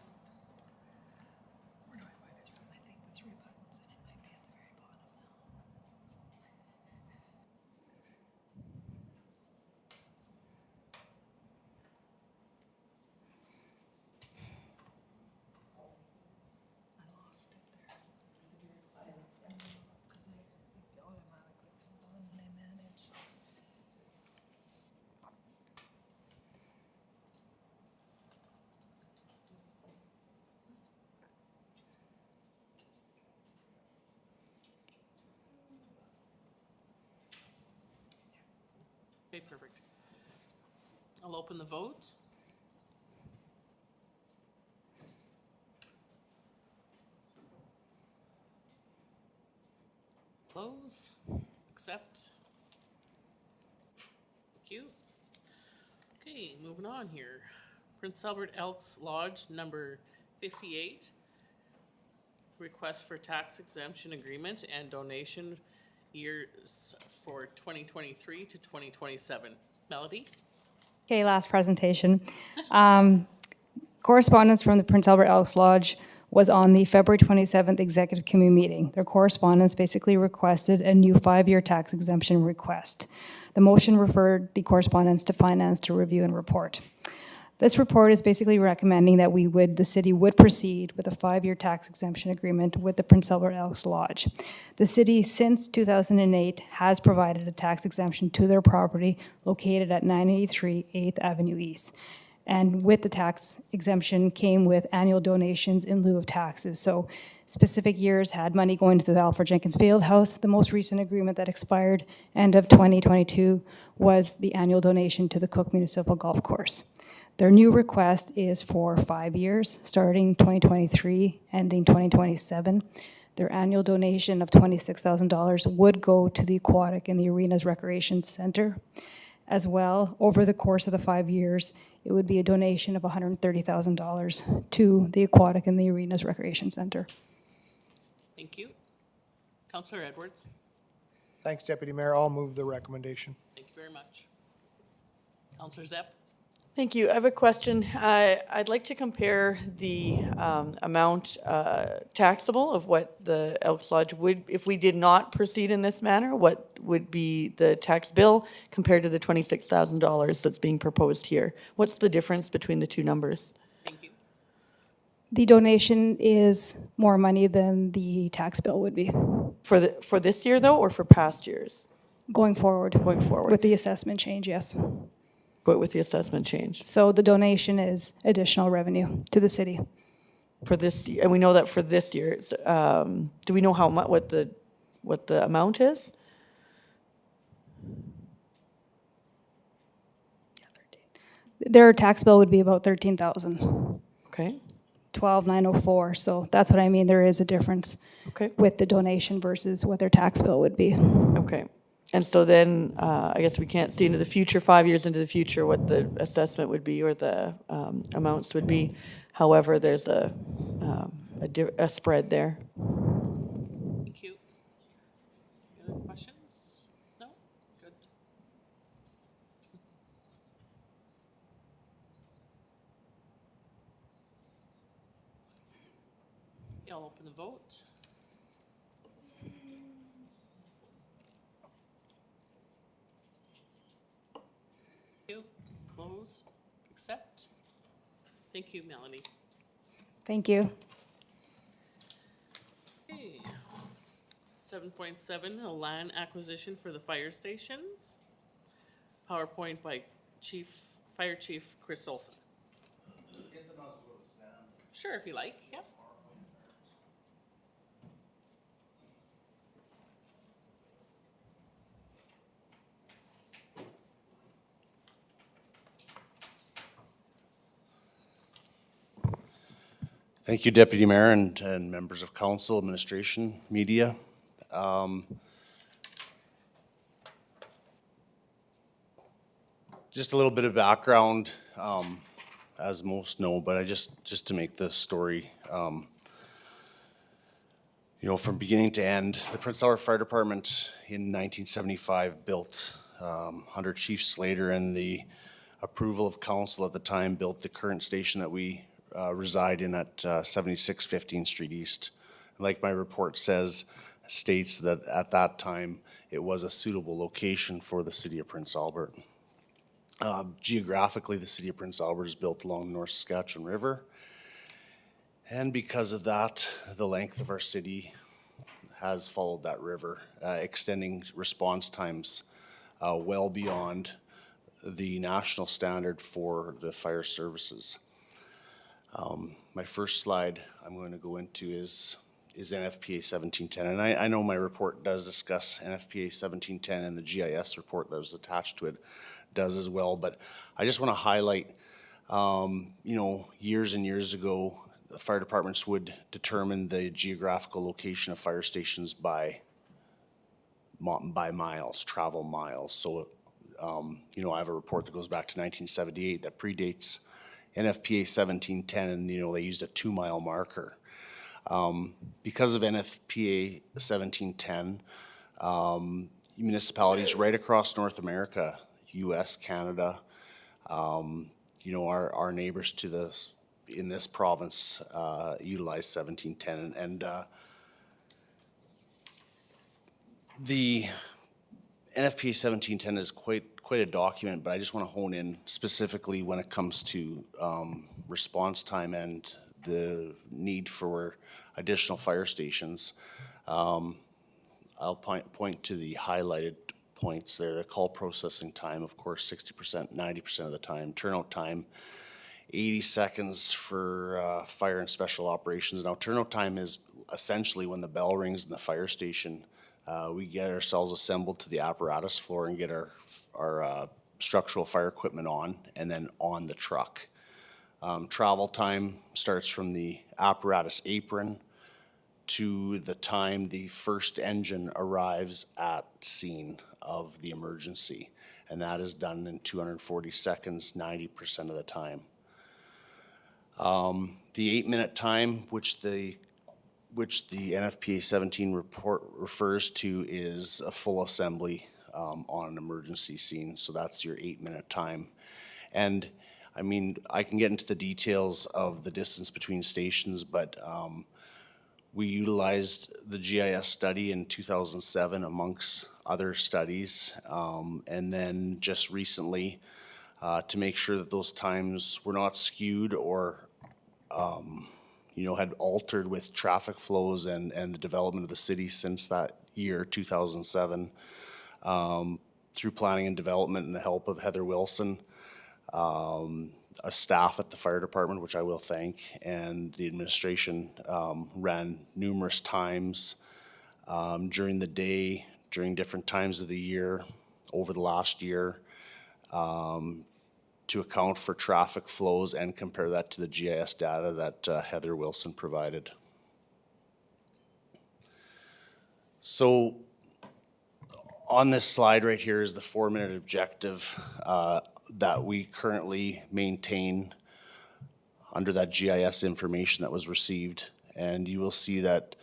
Speaker 1: Okay, perfect. I'll open the vote. Close, accept. Thank you. Okay, moving on here. Prince Albert Elks Lodge, number 58. Request for tax exemption agreement and donation years for 2023 to 2027. Melody?
Speaker 13: Okay, last presentation. Correspondence from the Prince Albert Elks Lodge was on the February 27th Executive Committee meeting. Their correspondence basically requested a new 5-year tax exemption request. The motion referred the correspondence to Finance to review and report. This report is basically recommending that the city would proceed with a 5-year tax exemption agreement with the Prince Albert Elks Lodge. The city, since 2008, has provided a tax exemption to their property located at 983 8th Avenue East. And with the tax exemption came with annual donations in lieu of taxes. So specific years had money going to the Alfred Jenkins Fieldhouse. The most recent agreement that expired end of 2022 was the annual donation to the Cook Municipal Golf Course. Their new request is for 5 years, starting 2023, ending 2027. Their annual donation of $26,000 would go to the Aquatic and the Arenas Recreation Center. As well, over the course of the 5 years, it would be a donation of $130,000 to the Aquatic and the Arenas Recreation Center.
Speaker 1: Thank you. Councillor Edwards,
Speaker 7: Thanks, Deputy Mayor. I'll move the recommendation.
Speaker 1: thank you very much. Councillor Zepp,
Speaker 4: Thank you. I have a question. I'd like to compare the amount taxable of what the Elks Lodge would, if we did not proceed in this manner, what would be the tax bill compared to the $26,000 that's being proposed here? What's the difference between the two numbers?
Speaker 1: thank you.
Speaker 13: The donation is more money than the tax bill would be
Speaker 4: For this year, though, or for past years?
Speaker 13: going forward.
Speaker 4: Going forward.
Speaker 13: With the assessment change, yes.
Speaker 4: But with the assessment change?
Speaker 13: So the donation is additional revenue to the city.
Speaker 4: For this, and we know that for this year, do we know how much, what the amount is?
Speaker 13: Their tax bill would be about $13,000,
Speaker 4: Okay,
Speaker 13: $12,904. So that's what I mean. There is a difference
Speaker 4: okay,
Speaker 13: with the donation versus what their tax bill would be.
Speaker 4: okay. And so then, I guess we can't see into the future, 5 years into the future, what the assessment would be or the amounts would be. However, there's a spread there.
Speaker 1: Thank you. Any other questions? No? Good. Yeah, I'll open the vote. Thank you. Close. Accept. Thank you, Melanie.
Speaker 13: Thank you.
Speaker 1: Okay. 7.7, a land acquisition for the fire stations. PowerPoint by Fire Chief Chris Olson. Sure, if you like, yep.
Speaker 16: Thank you, Deputy Mayor and members of council, administration, media. Just a little bit of background, as most know, but just to make the story, from beginning to end, the Prince Albert Fire Department in 1975 built, under Chief Slater and the approval of council at the time, built the current station that we reside in at 76 15th Street East. Like my report states that at that time, it was a suitable location for the city of Prince Albert. Geographically, the city of Prince Albert is built along the North Saskatchewan River. And because of that, the length of our city has followed that river, extending response times well beyond the national standard for the fire services. My first slide I'm going to go into is NFPA 1710. And I know my report does discuss NFPA 1710, and the GIS report that was attached to it does as well. But I just want to highlight, years and years ago, the fire departments would determine the geographical location of fire stations by miles, travel miles. So, I have a report that goes back to 1978 that predates NFPA 1710, and they used a 2-mile marker. Because of NFPA 1710, municipalities right across North America, US, Canada, our neighbors to the in this province utilize 1710. And the NFPA 1710 is quite a document, but I just want to hone in specifically when it comes to response time and the need for additional fire stations. I'll point to the highlighted points there. The call processing time, of course, 60%, 90% of the time. Turnout time, 80 seconds for fire and special operations. Now, turnout time is essentially when the bell rings in the fire station. We get ourselves assembled to the apparatus floor and get our structural fire equipment on, and then on the truck. Travel time starts from the apparatus apron to the time the first engine arrives at scene of the emergency. And that is done in 240 seconds, 90% of the time. The 8-minute time, which the NFPA 17 report refers to, is a full assembly on an emergency scene. So that's your 8-minute time. And I mean, I can get into the details of the distance between stations, but we utilized the GIS study in 2007 amongst other studies. And then just recently, to make sure that those times were not skewed or had altered with traffic flows and the development of the city since that year, 2007, through planning and development and the help of Heather Wilson, a staff at the fire department, which I will thank, and the administration ran numerous times during the day, during different times of the year, over the last year, to account for traffic flows and compare that to the GIS data that Heather Wilson provided. So on this slide right here is the 4-minute objective that we currently maintain under that GIS information that was received. And you will see that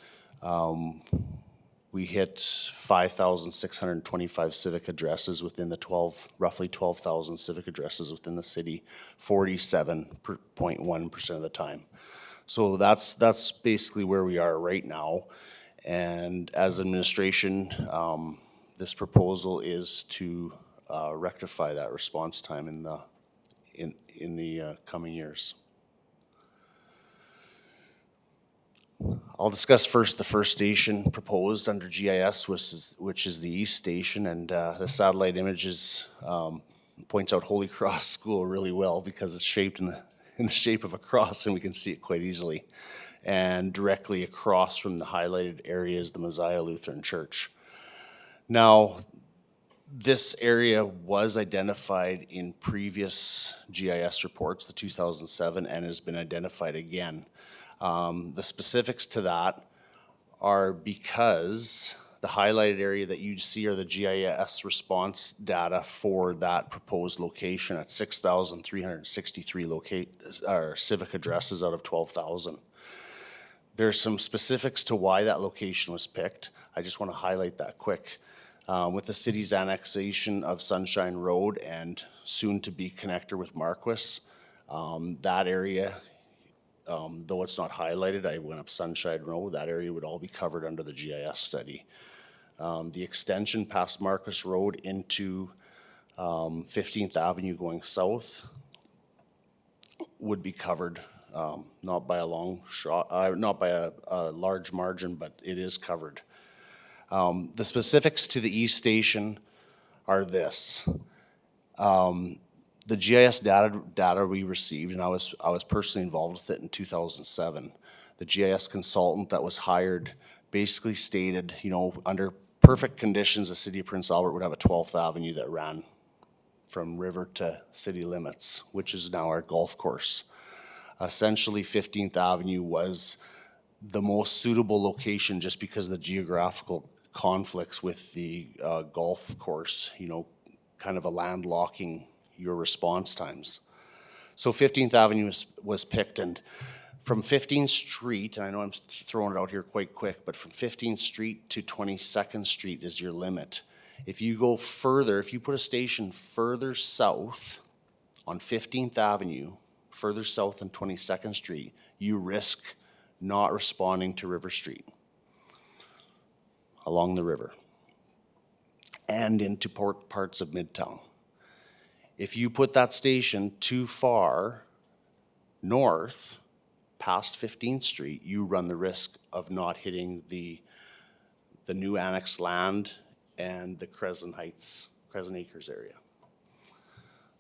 Speaker 16: we hit 5,625 civic addresses within the roughly 12,000 civic addresses within the city, 47.1% of the time. So that's basically where we are right now. And as administration, this proposal is to rectify that response time in the coming years. I'll discuss first the first station proposed under GIS, which is the East Station, and the satellite images points out Holy Cross School really well because it's shaped in the shape of a cross, and we can see it quite easily. And directly across from the highlighted area is the Messiah Lutheran Church. Now, this area was identified in previous GIS reports, the 2007, and has been identified again. The specifics to that are because the highlighted area that you see are the GIS response data for that proposed location at 6,363 civic addresses out of 12,000. There's some specifics to why that location was picked. I just want to highlight that quick. With the city's annexation of Sunshine Road and soon to be connector with Marquis, that area, though it's not highlighted, I went up Sunshine Road, that area would all be covered under the GIS study. The extension past Marquis Road into 15th Avenue going south would be covered, not by a long shot, not by a large margin, but it is covered. The specifics to the East Station are this. The GIS data we received, and I was personally involved with it in 2007. The GIS consultant that was hired basically stated, under perfect conditions, the city of Prince Albert would have a 12th Avenue that ran from river to city limits, which is now our golf course. Essentially, 15th Avenue was the most suitable location just because of the geographical conflicts with the golf course, kind of a landlocking your response times. So 15th Avenue was picked, and from 15th Street, and I know I'm throwing it out here quite quick, but from 15th Street to 22nd Street is your limit. If you go further, if you put a station further south on 15th Avenue, further south than 22nd Street, you risk not responding to River Street along the river and into parts of Midtown. If you put that station too far north, past 15th Street, you run the risk of not hitting the new annex land and the Crescent Acres area.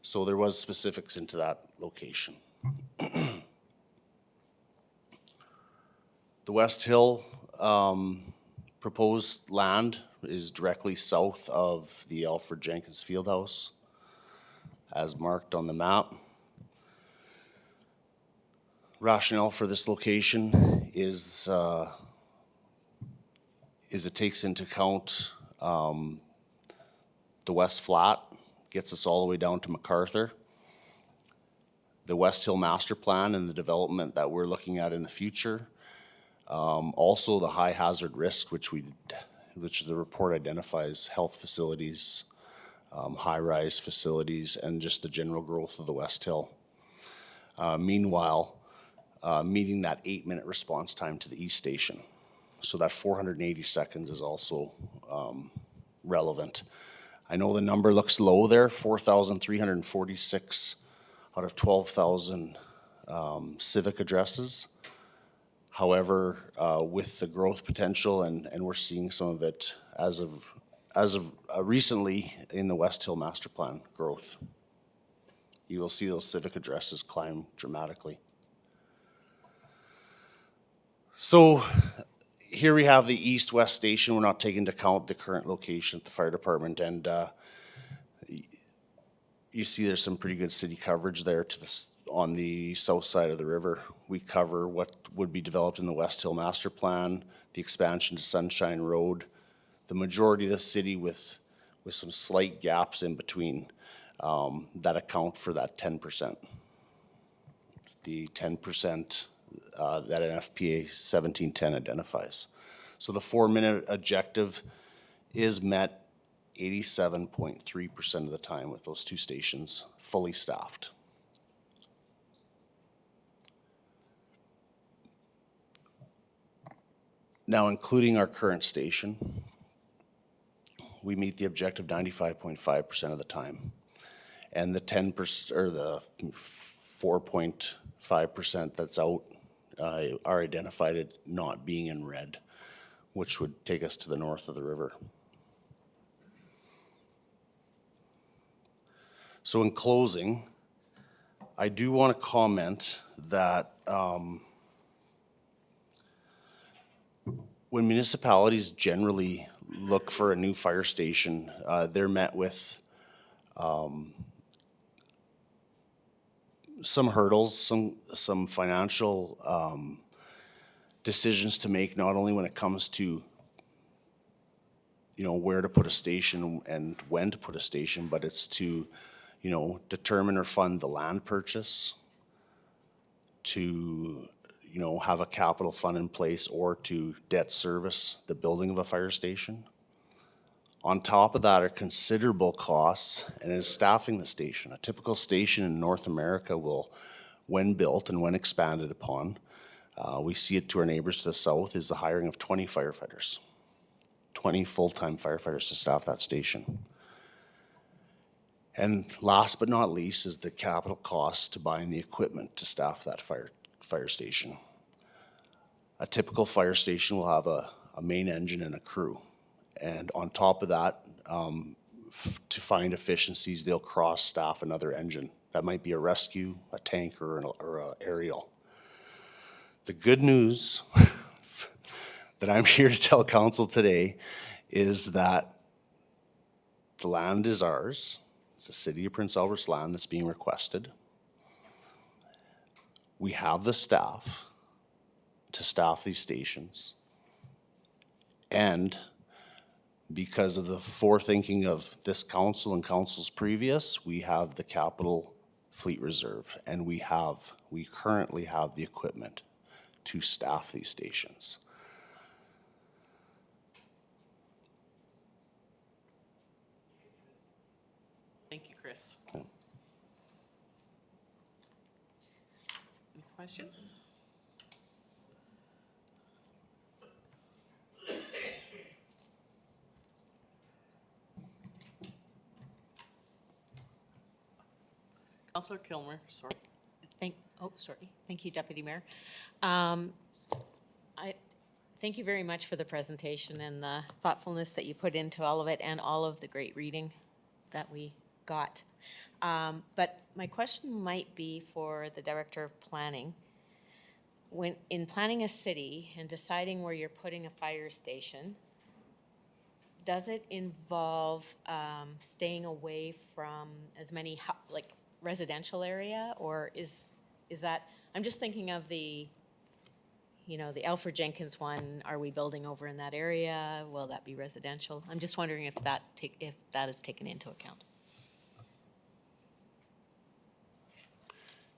Speaker 16: So there was specifics into that location. The West Hill proposed land is directly south of the Alfred Jenkins Fieldhouse, as marked on the map. Rationale for this location is it takes into account the West Flat, gets us all the way down to MacArthur. The West Hill Master Plan and the development that we're looking at in the future. Also the high hazard risk, which the report identifies health facilities, high-rise facilities, and just the general growth of the West Hill. Meanwhile, meeting that 8-minute response time to the East Station. So that 480 seconds is also relevant. I know the number looks low there, 4,346 out of 12,000 civic addresses. However, with the growth potential, and we're seeing some of it as of recently in the West Hill Master Plan growth, you will see those civic addresses climb dramatically. So here we have the east-west station. We're not taking into account the current location at the fire department, and you see there's some pretty good city coverage there on the south side of the river. We cover what would be developed in the West Hill Master Plan, the expansion to Sunshine Road, the majority of the city with some slight gaps in between that account for that 10%. The 10% that NFPA 1710 identifies. So the 4-minute objective is met 87.3% of the time with those two stations fully staffed. Now, including our current station, we meet the objective 95.5% of the time. And the 10% or the 4.5% that's out are identified as not being in red, which would take us to the north of the river. So in closing, I do want to comment that when municipalities generally look for a new fire station, they're met with some hurdles, some financial decisions to make, not only when it comes to where to put a station and when to put a station, but it's to determine or fund the land purchase, to have a capital fund in place, or to debt service the building of a fire station. On top of that are considerable costs and is staffing the station. A typical station in North America will, when built and when expanded upon, we see it to our neighbors to the south, is the hiring of 20 firefighters, 20 full-time firefighters to staff that station. And last but not least is the capital cost to buying the equipment to staff that fire station. A typical fire station will have a main engine and a crew. And on top of that, to find efficiencies, they'll cross-staff another engine. That might be a rescue, a tanker, or an aerial. The good news that I'm here to tell council today is that the land is ours. It's the City of Prince Albert's land that's being requested. We have the staff to staff these stations. And because of the forethinking of this council and councils previous, we have the capital fleet reserve, and we currently have the equipment to staff these stations.
Speaker 1: Thank you, Chris. questions? Counselor Kilmer, sorry.
Speaker 2: Thank you, Deputy Mayor. Thank you very much for the presentation and the thoughtfulness that you put into all of it and all of the great reading that we got. But my question might be for the Director of Planning. When, in planning a city and deciding where you're putting a fire station, does it involve staying away from as many, like, residential area? Or is that, I'm just thinking of the, you know, the Alfred Jenkins one, are we building over in that area? Will that be residential? I'm just wondering if that is taken into account.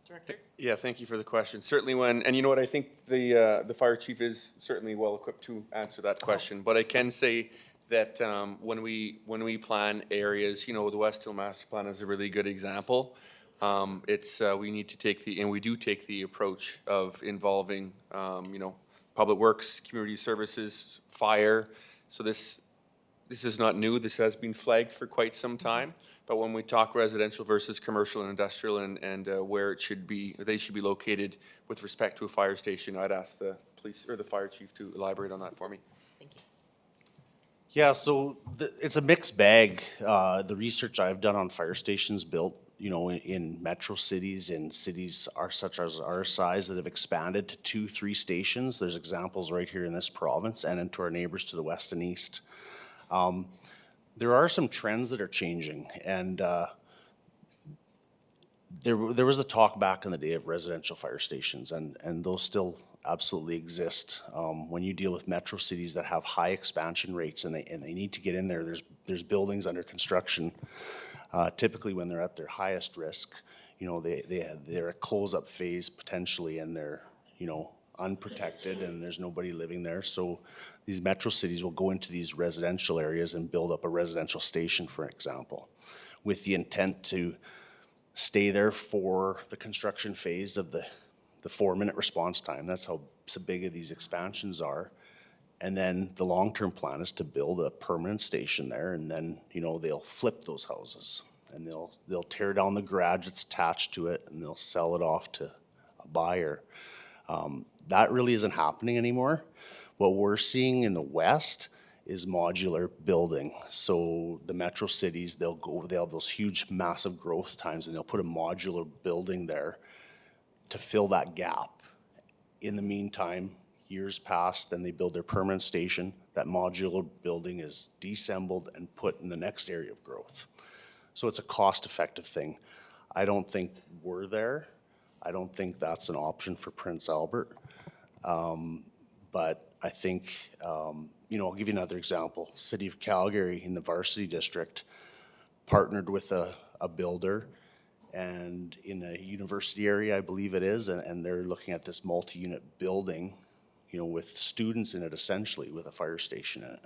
Speaker 1: Director?
Speaker 17: Yeah, thank you for the question. Certainly when, and you know what, I think the fire chief is certainly well equipped to answer that question. But I can say that when we plan areas, you know, the West Hill Master Plan is a really good example. We need to take and we do take the approach of involving, you know, public works, community services, fire. So this is not new. This has been flagged for quite some time. But when we talk residential versus commercial and industrial and where it should be, they should be located with respect to a fire station, I'd ask the police or the fire chief to elaborate on that for me.
Speaker 2: Thank you.
Speaker 16: Yeah, so it's a mixed bag. The research I've done on fire stations built, you know, in metro cities and cities such as our size that have expanded to 2-3 stations. There's examples right here in this province and into our neighbors to the west and east. There are some trends that are changing, and there was a talk back in the day of residential fire stations, and those still absolutely exist. When you deal with metro cities that have high expansion rates and they need to get in there, there's buildings under construction. Typically, when they're at their highest risk, you know, they're a close-up phase potentially, and they're, you know, unprotected and there's nobody living there. So these metro cities will go into these residential areas and build up a residential station, for example, with the intent to stay there for the construction phase of the 4-minute response time. That's how big of these expansions are. And then the long-term plan is to build a permanent station there, and then, you know, they'll flip those houses and they'll tear down the garage that's attached to it and they'll sell it off to a buyer. That really isn't happening anymore. What we're seeing in the West is modular building. So the metro cities, they'll have those huge, massive growth times, and they'll put a modular building there to fill that gap. In the meantime, years pass, then they build their permanent station. That modular building is deassembled and put in the next area of growth. So it's a cost-effective thing. I don't think we're there. I don't think that's an option for Prince Albert. But I think, you know, I'll give you another example. City of Calgary in the Varsity District partnered with a builder and in a university area, I believe it is, and they're looking at this multi-unit building, you know, with students in it essentially, with a fire station in it.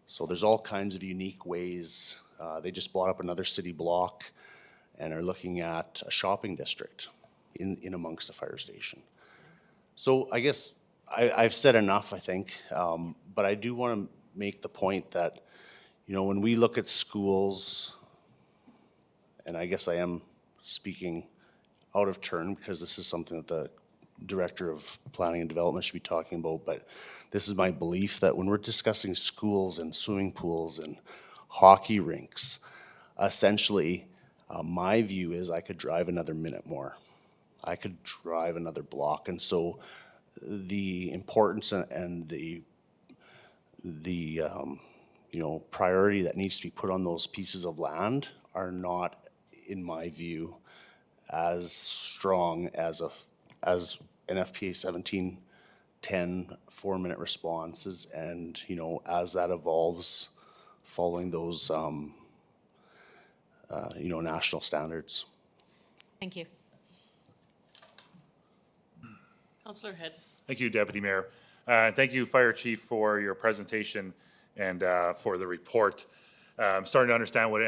Speaker 16: So there's all kinds of unique ways. They just bought up another city block and are looking at a shopping district in amongst a fire station. So I guess I've said enough, I think, but I do want to make the point that, you know, when we look at schools, and I guess I am speaking out of turn because this is something that the Director of Planning and Development should be talking about, but this is my belief that when we're discussing schools and swimming pools and hockey rinks, essentially, my view is I could drive another minute more. I could drive another block. And so the importance and the you know, priority that needs to be put on those pieces of land are not, in my view, as strong as an FPA 1710 4-minute responses. And, you know, as that evolves, following those, you know, national standards.
Speaker 2: Thank you.
Speaker 1: Councillor Head.
Speaker 3: Thank you, Deputy Mayor. Thank you, Fire Chief, for your presentation and for the report. I'm starting to understand what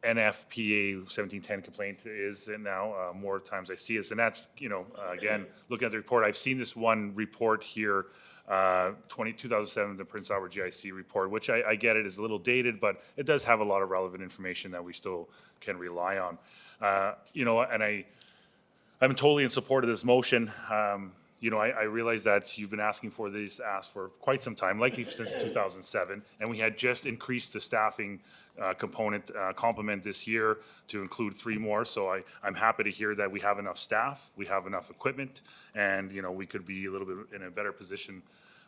Speaker 3: NFPA 1710 complaint is now, more times I see it. And that's, again, looking at the report, I've seen this one report here, 2007, the Prince Albert GIC report, which I get it is a little dated, but it does have a lot of relevant information that we still can rely on. And I'm totally in support of this motion. I realize that you've been asking for this ask for quite some time, likely since 2007, and we had just increased the staffing complement this year to include 3 more. So I'm happy to hear that we have enough staff, we have enough equipment, and we could be a little bit in a better position,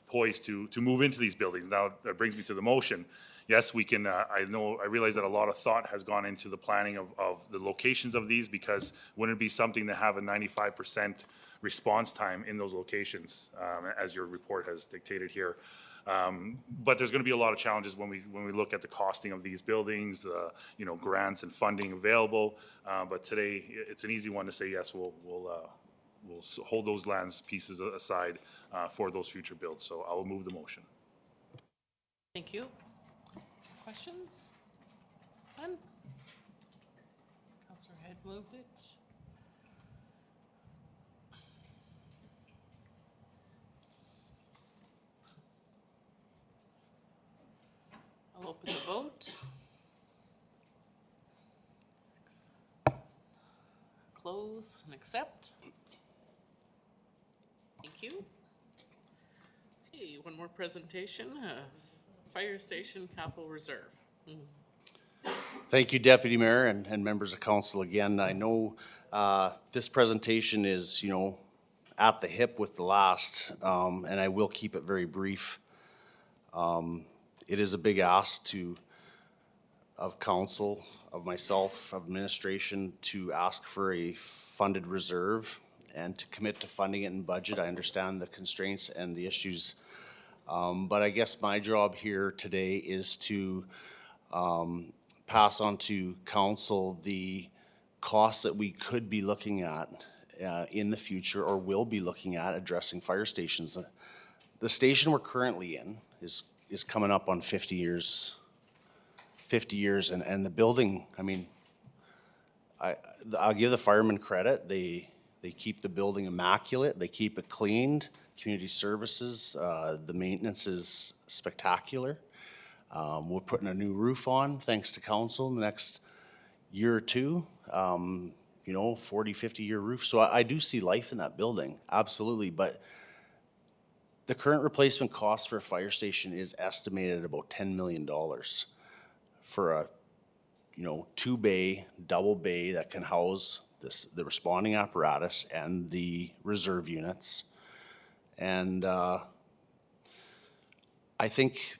Speaker 3: poised to move into these buildings. Now that brings me to the motion. Yes, we can. I realize that a lot of thought has gone into the planning of the locations of these, because wouldn't it be something to have a 95% response time in those locations, as your report has dictated here. But there's going to be a lot of challenges when we look at the costing of these buildings, grants and funding available. But today, it's an easy one to say, yes, we'll hold those lands pieces aside for those future builds. So I will move the motion.
Speaker 1: Thank you. Questions? None? Councillor Head moved it. I'll open the vote. Close and accept. Thank you. Okay, one more presentation. Fire Station Capital Reserve.
Speaker 16: Thank you, Deputy Mayor and members of council. Again, I know this presentation is, at the hip with the last, and I will keep it very brief. It is a big ask of council, of myself, of administration, to ask for a funded reserve and to commit to funding it in budget. I understand the constraints and the issues, but I guess my job here today is to pass on to council the costs that we could be looking at in the future, or will be looking at addressing fire stations. The station we're currently in is coming up on 50 years, and the building, I'll give the firemen credit. They keep the building immaculate, they keep it cleaned, community services, the maintenance is spectacular. We're putting a new roof on, thanks to council, in the next year or two, 40, 50-year roof. So I do see life in that building, absolutely, but the current replacement cost for a fire station is estimated at about $10 million for a 2-bay, double bay that can house the responding apparatus and the reserve units. And I think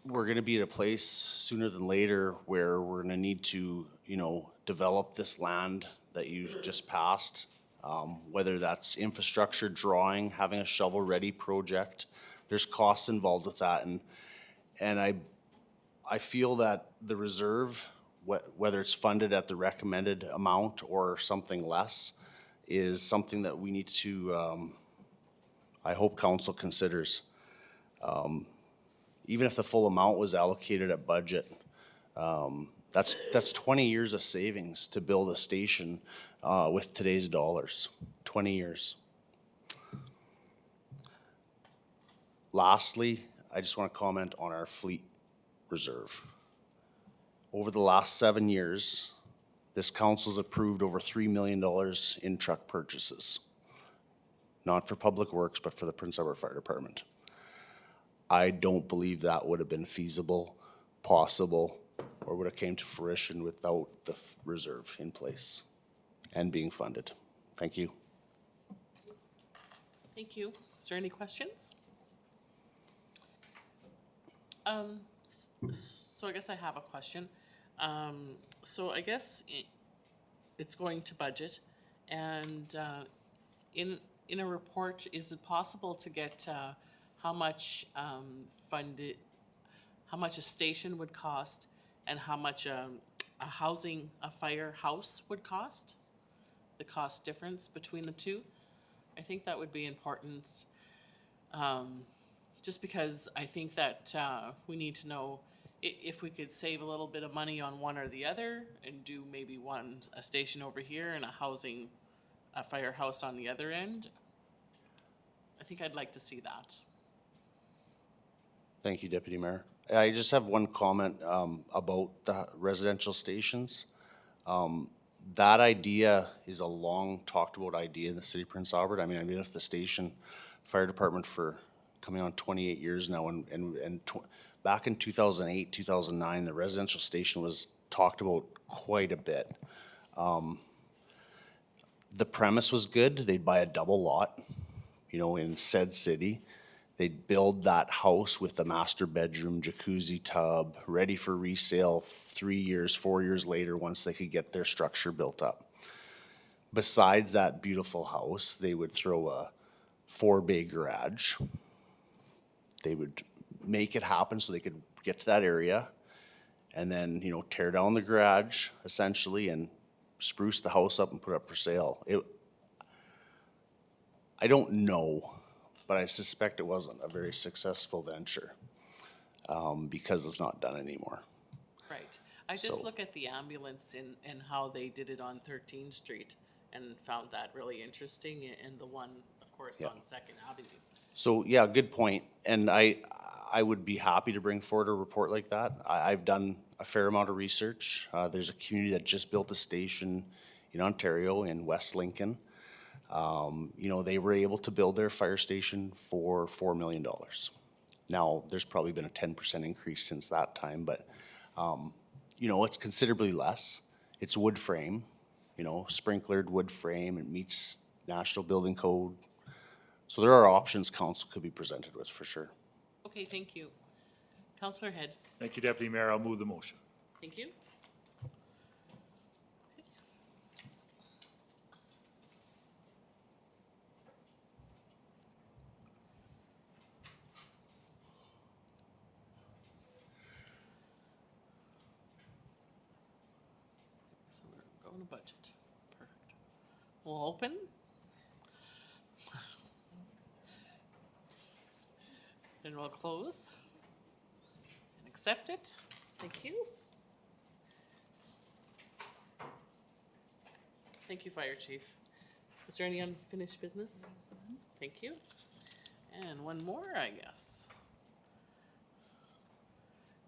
Speaker 16: we're gonna be at a place sooner than later where we're gonna need to, develop this land that you just passed. Whether that's infrastructure drawing, having a shovel-ready project, there's costs involved with that, and I feel that the reserve, whether it's funded at the recommended amount or something less, is something that we need to, I hope council considers. Even if the full amount was allocated at budget, that's 20 years of savings to build a station with today's dollars, 20 years. Lastly, I just want to comment on our fleet reserve. Over the last 7 years, this council's approved over $3 million in truck purchases. Not for Public Works, but for the Prince Edward Fire Department. I don't believe that would have been feasible, possible, or would have came to fruition without the reserve in place and being funded. Thank you.
Speaker 1: Thank you. Is there any questions? So I guess I have a question. So I guess it's going to budget, and in a report, is it possible to get how much funded, how much a station would cost, and how much a firehouse would cost? The cost difference between the two? I think that would be important, just because I think that we need to know if we could save a little bit of money on one or the other and do maybe a station over here and a firehouse on the other end. I think I'd like to see that.
Speaker 16: Thank you, Deputy Mayor. I just have one comment about the residential stations. That idea is a long talked about idea in the city of Prince Albert. I mean, I've been with the station fire department for coming on 28 years now, and back in 2008, 2009, the residential station was talked about quite a bit. The premise was good. They'd buy a double lot, you know, in said city. They'd build that house with the master bedroom, jacuzzi tub, ready for resale 3 years, 4 years later once they could get their structure built up. Besides that beautiful house, they would throw a 4-bay garage. They would make it happen so they could get to that area and then, you know, tear down the garage essentially and spruce the house up and put it up for sale. I don't know, but I suspect it wasn't a very successful venture because it's not done anymore.
Speaker 1: Right. I just
Speaker 16: So-
Speaker 1: look at the ambulance and how they did it on 13th Street and found that really interesting, and the one, of course,
Speaker 16: Yeah.
Speaker 1: on Second Avenue.
Speaker 16: So, yeah, good point. And I would be happy to bring forward a report like that. I've done a fair amount of research. There's a community that just built a station in Ontario, in West Lincoln. You know, they were able to build their fire station for $4 million. Now, there's probably been a 10% increase since that time, but, you know, it's considerably less. It's wood frame, you know, sprinklered wood frame. It meets National Building Code. So there are options council could be presented with for sure.
Speaker 1: Okay, thank you. Councillor Head,
Speaker 3: Thank you, Deputy Mayor. I'll move the motion.
Speaker 1: thank you. So we're going to budget. Perfect. We'll open. And we'll close. And accept it. Thank you. Thank you, Fire Chief. Is there any unfinished business? Thank you. And one more, I guess.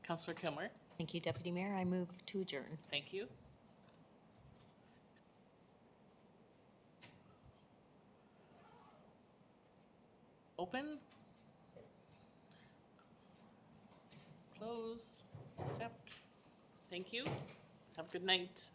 Speaker 1: Councillor Kilmer,
Speaker 2: Thank you, Deputy Mayor. I move to adjourn.
Speaker 1: thank you. Open. Close. Accept. Thank you. Have a good night.